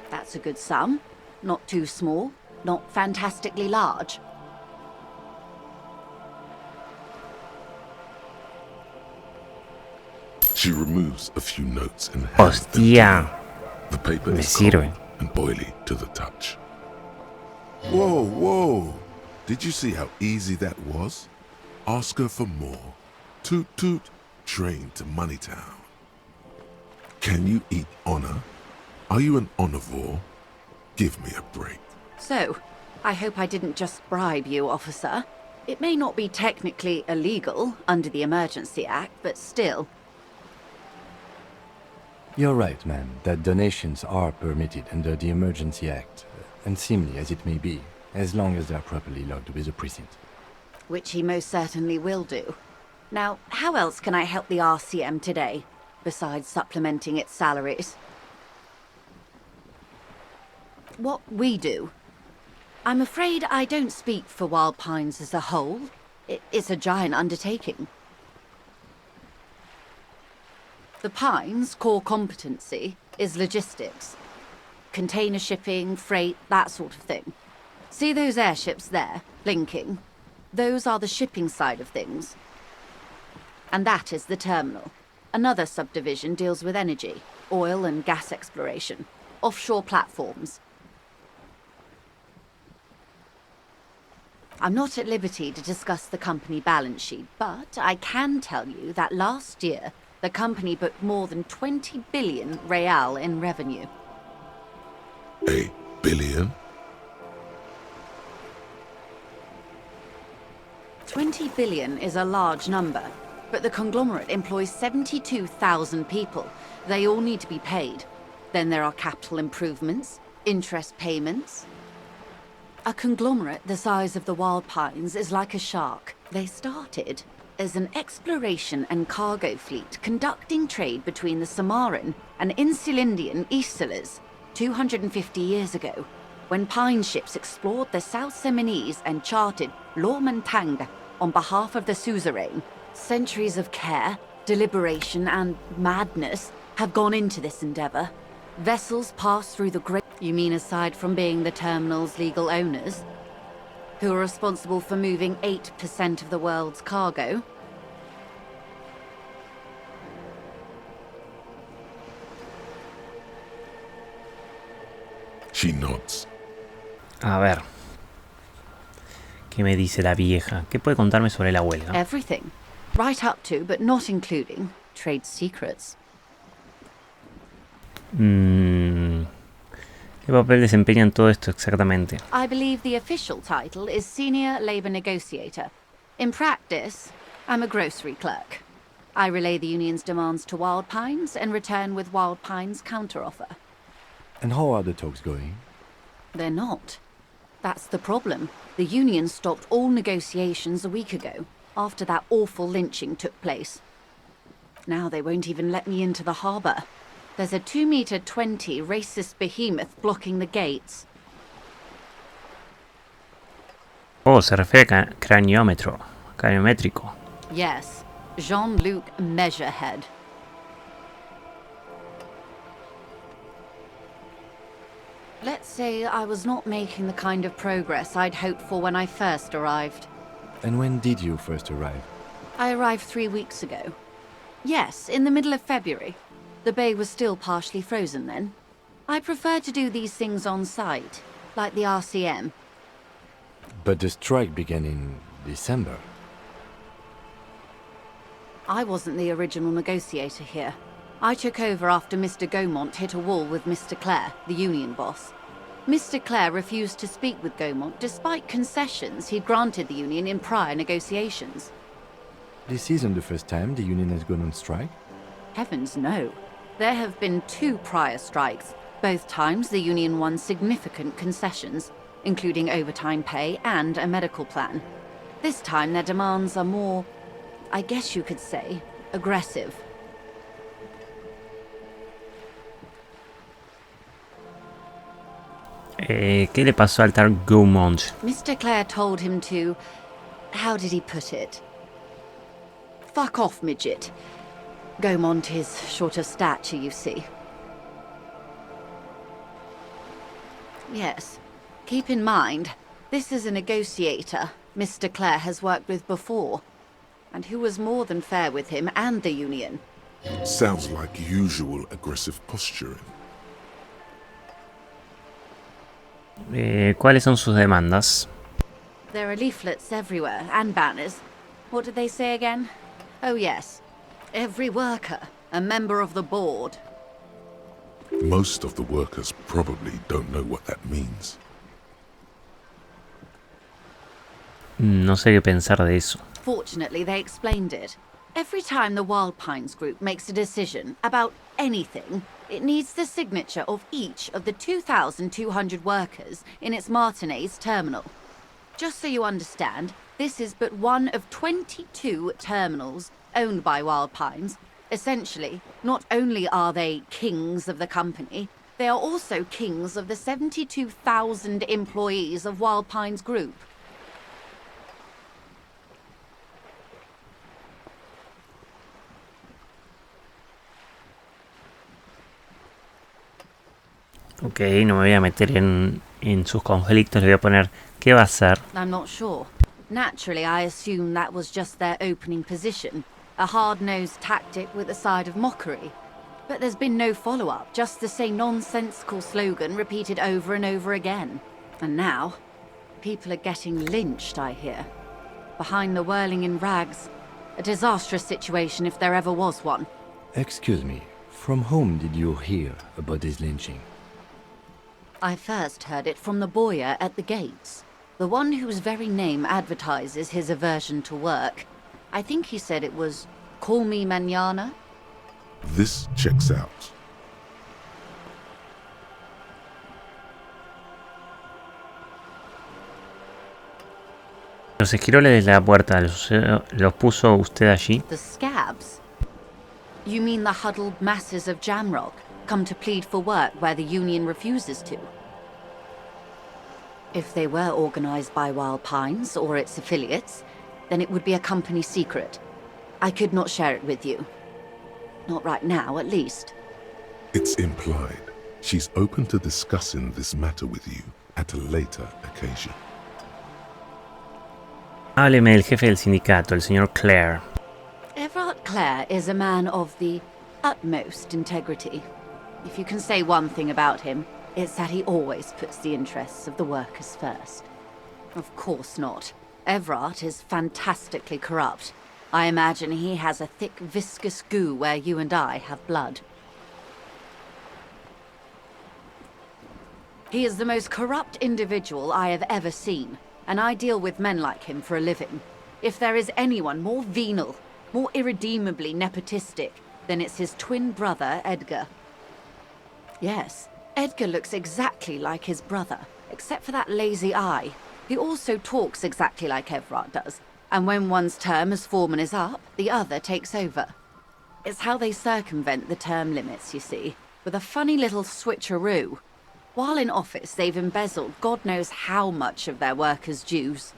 That's a good sum. Not too small, not fantastically large. She removes a few notes and hands them to you. The paper is cold and oily to the touch. Whoa, whoa! Did you see how easy that was? Ask her for more. Toot toot, train to Moneytown. Can you eat honor? Are you an omnivore? Give me a break. So, I hope I didn't just bribe you, officer. It may not be technically illegal under the Emergency Act, but still. You're right, ma'am, that donations are permitted under the Emergency Act, unseemly as it may be, as long as they're properly logged with the precinct. Which he most certainly will do. Now, how else can I help the RCM today, besides supplementing its salaries? What we do. I'm afraid I don't speak for Wild Pines as a whole. It's a giant undertaking. The Pines' core competency is logistics. Container shipping, freight, that sort of thing. See those airships there, blinking? Those are the shipping side of things. And that is the terminal. Another subdivision deals with energy, oil and gas exploration, offshore platforms. I'm not at liberty to discuss the company balance sheet, but I can tell you that last year, the company booked more than 20 billion real in revenue. A billion? 20 billion is a large number, but the conglomerate employs 72,000 people. They all need to be paid. Then there are capital improvements, interest payments. A conglomerate the size of the Wild Pines is like a shark. They started as an exploration and cargo fleet conducting trade between the Samaran and Insulindian Isolas 250 years ago, when pine ships explored the South Seminese and charted Lomantanga on behalf of the suzerain. Centuries of care, deliberation, and madness have gone into this endeavor. Vessels pass through the great... You mean aside from being the terminal's legal owners? Who are responsible for moving 8% of the world's cargo? She nods. A ver. ¿Qué me dice la vieja? ¿Qué puede contarme sobre la huelga? Everything. Right up to, but not including, trade secrets. ¿Qué papel desempeñan todo esto exactamente? I believe the official title is Senior Labor Negotiator. In practice, I'm a grocery clerk. I relay the union's demands to Wild Pines and return with Wild Pines' counteroffer. And how are the talks going? They're not. That's the problem. The union stopped all negotiations a week ago, after that awful lynching took place. Now they won't even let me into the harbour. There's a 2-meter-20 racist behemoth blocking the gates. Oh, se refiere a craniométrico. Yes, Jean-Luc Measurehead. Let's say I was not making the kind of progress I'd hoped for when I first arrived. And when did you first arrive? I arrived 3 weeks ago. Yes, in the middle of February. The bay was still partially frozen then. I prefer to do these things on site. like the RCM. But the strike began in December. I wasn't the original negotiator here. I took over after Mr. Gaumont hit a wall with Mr. Clare, the union boss. Mr. Clare refused to speak with Gaumont despite concessions he'd granted the union in prior negotiations. This isn't the first time the union has gone on strike? Heavens no. There have been 2 prior strikes. Both times the union won significant concessions, including overtime pay and a medical plan. This time their demands are more, I guess you could say, aggressive. ¿Qué le pasó al tal Gaumont? Mr. Clare told him to... how did he put it? Fuck off, midget. Gaumont is short of stature, you see. Yes. Keep in mind, this is a negotiator Mr. Clare has worked with before, and who was more than fair with him and the union. Sounds like usual aggressive posturing. ¿Cuáles son sus demandas? There are leaflets everywhere, and banners. What did they say again? Oh yes. Every worker, a member of the board. Most of the workers probably don't know what that means. No sé qué pensar de eso. Fortunately, they explained it. Every time the Wild Pines group makes a decision about anything, it needs the signature of each of the 2,200 workers in its Martinez terminal. Just so you understand, this is but one of 22 terminals owned by Wild Pines. Essentially, not only are they kings of the company, they are also kings of the 72,000 employees of Wild Pines Group. Ok, no me voy a meter en sus conflictos, le voy a poner ¿qué va a hacer? I'm not sure. Naturally, I assume that was just their opening position, a hard-nosed tactic with a side of mockery. But there's been no follow-up, just the same nonsensical slogan repeated over and over again. And now, people are getting lynched, I hear. Behind the whirling in rags. A disastrous situation if there ever was one. Excuse me, from whom did you hear about this lynching? I first heard it from the boyar at the gates. The one whose very name advertises his aversion to work. I think he said it was, "Call me mañana." This checks out. Los esquiroles de la puerta, ¿los puso usted allí? The scabs? You mean the huddled masses of Jamrock, come to plead for work where the union refuses to? If they were organized by Wild Pines or its affiliates, then it would be a company secret. I could not share it with you. Not right now, at least. It's implied. She's open to discussing this matter with you at a later occasion. Hábleme del jefe del sindicato, el señor Clare. Everard Clare is a man of the utmost integrity. If you can say one thing about him, it's that he always puts the interests of the workers first. Of course not. Everard is fantastically corrupt. I imagine he has a thick, viscous goo where you and I have blood. He is the most corrupt individual I have ever seen, and I deal with men like him for a living. If there is anyone more venal, more irredeemably nepotistic, then it's his twin brother, Edgar. Yes, Edgar looks exactly like his brother, except for that lazy eye. He also talks exactly like Everard does, and when one's term as foreman is up, the other takes over. It's how they circumvent the term limits, you see, with a funny little switcheroo. While in office, they've embezzled God knows how much of their workers' dues.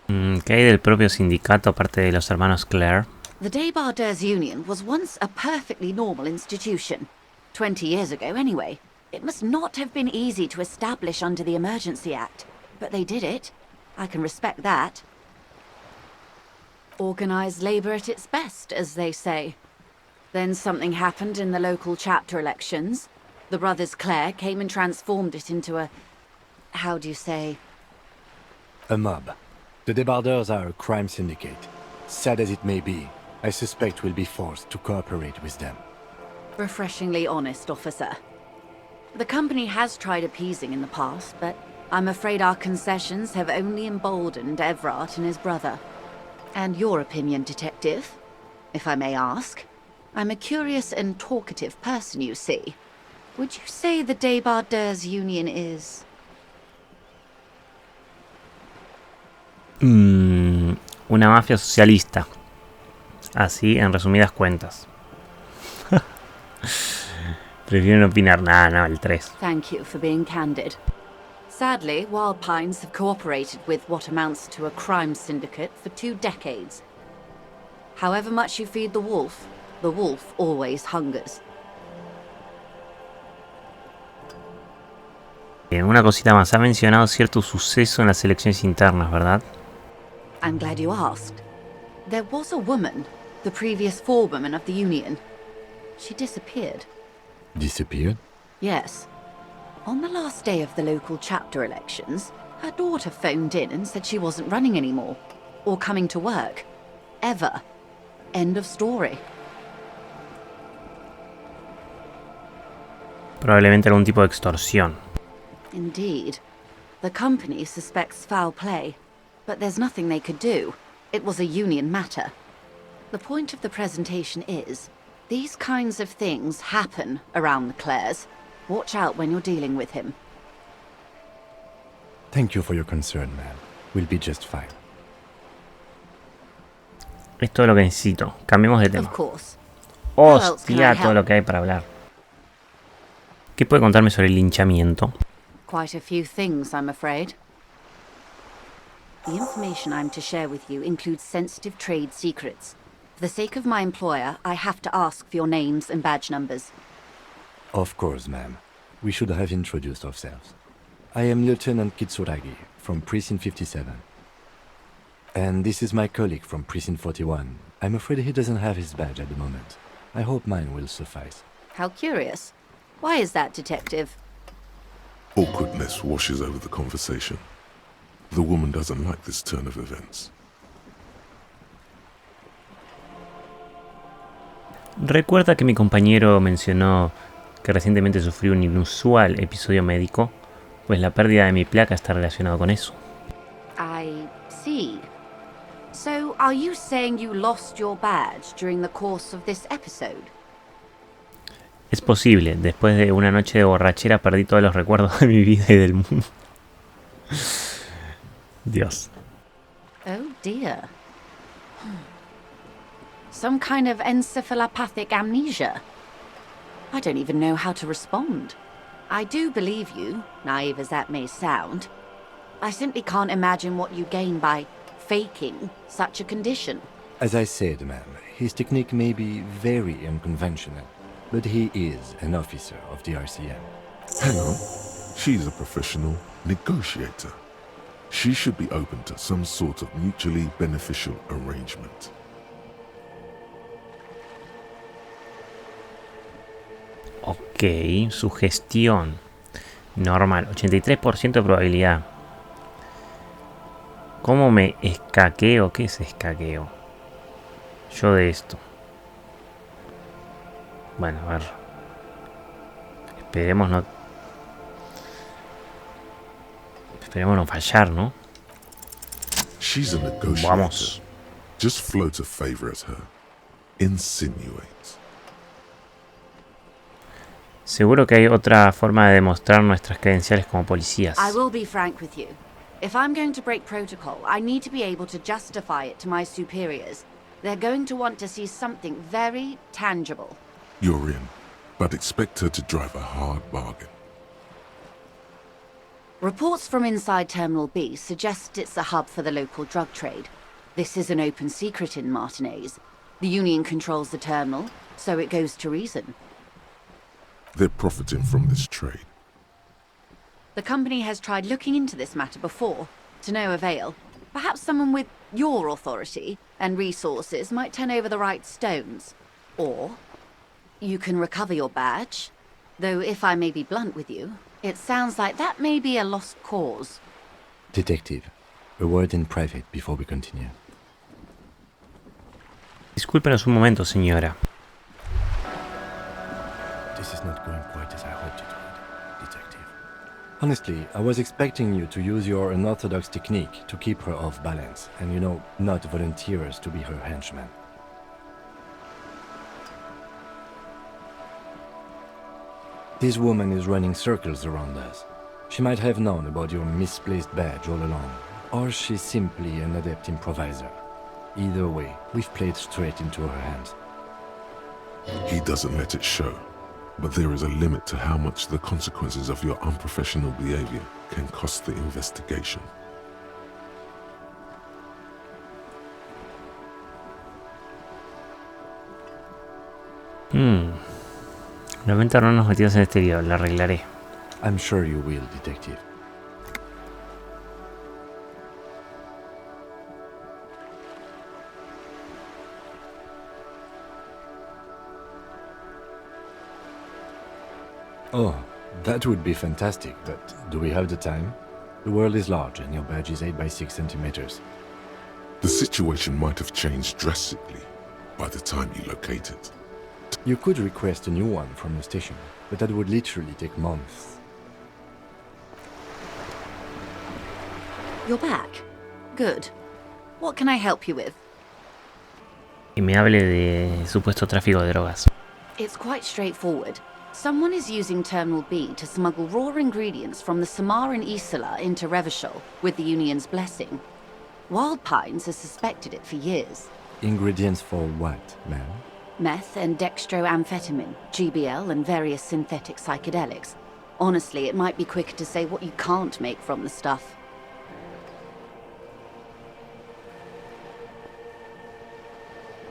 ¿Qué hay del propio sindicato aparte de los hermanos Clare? The Debardeurs Union was once a perfectly normal institution. 20 years ago, anyway. It must not have been easy to establish under the Emergency Act, but they did it. I can respect that. Organized labor at its best, as they say. Then something happened in the local chapter elections. The brothers Clare came and transformed it into a... how do you say? A mob. The debardeurs are a crime syndicate. Sad as it may be, I suspect we'll be forced to cooperate with them. Refreshingly honest, officer. The company has tried appeasing in the past, but I'm afraid our concessions have only emboldened Everard and his brother. And your opinion, detective, if I may ask? I'm a curious and talkative person, you see. Would you say the Debardeurs Union is... una mafia socialista. Así, en resumidas cuentas. Prefiero no opinar nada, no, el 3. Thank you for being candid. Sadly, Wild Pines have cooperated with what amounts to a crime syndicate for 2 decades. However much you feed the wolf always hungers. Bien, una cosita más. Ha mencionado cierto suceso en las elecciones internas, ¿verdad? I'm glad you asked. There was a woman, the previous forewoman of the Union. She disappeared. Disappeared? Yes. On the last day of the local chapter elections, her daughter phoned in and said she wasn't running anymore. Or coming to work. Ever. End of story. Probablemente algún tipo de extorsión. Indeed. The company suspects foul play, but there's nothing they could do. It was a union matter. The point of the presentation is, these kinds of things happen around the Clares. Watch out when you're dealing with him. Thank you for your concern, ma'am. We'll be just fine. Es todo lo que necesito. Cambiemos de tema. Of course. Hostia, todo lo que hay para hablar. ¿Qué puede contarme sobre el linchamiento? Quite a few things, I'm afraid. The information I'm to share with you includes sensitive trade secrets. For the sake of my employer, I have to ask for your names and badge numbers. Of course, ma'am. We should have introduced ourselves. I am Lieutenant Kitsuragi, from Precinct 57. And this is my colleague from Precinct 41. I'm afraid he doesn't have his badge at the moment. I hope mine will suffice. How curious. Why is that, Detective? Awkwardness washes over the conversation. The woman doesn't like this turn of events. ¿Recuerda que mi compañero mencionó que recientemente sufrió un inusual episodio médico? Pues la pérdida de mi placa está relacionado con eso. I see. So, are you saying you lost your badge during the course of this episode? Es posible. Después de una noche de borrachera perdí todos los recuerdos de mi vida y del mundo. Dios. Oh dear. Some kind of encephalopathic amnesia. I don't even know how to respond. I do believe you, naive as that may sound. I simply can't imagine what you gain by faking such a condition. As I said, ma'am, his technique may be very unconventional, but he is an officer of the RCM. Hang on. She's a professional negotiator. She should be open to some sort of mutually beneficial arrangement. Ok, sugestión. Normal, 83% de probabilidad. ¿Cómo me escaqueo? ¿Qué es escaqueo? Yo de esto. Bueno, a ver. Esperemos no fallar, ¿no? She's a negotiator. Vamos. Just float a favor at her. Insinuate. Seguro que hay otra forma de demostrar nuestras credenciales como policías. I will be frank with you. If I'm going to break protocol, I need to be able to justify it to my superiors. They're going to want to see something very tangible. You're in, but expect her to drive a hard bargain. Reports from inside Terminal B suggest it's a hub for the local drug trade. This is an open secret in Martinez. The Union controls the terminal, so it goes to reason. They're profiting from this trade. The company has tried looking into this matter before, to no avail. Perhaps someone with your authority and resources might turn over the right stones. Or You can recover your badge. Though if I may be blunt with you, it sounds like that may be a lost cause. Detective, a word in private before we continue. Discúlpenos un momento, señora. This is not going quite as I hoped it would, Detective. Honestly, I was expecting you to use your unorthodox technique to keep her off balance, and not volunteer us to be her henchmen. This woman is running circles around us. She might have known about your misplaced badge all along, or she's simply an adept improviser. Either way, we've played straight into her hands. He doesn't let it show, but there is a limit to how much the consequences of your unprofessional behavior can cost the investigation. Lamento habernos metido en este lío, lo arreglaré. I'm sure you will, Detective. Oh, that would be fantastic, but do we have the time? The world is large and your badge is 8 by 6 centimeters. The situation might have changed drastically by the time you locate it. You could request a new one from the station, but that would literally take months. You're back. Good. What can I help you with? Que me hable de supuesto tráfico de drogas. It's quite straightforward. Someone is using Terminal B to smuggle raw ingredients from the Samar and Isola into Revachol with the Union's blessing. Wild Pines has suspected it for years. Ingredients for what, ma'am? Meth and dextroamphetamine, GBL and various synthetic psychedelics. Honestly, it might be quicker to say what you can't make from the stuff.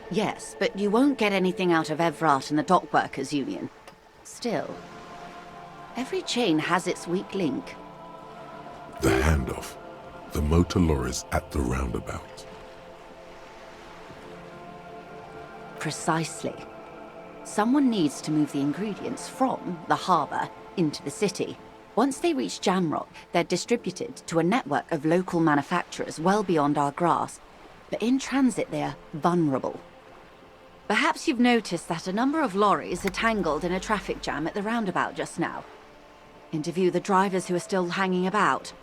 Yes, but you won't get anything out of Evrat and the Dock Workers Union. Still, every chain has its weak link. The handoff. The motor lorries at the roundabout. Precisely. Someone needs to move the ingredients from the harbour into the city. Once they reach Jamrock, they're distributed to a network of local manufacturers well beyond our grasp. But in transit, they're vulnerable. Perhaps you've noticed that a number of lorries are tangled in a traffic jam at the roundabout just now. Interview the drivers who are still hanging about.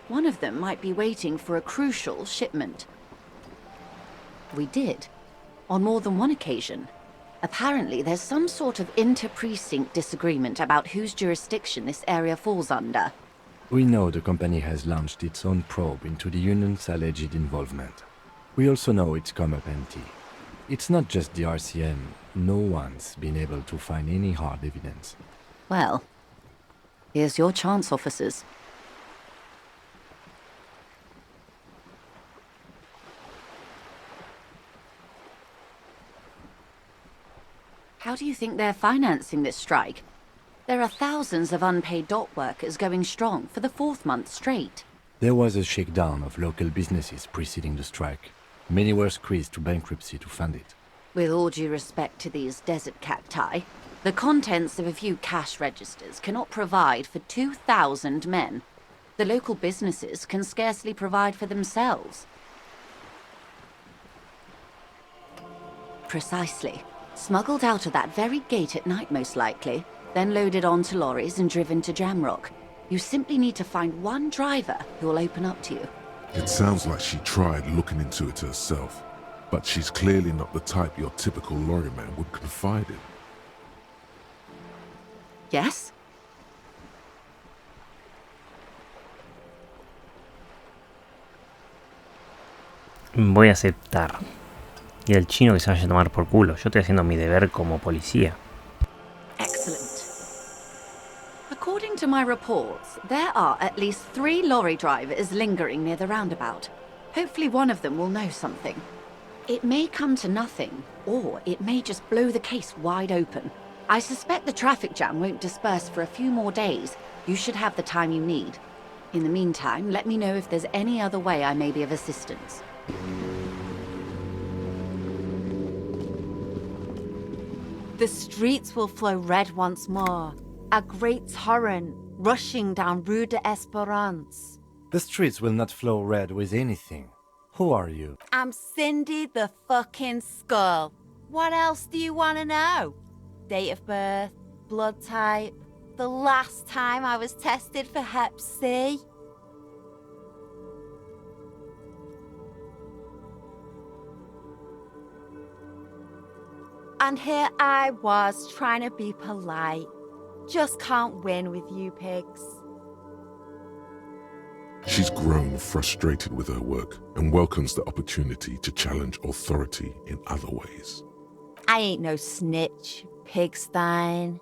One of them might be waiting for a crucial shipment. We did, on more than one occasion. Apparently, there's some sort of inter-precinct disagreement about whose jurisdiction this area falls under. We know the company has launched its own probe into the Union's alleged involvement. We also know it's come up empty. It's not just the RCM. No one's been able to find any hard evidence. Well, here's your chance, officers. How do you think they're financing this strike? There are thousands of unpaid dock workers going strong for the 4th month straight. There was a shakedown of local businesses preceding the strike. Many were squeezed to bankruptcy to fund it. With all due respect to these desert cacti, the contents of a few cash registers cannot provide for 2,000 men. The local businesses can scarcely provide for themselves. Precisely. Smuggled out of that very gate at night, most likely, then loaded onto lorries and driven to Jamrock. You simply need to find one driver who will open up to you. It sounds like she tried looking into it herself, but she's clearly not the type your typical lorryman would confide in. Yes? Voy a aceptar. Y el chino que se vaya a tomar por culo. Yo estoy haciendo mi deber como policía. Excellent. According to my reports, there are at least 3 lorry drivers lingering near the roundabout. Hopefully one of them will know something. It may come to nothing, or it may just blow the case wide open. I suspect the traffic jam won't disperse for a few more days. You should have the time you need. In the meantime, let me know if there's any other way I may be of assistance. The streets will flow red once more, a great torrent rushing down Rue de Esperance. The streets will not flow red with anything. Who are you? I'm Cindy the fucking Skull. What else do you want to know? Date of birth, blood type, the last time I was tested for Hep C. And here I was trying to be polite. Just can't win with you pigs. She's grown frustrated with her work and welcomes the opportunity to challenge authority in other ways. I ain't no snitch, pigstein.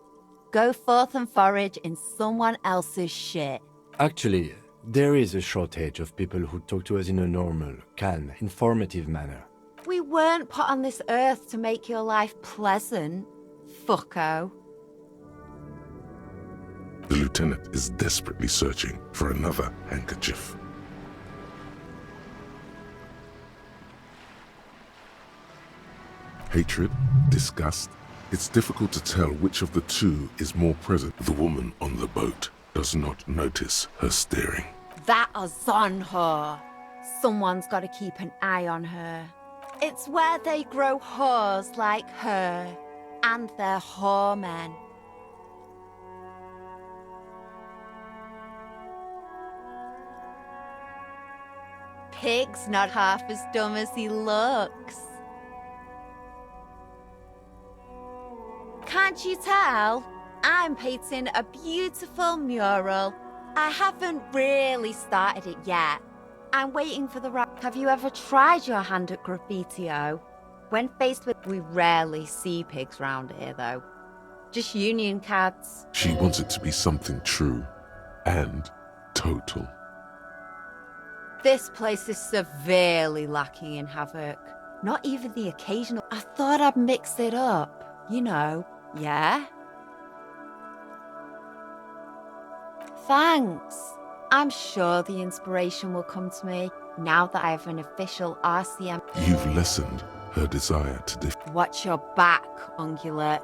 Go forth and forage in someone else's shit. Actually, there is a shortage of people who talk to us in a normal, calm, informative manner. We weren't put on this earth to make your life pleasant, fucko. The lieutenant is desperately searching for another handkerchief. Hatred, disgust, it's difficult to tell which of the two is more present. The woman on the boat does not notice her staring. That is on her. Someone's got to keep an eye on her. It's where they grow whores like her, and their whoremen. Pig's not half as dumb as he looks. Can't you tell? I'm painting a beautiful mural. I haven't really started it yet. I'm waiting for the right. Have you ever tried your hand at graffiti-o? When faced with... We rarely see pigs round here, though. Just union cats. She wants it to be something true and total. This place is severely lacking in havoc. Not even the occasional... I thought I'd mix it up. You know, yeah? Thanks. I'm sure the inspiration will come to me now that I have an official RCM. You've lessened her desire to Watch your back, ungulate.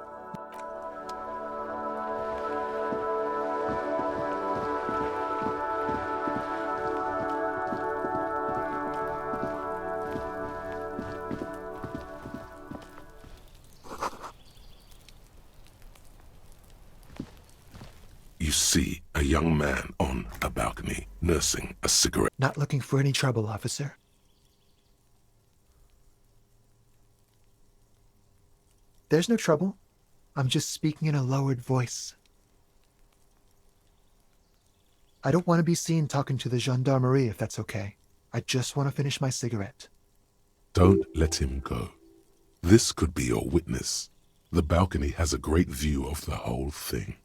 You see a young man on a balcony nursing a cigarette. Not looking for any trouble, officer. There's no trouble. I'm just speaking in a lowered voice. I don't want to be seen talking to the gendarmerie, if that's okay. I just want to finish my cigarette. Don't let him go. This could be your witness. The balcony has a great view of the whole thing.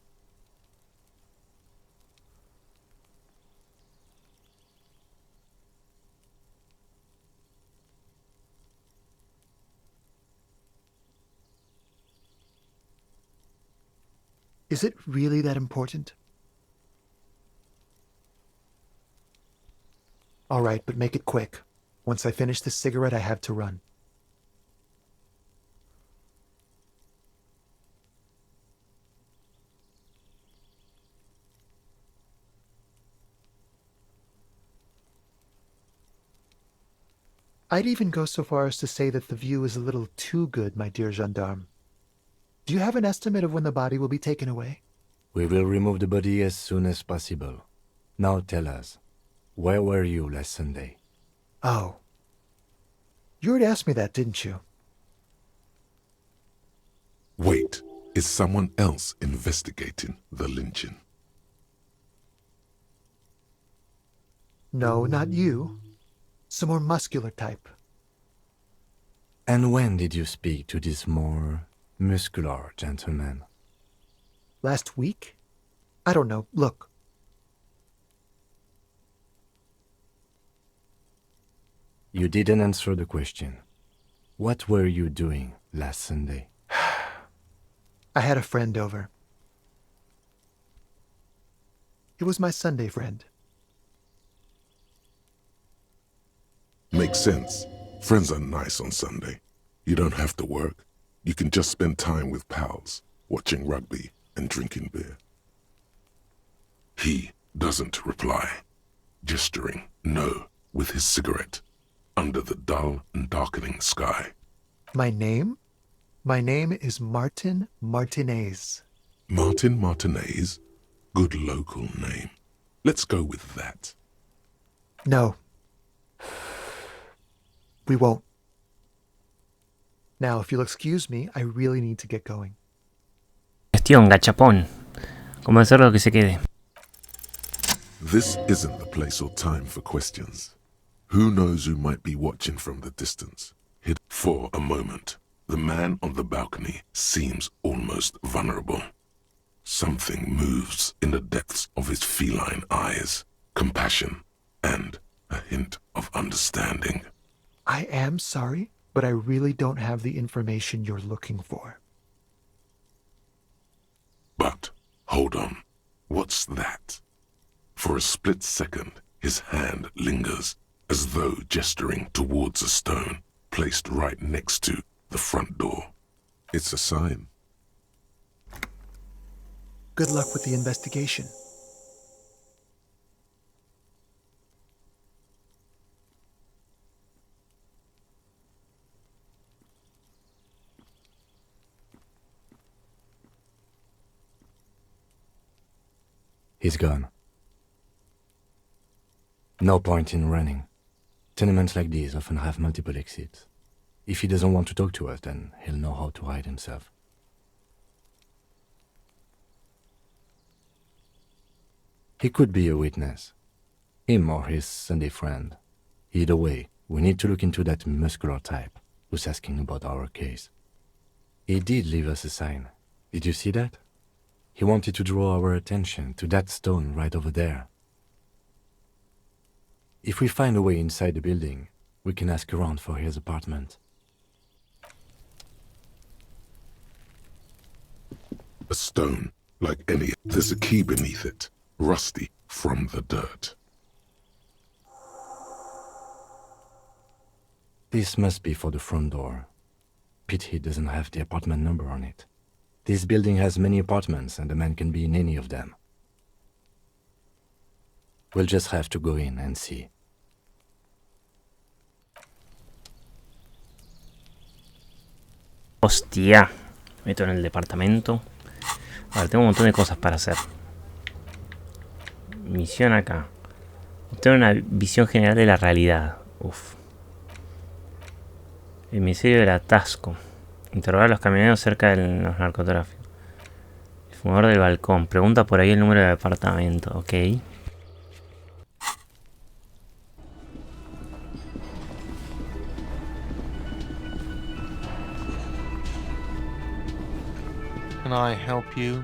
Is it really that important? All right, but make it quick. Once I finish this cigarette, I have to run. I'd even go so far as to say that the view is a little too good, my dear gendarme. Do you have an estimate of when the body will be taken away? We will remove the body as soon as possible. Now tell us, where were you last Sunday? Oh. You already asked me that, didn't you? Wait, is someone else investigating the lynching? No, not you. Some more muscular type. And when did you speak to this more muscular gentleman? Last week? I don't know. Look. You didn't answer the question. What were you doing last Sunday? I had a friend over. It was my Sunday friend. Makes sense. Friends are nice on Sunday. You don't have to work. You can just spend time with pals, watching rugby and drinking beer. He doesn't reply, gesturing no with his cigarette under the dull and darkening sky. My name? My name is Martin Martinez. Martin Martinez? Good local name. Let's go with that. No. We won't. Now, if you'll excuse me, I really need to get going. Gestión, gachapón. Como hacer lo que se quede. This isn't the place or time for questions. Who knows who might be watching from the distance? Hid for a moment. The man on the balcony seems almost vulnerable. Something moves in the depths of his feline eyes. Compassion and a hint of understanding. I am sorry, but I really don't have the information you're looking for. But, hold on. What's that? For a split second, his hand lingers, as though gesturing towards a stone placed right next to the front door. It's a sign. Good luck with the investigation. He's gone. No point in running. Tenements like these often have multiple exits. If he doesn't want to talk to us, then he'll know how to hide himself. He could be a witness. Him or his Sunday friend. Either way, we need to look into that muscular type who's asking about our case. He did leave us a sign. Did you see that? He wanted to draw our attention to that stone right over there. If we find a way inside the building, we can ask around for his apartment. A stone, like any. There's a key beneath it, rusty from the dirt. This must be for the front door. Pity doesn't have the apartment number on it. This building has many apartments and the man can be in any of them. We'll just have to go in and see. Hostia. Meto en el departamento. A ver, tengo un montón de cosas para hacer. Misión acá. Obtener una visión general de la realidad. Uf. El misterio del atasco. Interrogar a los camioneros cerca de los narcotráficos. El fumador del balcón. Pregunta por ahí el número del departamento. Ok. Can I help you?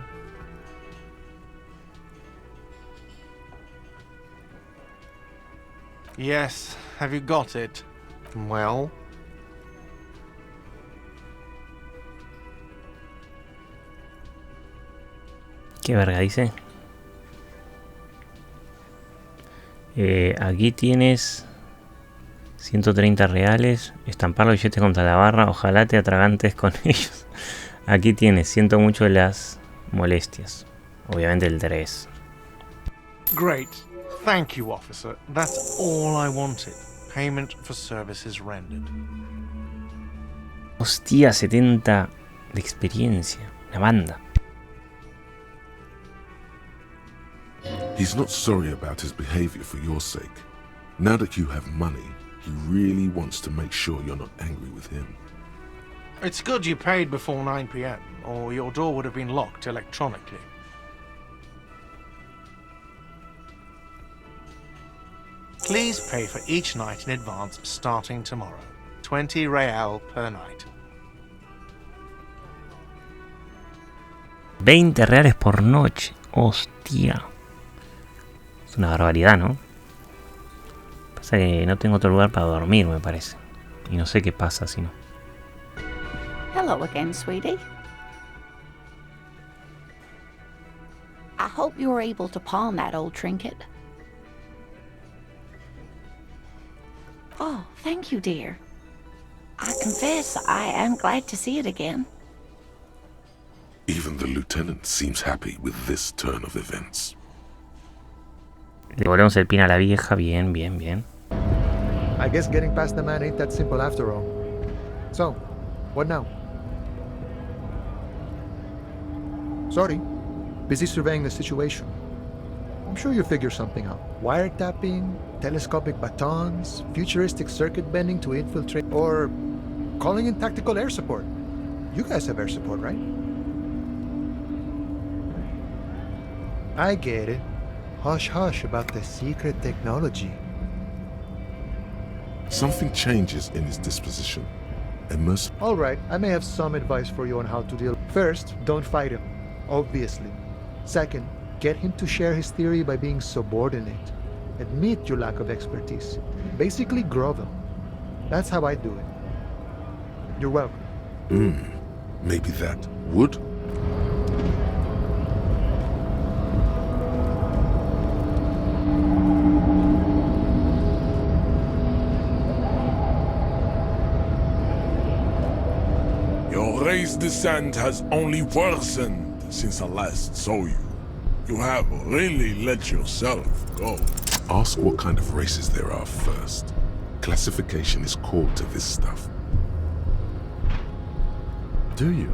Yes, have you got it? Well? ¿Qué verga dice? Aquí tienes 130 reales. Estampar los billetes contra la barra. Ojalá te atragantes con ellos. Aquí tienes. Siento mucho las molestias. Obviamente el 3. Great. Thank you, officer. That's all I wanted. Payment for services rendered. Hostia, 70 de experiencia. Una banda. He's not sorry about his behavior for your sake. Now that you have money, he really wants to make sure you're not angry with him. It's good you paid before 9 p.m., or your door would have been locked electronically. Please pay for each night in advance starting tomorrow. 20 real per night. 20 reales por noche. Hostia. Es una barbaridad, ¿no? Pasa que no tengo otro lugar para dormir, me parece. Y no sé qué pasa si no. Hello again, sweetie. I hope you were able to pawn that old trinket. Oh, thank you, dear. I confess I am glad to see it again. Even the lieutenant seems happy with this turn of events. Devolvemos el pin a la vieja. Bien, bien, bien. I guess getting past the man ain't that simple after all. So, what now? Sorry. Busy surveying the situation. I'm sure you'll figure something out. Wiretapping, telescopic batons, futuristic circuit bending to infiltrate, or calling in tactical air support. You guys have air support, right? I get it. Hush hush about the secret technology. Something changes in his disposition. All right, I may have some advice for you on how to deal. First, don't fight him, obviously. Second, get him to share his theory by being subordinate. Admit your lack of expertise. Basically grovel. That's how I do it. You're welcome. Maybe that would? Your race descent has only worsened since I last saw you. You have really let yourself go. Ask what kind of races there are first. Classification is core to this stuff. Do you?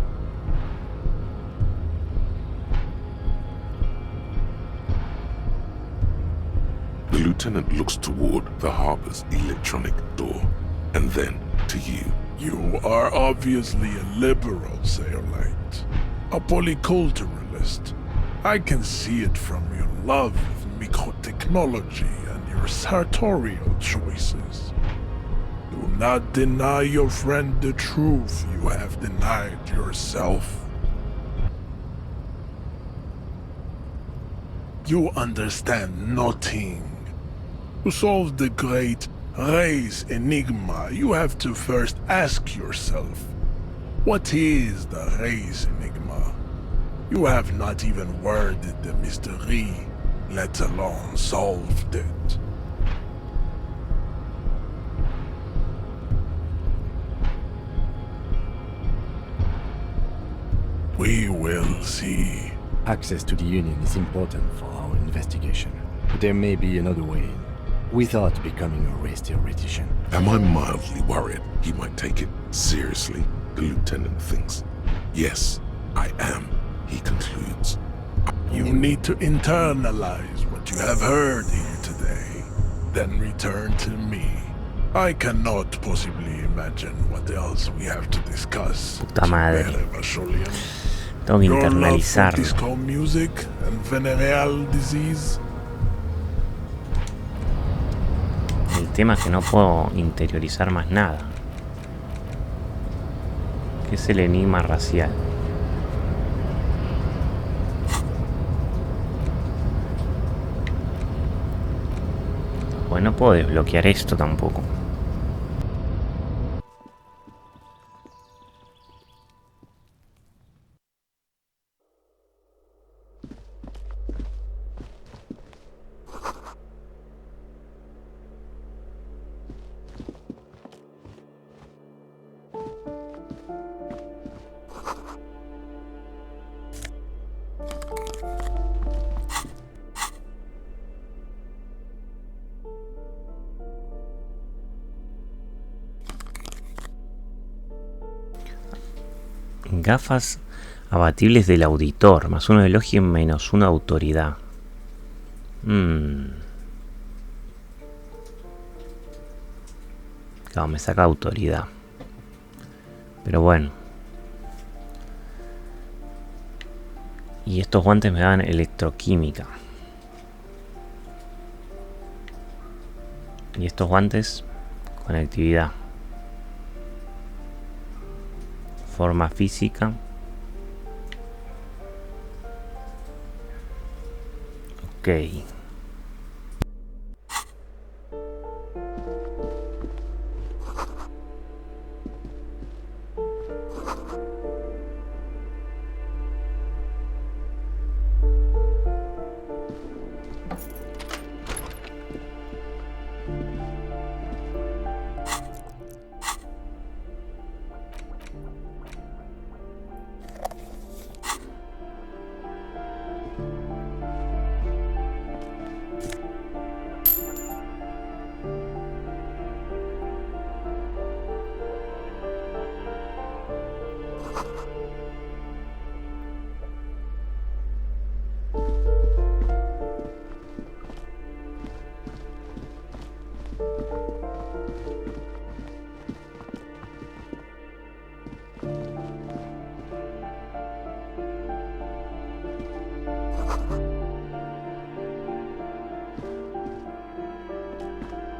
The lieutenant looks toward the harbor's electronic door, and then to you. You are obviously a liberal, Sailite. A polyculturalist. I can see it from your love of microtechnology and your sartorial choices. Do not deny your friend the truth you have denied yourself. You understand nothing. To solve the great race enigma, you have to first ask yourself, what is the race enigma? You have not even worded the mystery, let alone solved it. We will see. Access to the Union is important for our investigation. But there may be another way in, without becoming a race theoretician. Am I mildly worried he might take it seriously? The lieutenant thinks. Yes, I am, he concludes. You need to internalize what you have heard here today, then return to me. I cannot possibly imagine what else we have to discuss. Puta madre. Tengo que internalizarlo. Disco music and venereal disease. El tema es que no puedo interiorizar más nada. ¿Qué es el enigma racial? Pues no puedo desbloquear esto tampoco. Gafas abatibles del auditor, más uno de elogio y menos una autoridad. Claro, me saca autoridad. Pero bueno. Y estos guantes me dan electroquímica. Y estos guantes, conectividad. Forma física. Ok.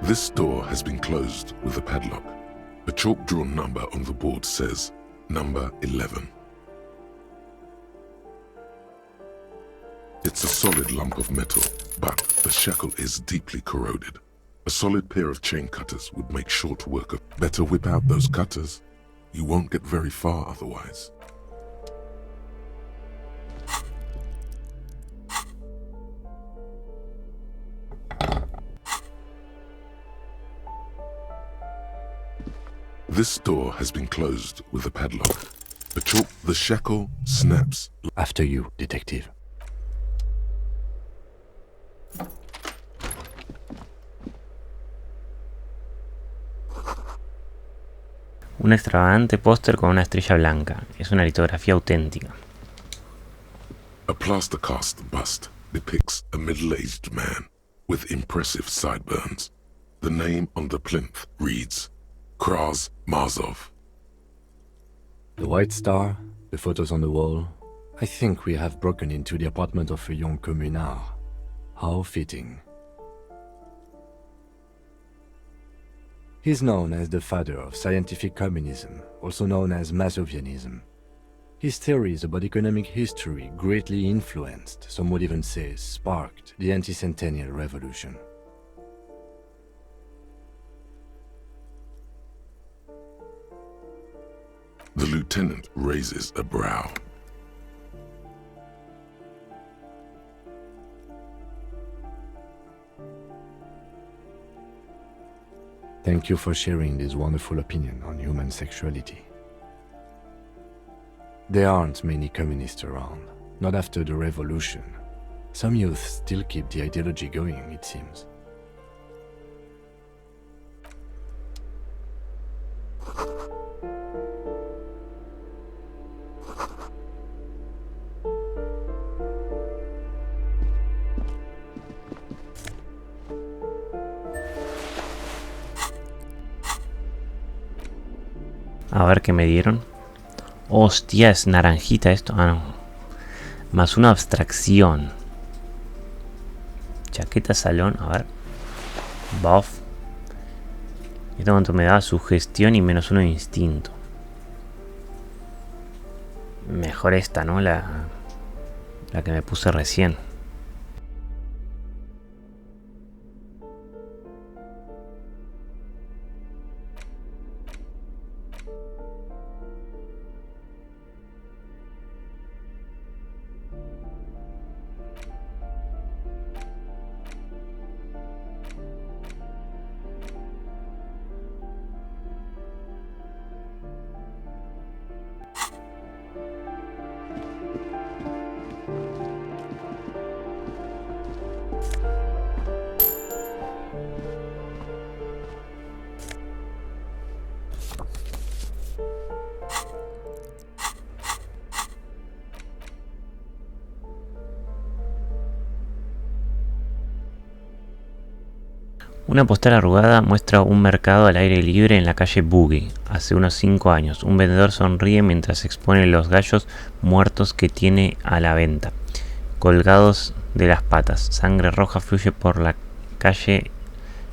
This door has been closed with a padlock. A chalk-drawn number on the board says, number 11. It's a solid lump of metal, but the shackle is deeply corroded. A solid pair of chain cutters would make short work of. Better whip out those cutters. You won't get very far otherwise. This door has been closed with a padlock. The shackle snaps. After you, detective. Un extravagante póster con una estrella blanca. Es una litografía auténtica. A plaster cast bust depicts a middle-aged man with impressive sideburns. The name on the plinth reads Kraz Marzov. The White Star, the photos on the wall. I think we have broken into the apartment of a young communard. How fitting. He's known as the father of scientific communism, also known as Mazovianism. His theories about economic history greatly influenced, some would even say sparked, the anti-centennial revolution. The lieutenant raises a brow. Thank you for sharing this wonderful opinion on human sexuality. There aren't many communists around, not after the revolution. Some youth still keep the ideology going, it seems. A ver qué me dieron. Hostia, es naranjita esto. Ah, no. Más una abstracción. Chaqueta salón. A ver. Buff. Esto cuánto me da sugestión y menos uno de instinto. Mejor esta, ¿no? La que me puse recién. Una postal arrugada muestra un mercado al aire libre en la calle Boogie. Hace unos 5 años, un vendedor sonríe mientras expone los gallos muertos que tiene a la venta, colgados de las patas. Sangre roja fluye por la calle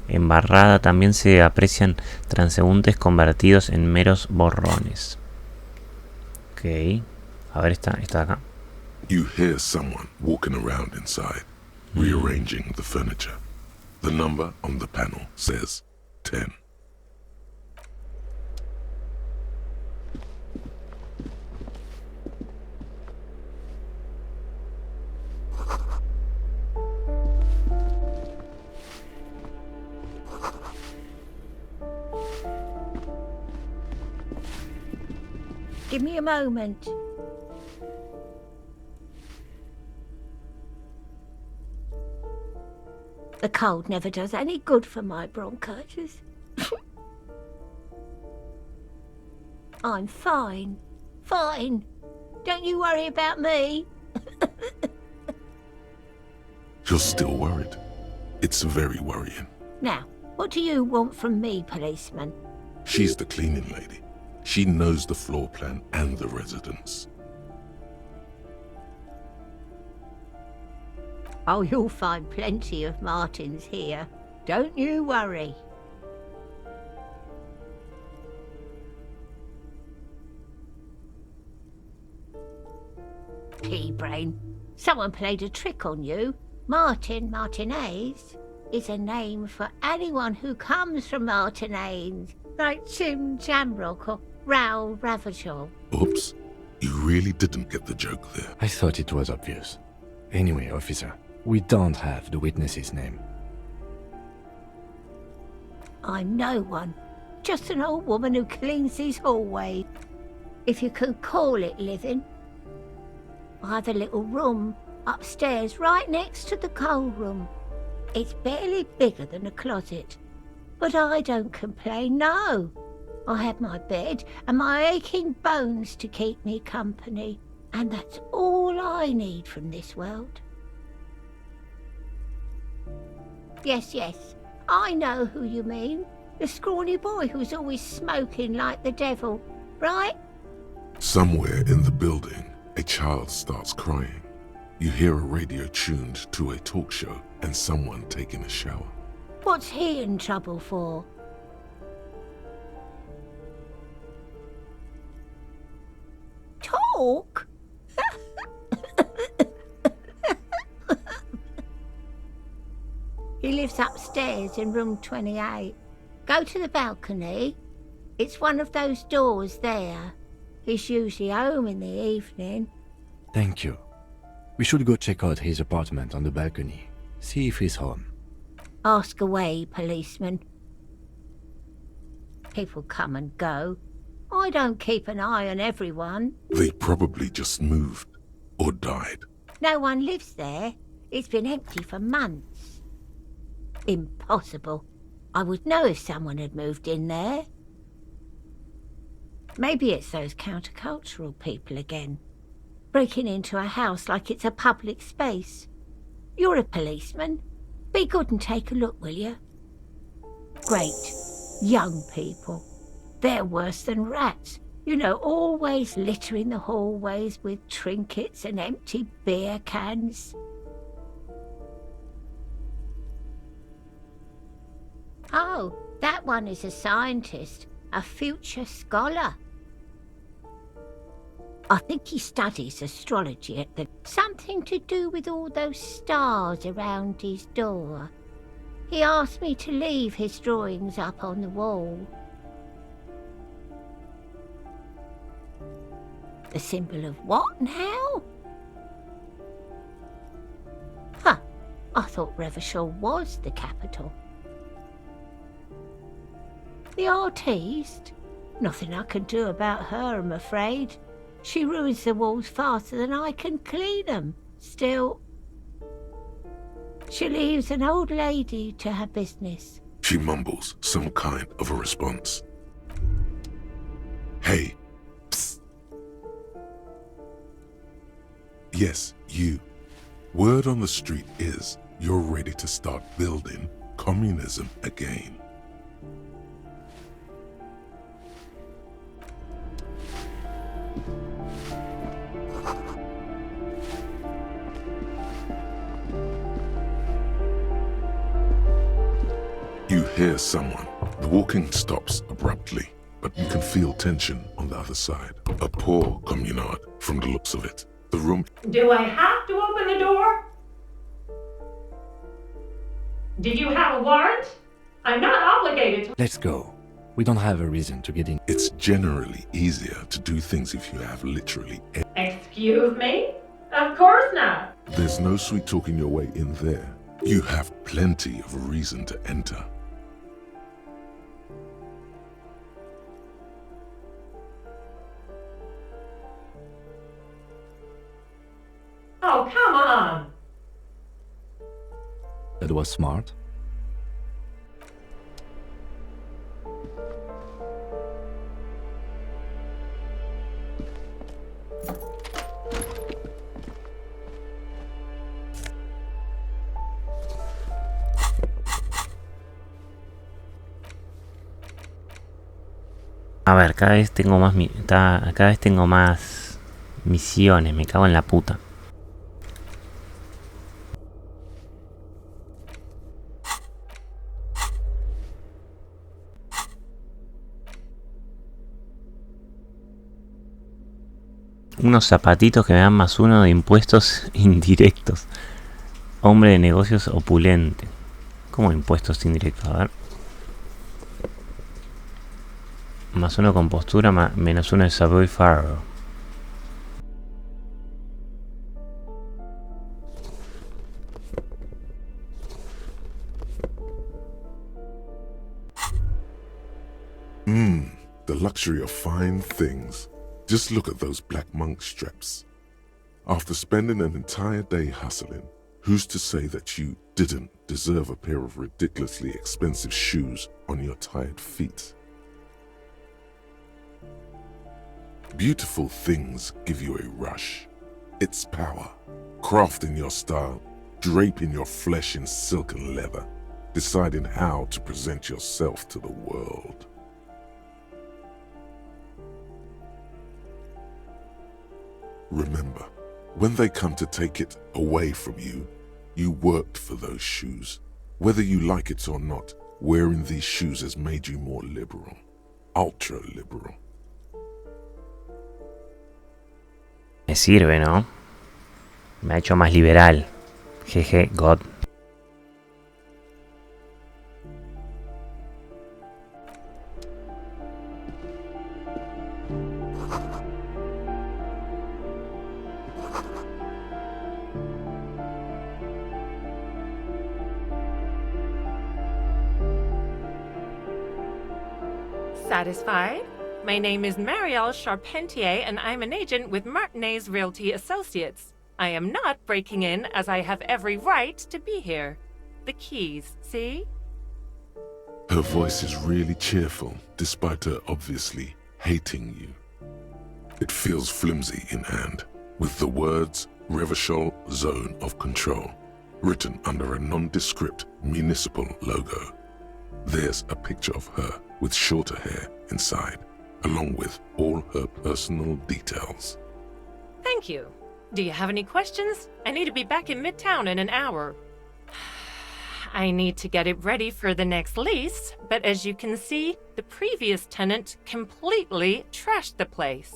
embarrada. También se aprecian transeúntes convertidos en meros borrones. Ok. A ver, esta de acá. You hear someone walking around inside, rearranging the furniture. The number on the panel says 10. Give me a moment. The cold never does any good for my bronchitis. I'm fine. Fine. Don't you worry about me. You're still worried. It's very worrying. Now, What do you want from me, policeman? She's the cleaning lady. She knows the floor plan and the residence. Oh, you'll find plenty of Martins here. Don't you worry. Pea-brain, someone played a trick on you. Martinez is a name for anyone who comes from Martinez, like Tim Jamrock or Raoul Ravachol. Oops, you really didn't get the joke there. I thought it was obvious. Anyway, officer, we don't have the witness's name. I'm no one, just an old woman who cleans these hallways. If you can call it living. I have a little room upstairs right next to the coal room. It's barely bigger than a closet. But I don't complain, no. I have my bed and my aching bones to keep me company. And that's all I need from this world. Yes, I know who you mean. The scrawny boy who's always smoking like the devil, right? Somewhere in the building, a child starts crying. You hear a radio tuned to a talk show and someone taking a shower. What's he in trouble for? Talk? He lives upstairs in room 28. Go to the balcony. It's one of those doors there. He's usually home in the evening. Thank you. We should go check out his apartment on the balcony. See if he's home. Ask away, policeman. People come and go. I don't keep an eye on everyone. They probably just moved or died. No one lives there. It's been empty for months. Impossible. I would know if someone had moved in there. Maybe it's those countercultural people again, breaking into a house like it's a public space. You're a policeman. Be good and take a look, will you? Great. Young people. They're worse than rats. You know, always littering the hallways with trinkets and empty beer cans. Oh, that one is a scientist, a future scholar. I think he studies astrology at the... Something to do with all those stars around his door. He asked me to leave his drawings up on the wall. The symbol of what now? Huh, I thought Revachol was the capital. The artiste? Nothing I can do about her, I'm afraid. She ruins the walls faster than I can clean them. Still, she leaves an old lady to her business. She mumbles some kind of a response. Hey. Psst. Yes, you. Word on the street is you're ready to start building communism again. You hear someone. The walking stops abruptly, but you can feel tension on the other side. A poor communard, from the looks of it. The room... Do I have to open the door? Do you have a warrant? I'm not obligated to... Let's go. We don't have a reason to get in. It's generally easier to do things if you have literally... Excuse me? Of course not. There's no sweet talking your way in there. You have plenty of reason to enter. Oh, come on. That was smart. A ver, cada vez tengo más cada vez tengo más misiones, me cago en la puta. Unos zapatitos que me dan +1 de impuestos indirectos. Hombre de negocios opulente. ¿Cómo impuestos indirectos? A ver. +1 con postura, -1 de Savoy Faro. The luxury of fine things. Just look at those black monk straps. After spending an entire day hustling, who's to say that you didn't deserve a pair of ridiculously expensive shoes on your tired feet? Beautiful things give you a rush. It's power. Crafting your style, draping your flesh in silken leather, deciding how to present yourself to the world. Remember, when they come to take it away from you, you worked for those shoes. Whether you like it or not, wearing these shoes has made you more liberal. Ultra liberal. Me sirve, ¿no? Me ha hecho más liberal. Jeje, God. Satisfied? My name is Marielle Charpentier, and I'm an agent with Martinez Realty Associates. I am not breaking in, as I have every right to be here. The keys, see? Her voice is really cheerful, despite her obviously hating you. It feels flimsy in hand, with the words Revachol Zone of Control written under a nondescript municipal logo. There's a picture of her with shorter hair inside, along with all her personal details. Thank you. Do you have any questions? I need to be back in Midtown in an hour. I need to get it ready for the next lease, but as you can see, the previous tenant completely trashed the place.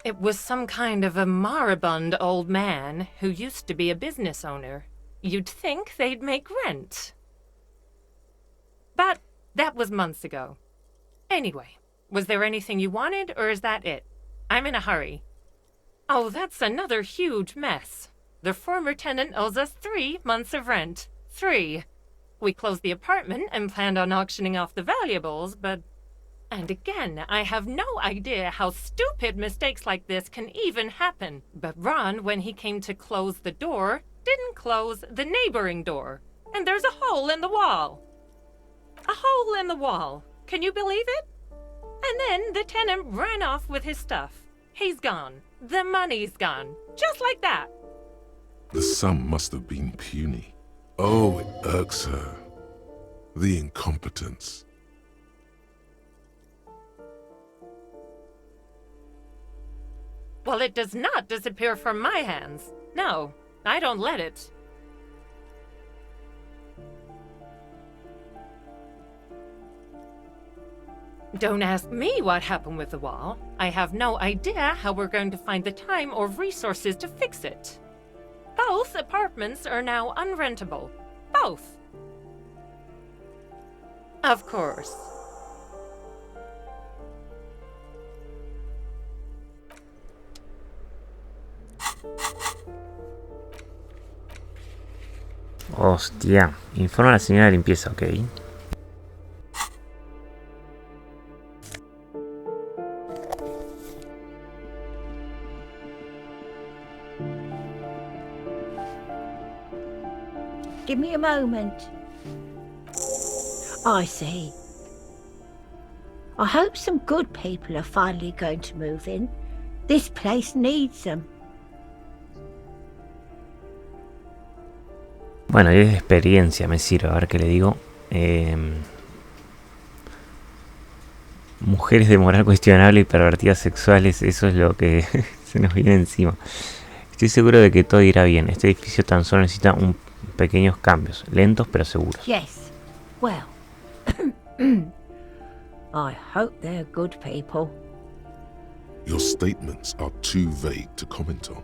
It was some kind of a moribund old man who used to be a business owner. You'd think they'd make rent. But that was months ago. Anyway, was there anything you wanted, or is that it? I'm in a hurry. Oh, that's another huge mess. The former tenant owes us 3 months of rent. 3. We closed the apartment and planned on auctioning off the valuables, but... And again, I have no idea how stupid mistakes like this can even happen. But Ron, when he came to close the door, didn't close the neighboring door. And there's a hole in the wall. A hole in the wall. Can you believe it? And then the tenant ran off with his stuff. He's gone. The money's gone. Just like that. The sum must have been puny. Oh, it irks her. The incompetence. Well, it does not disappear from my hands. No, I don't let it. Don't ask me what happened with the wall. I have no idea how we're going to find the time or resources to fix it. Both apartments are now unrentable. Both. Of course. Hostia. Informa a la señora de limpieza, ok. Give me a moment. I see. I hope some good people are finally going to move in. This place needs them. Bueno, es de experiencia, me sirve, a ver qué le digo. Mujeres de moral cuestionable y pervertidas sexuales, eso es lo que se nos viene encima. Estoy seguro de que todo irá bien. Este edificio tan solo necesita pequeños cambios, lentos pero seguros. Yes. Well, I hope they're good people. Your statements are too vague to comment on.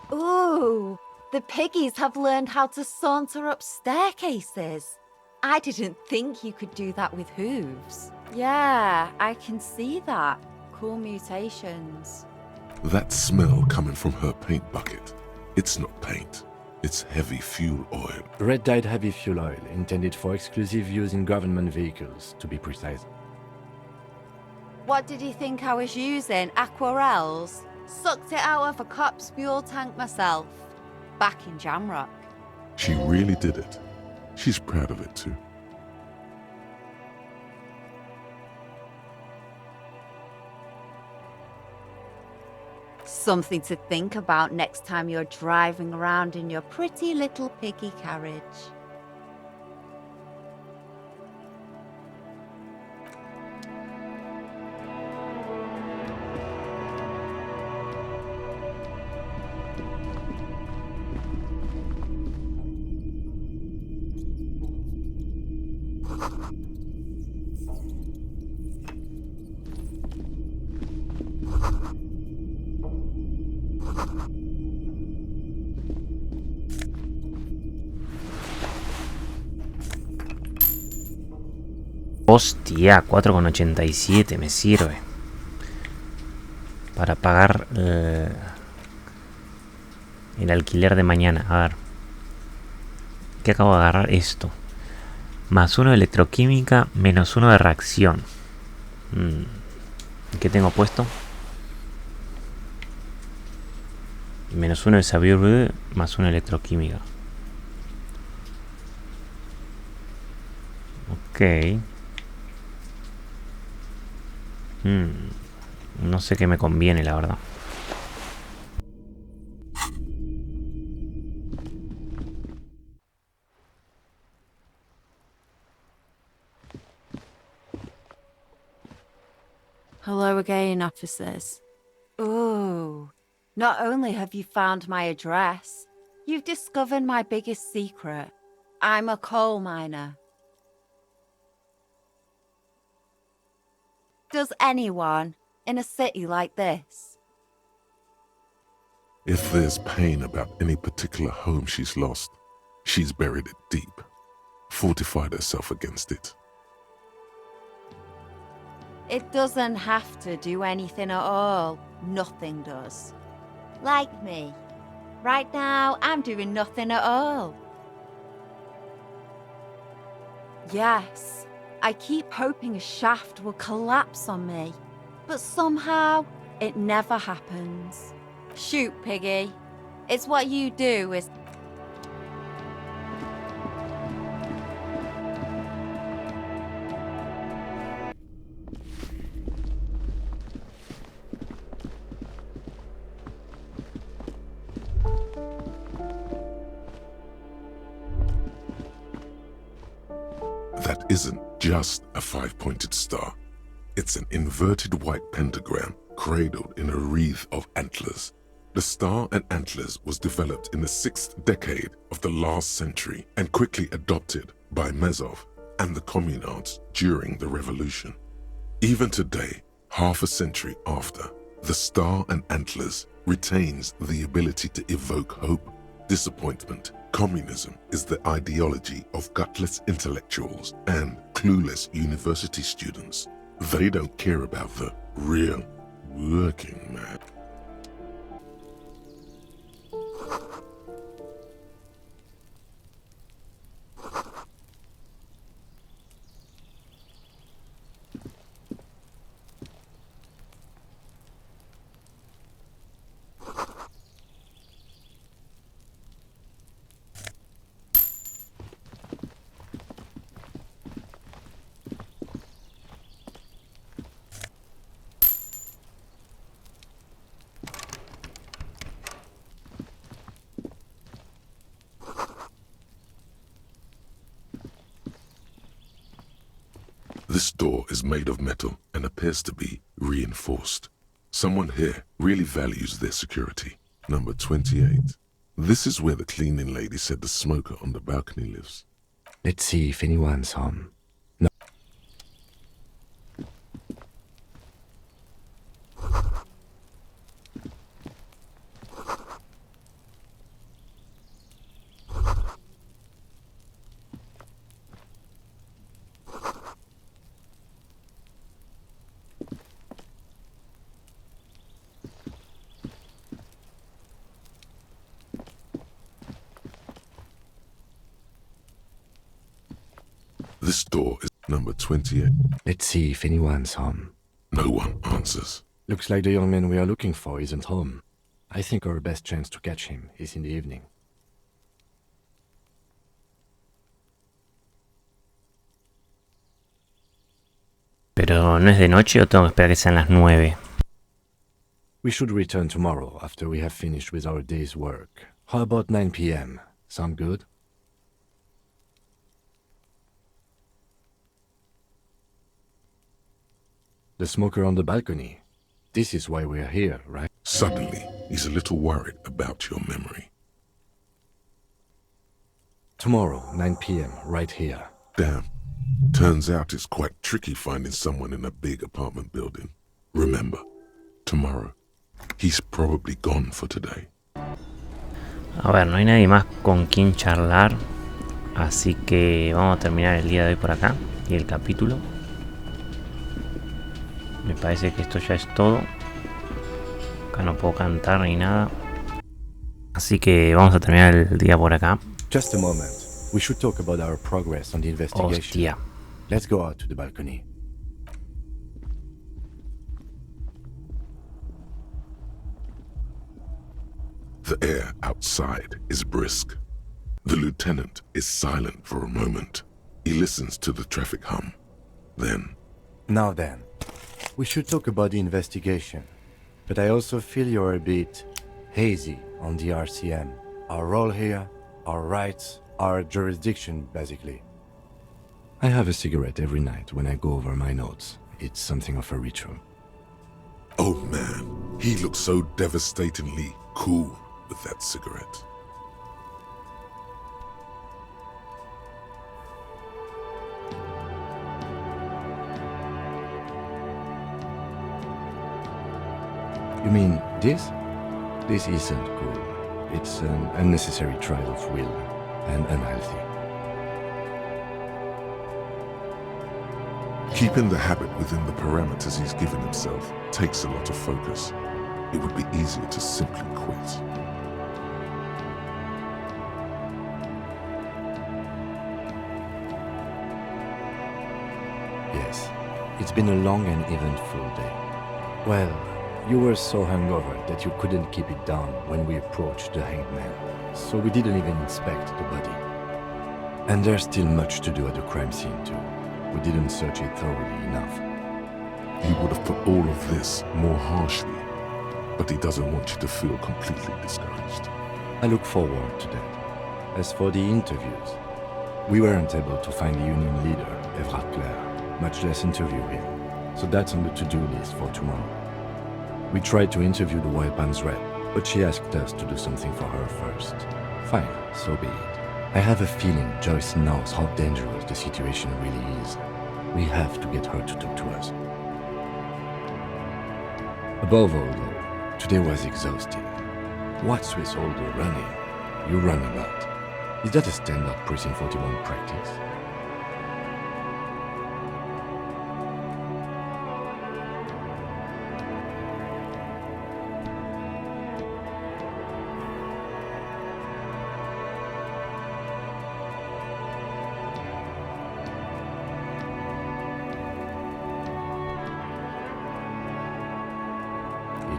Ooh, the piggies have learned how to saunter up staircases. I didn't think you could do that with hooves. Yeah, I can see that. Cool mutations. That smell coming from her paint bucket. It's not paint. It's heavy fuel oil. Red-dyed heavy fuel oil, intended for exclusive use in government vehicles, to be precise. What did you think I was using? Aquarels? Sucked it out of a cop's fuel tank myself. Back in Jamrock. She really did it. She's proud of it too. Something to think about next time you're driving around in your pretty little piggy carriage. Hostia, 4,87 me sirve para pagar el alquiler de mañana. A ver, ¿qué acabo de agarrar? Esto. Más 1 de electroquímica, menos 1 de reacción. ¿Qué tengo puesto? Menos 1 de sabiduría, más 1 de electroquímica. Ok. No sé qué me conviene, la verdad. Hello again, officers. Ooh, not only have you found my address, you've discovered my biggest secret. I'm a coal miner. Does anyone in a city like this? If there's pain about any particular home she's lost, she's buried it deep, fortified herself against it. It doesn't have to do anything at all. Nothing does. Like me. Right now, I'm doing nothing at all. Yes, I keep hoping a shaft will collapse on me, but somehow it never happens. Shoot, Piggy. It's what you do, is... That isn't just a five-pointed star. It's an inverted white pentagram cradled in a wreath of antlers. The star and antlers was developed in the 6th decade of the last century and quickly adopted by Mazov and the communards during the revolution. Even today, half a century after, the star and antlers retains the ability to evoke hope, disappointment. Communism is the ideology of gutless intellectuals and clueless university students. They don't care about the real working man. This door is made of metal and appears to be reinforced. Someone here really values their security. Number 28. This is where the cleaning lady said the smoker on the balcony lives. Let's see if anyone's home. No. This door is number 28. Let's see if anyone's home. No one answers. Looks like the young man we are looking for isn't home. I think our best chance to catch him is in the evening. Pero ¿no es de noche o tengo que esperar que sean las 9? We should return tomorrow after we have finished with our day's work. How about 9 p.m.? Sound good? The smoker on the balcony. This is why we're here, right? Suddenly, he's a little worried about your memory. Tomorrow, 9 p.m., right here. Damn. Turns out it's quite tricky finding someone in a big apartment building. Remember, tomorrow. He's probably gone for today. A ver, no hay nadie más con quien charlar. Así que vamos a terminar el día de hoy por acá. Y el capítulo. Me parece que esto ya es todo. Acá no puedo cantar ni nada. Así que vamos a terminar el día por acá. Just a moment. We should talk about our progress on the investigation. Hostia. Let's go out to the balcony. The air outside is brisk. The lieutenant is silent for a moment. He listens to the traffic hum. Then... Now then, we should talk about the investigation. But I also feel you're a bit hazy on the RCM. Our role here, our rights, our jurisdiction, basically. I have a cigarette every night when I go over my notes. It's something of a ritual. Oh man, he looks so devastatingly cool with that cigarette. You mean this? This isn't cool. It's an unnecessary trial of will and unhealthy. Keeping the habit within the parameters he's given himself takes a lot of focus. It would be easier to simply quit. Yes, it's been a long and eventful day. Well, You were so hungover that you couldn't keep it down when we approached the hanged man, so we didn't even inspect the body. And there's still much to do at the crime scene too. We didn't search it thoroughly enough. He would have put all of this more harshly, but he doesn't want you to feel completely discouraged. I look forward to that. As for the interviews, we weren't able to find the union leader, Everard Clare, much less interview him, so that's on the to-do list for tomorrow. We tried to interview the Wild Pines rep, but she asked us to do something for her first. Fine, so be it. I have a feeling Joyce knows how dangerous the situation really is. We have to get her to talk to us. Above all, though, today was exhausting. What's with all the running? You run a lot. Is that a standard Precinct 41 practice?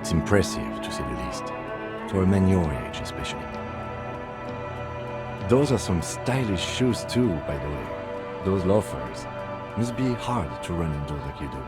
It's impressive, to say the least. For a man your age, especially. Those are some stylish shoes too, by the way. Those loafers. Must be hard to run in those like you do.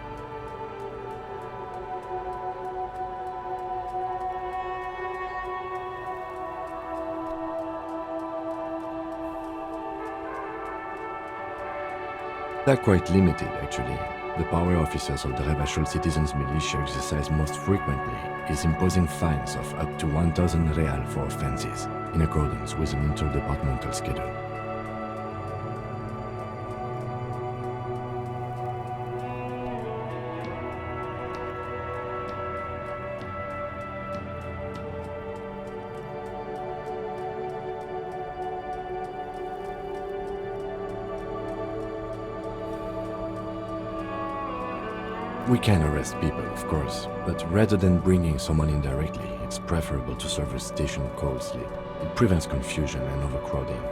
They're quite limited, actually. The power officers of the Revachol Citizens Militia exercise most frequently is imposing fines of up to 1,000 real for offenses, in accordance with an interdepartmental schedule. We can arrest people, of course, but rather than bringing someone in directly, it's preferable to serve a station cold sleep. It prevents confusion and overcrowding.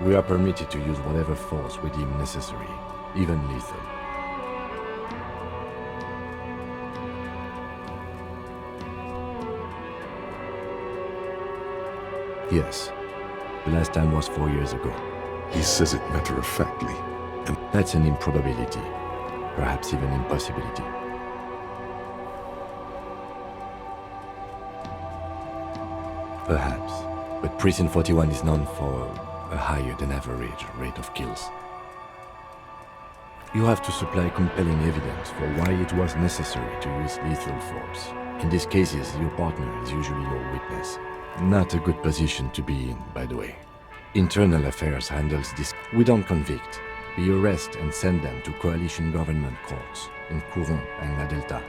We are permitted to use whatever force we deem necessary, even lethal. Yes. The last time was 4 years ago. He says it matter-of-factly, and that's an improbability. Perhaps even impossibility. Perhaps. But Precinct 41 is known for a higher-than-average rate of kills. You have to supply compelling evidence for why it was necessary to use lethal force. In these cases, your partner is usually your witness. Not a good position to be in, by the way. Internal Affairs handles this. We don't convict. We arrest and send them to coalition government courts in Couron and La Delta.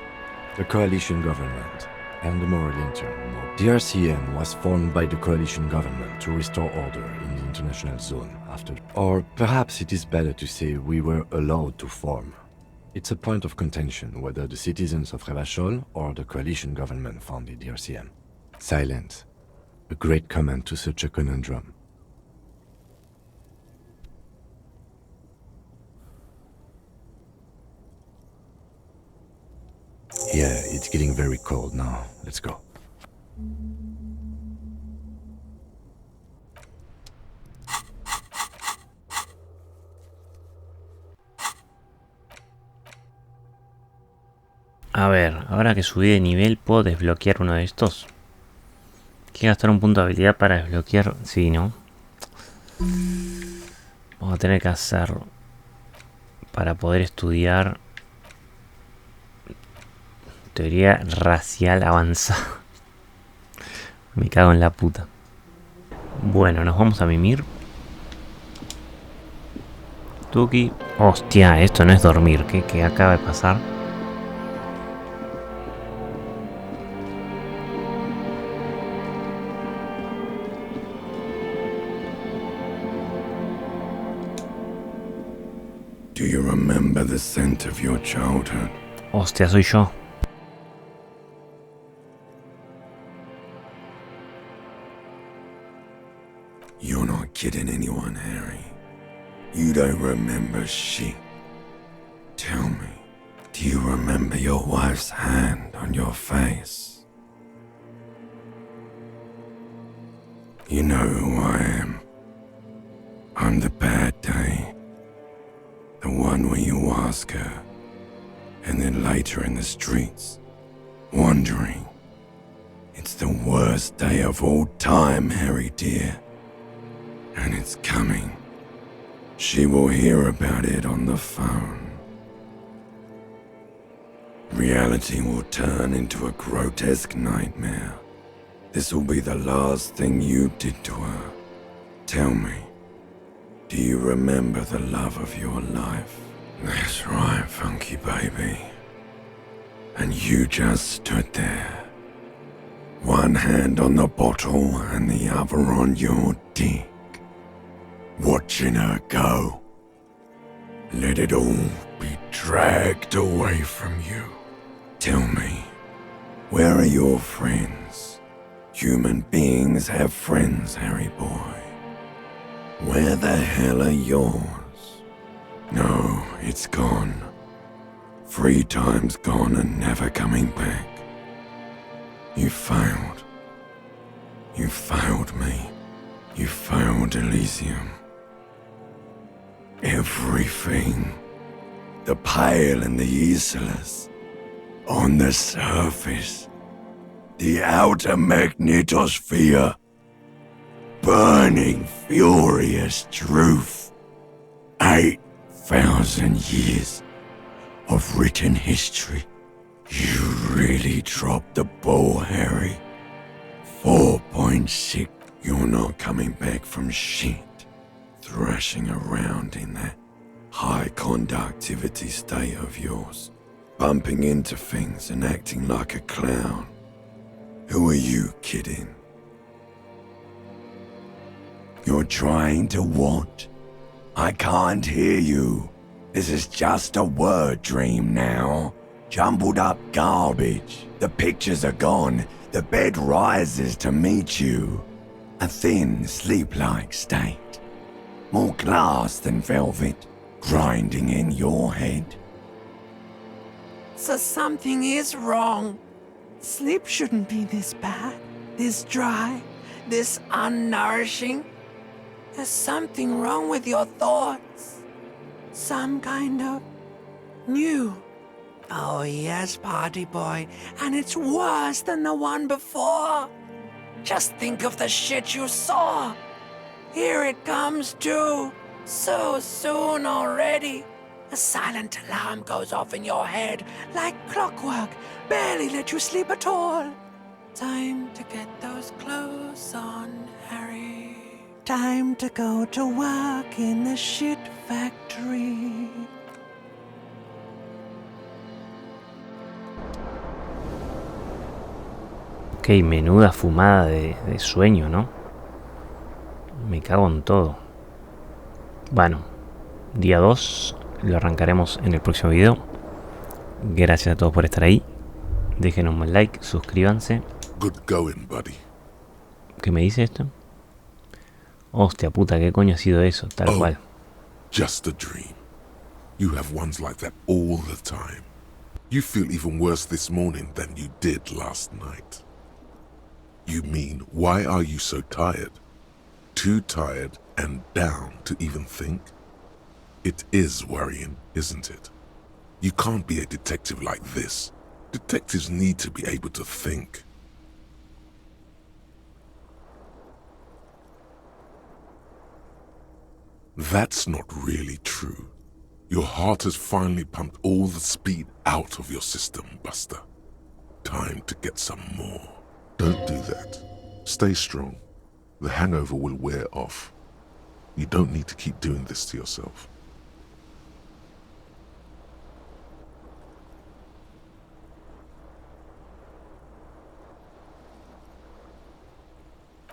The coalition government and the moral intern. The RCM was formed by the coalition government to restore order in the international zone after. Or perhaps it is better to say we were allowed to form. It's a point of contention whether the citizens of Revachol or the coalition government founded the RCM. Silence. A great comment to such a conundrum. Yeah, it's getting very cold now. Let's go. A ver, ahora que subí de nivel, ¿puedo desbloquear uno de estos? Hay que gastar un punto de habilidad para desbloquear. Sí, ¿no? Vamos a tener que hacerlo para poder estudiar teoría racial avanzada. Me cago en la puta. Bueno, nos vamos a mimir. Tuki. Hostia, esto no es dormir. ¿Qué acaba de pasar? Do you remember the scent of your childhood? Hostia, soy yo. You're not kidding anyone, Harry. You don't remember shit. Tell me, do you remember your wife's hand on your face? You know who I am. I'm the bad day. The one where you ask her, and then later in the streets, wandering. It's the worst day of all time, Harry dear. And it's coming. She will hear about it on the phone. Reality will turn into a grotesque nightmare. This will be the last thing you did to her. Tell me, do you remember the love of your life? That's right, funky baby. And you just stood there. One hand on the bottle and the other on your dick. Watching her go. Let it all be dragged away from you. Tell me, where are your friends? Human beings have friends, Harry boy. Where the hell are yours? No, it's gone. 3 times gone and never coming back. You failed. You failed me. You failed ELYSIUM. Everything. The Pale and the Useless. On the surface. The outer magnetosphere. Burning, furious truth. 8,000 years of written history. You really dropped the ball, Harry. 4.6. You're not coming back from shit. Thrashing around in that high conductivity state of yours. Bumping into things and acting like a clown. Who are you kidding? You're trying to what? I can't hear you. This is just a word dream now. Jumbled up garbage. The pictures are gone. The bed rises to meet you. A thin, sleep-like state. More glass than velvet, grinding in your head. So something is wrong. Sleep shouldn't be this bad, this dry, this unnourishing. There's something wrong with your thoughts. Some kind of new. Oh yes, party boy, and it's worse than the one before. Just think of the shit you saw. Here it comes too. So soon already. A silent alarm goes off in your head like clockwork. Barely let you sleep at all. Time to get those clothes on, Harry. Time to go to work in the shit factory. Ok, menuda fumada de sueño, ¿no? Me cago en todo. Bueno, día 2 lo arrancaremos en el próximo video. Gracias a todos por estar ahí. Dejen un buen like, suscríbanse. Good going, buddy. ¿Qué me dice esto? Hostia puta, ¿qué coño ha sido eso? Tal cual. Just a dream. You have ones like that all the time. You feel even worse this morning than you did last night. You mean, why are you so tired? Too tired and down to even think? It is worrying, isn't it? You can't be a detective like this. Detectives need to be able to think. That's not really true. Your heart has finally pumped all the speed out of your system, Buster. Time to get some more. Don't do that. Stay strong. The hangover will wear off. You don't need to keep doing this to yourself.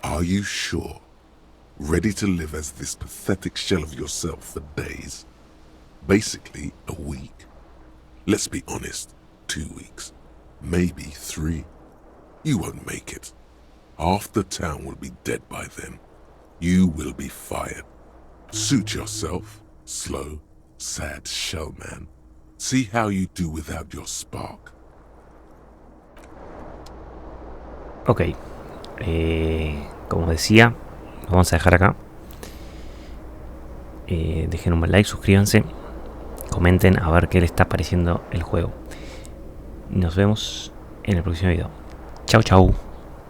Are you sure? Ready to live as this pathetic shell of yourself for days? Basically, a week. Let's be honest, 2 weeks. Maybe 3. You won't make it. Half the town will be dead by then. You will be fired. Suit yourself, slow, sad shellman. See how you do without your spark. Ok. Como decía, lo vamos a dejar acá. Dejen un buen like, suscríbanse. Comenten a ver qué les está pareciendo el juego. Nos vemos en el próximo video. Chau, chau.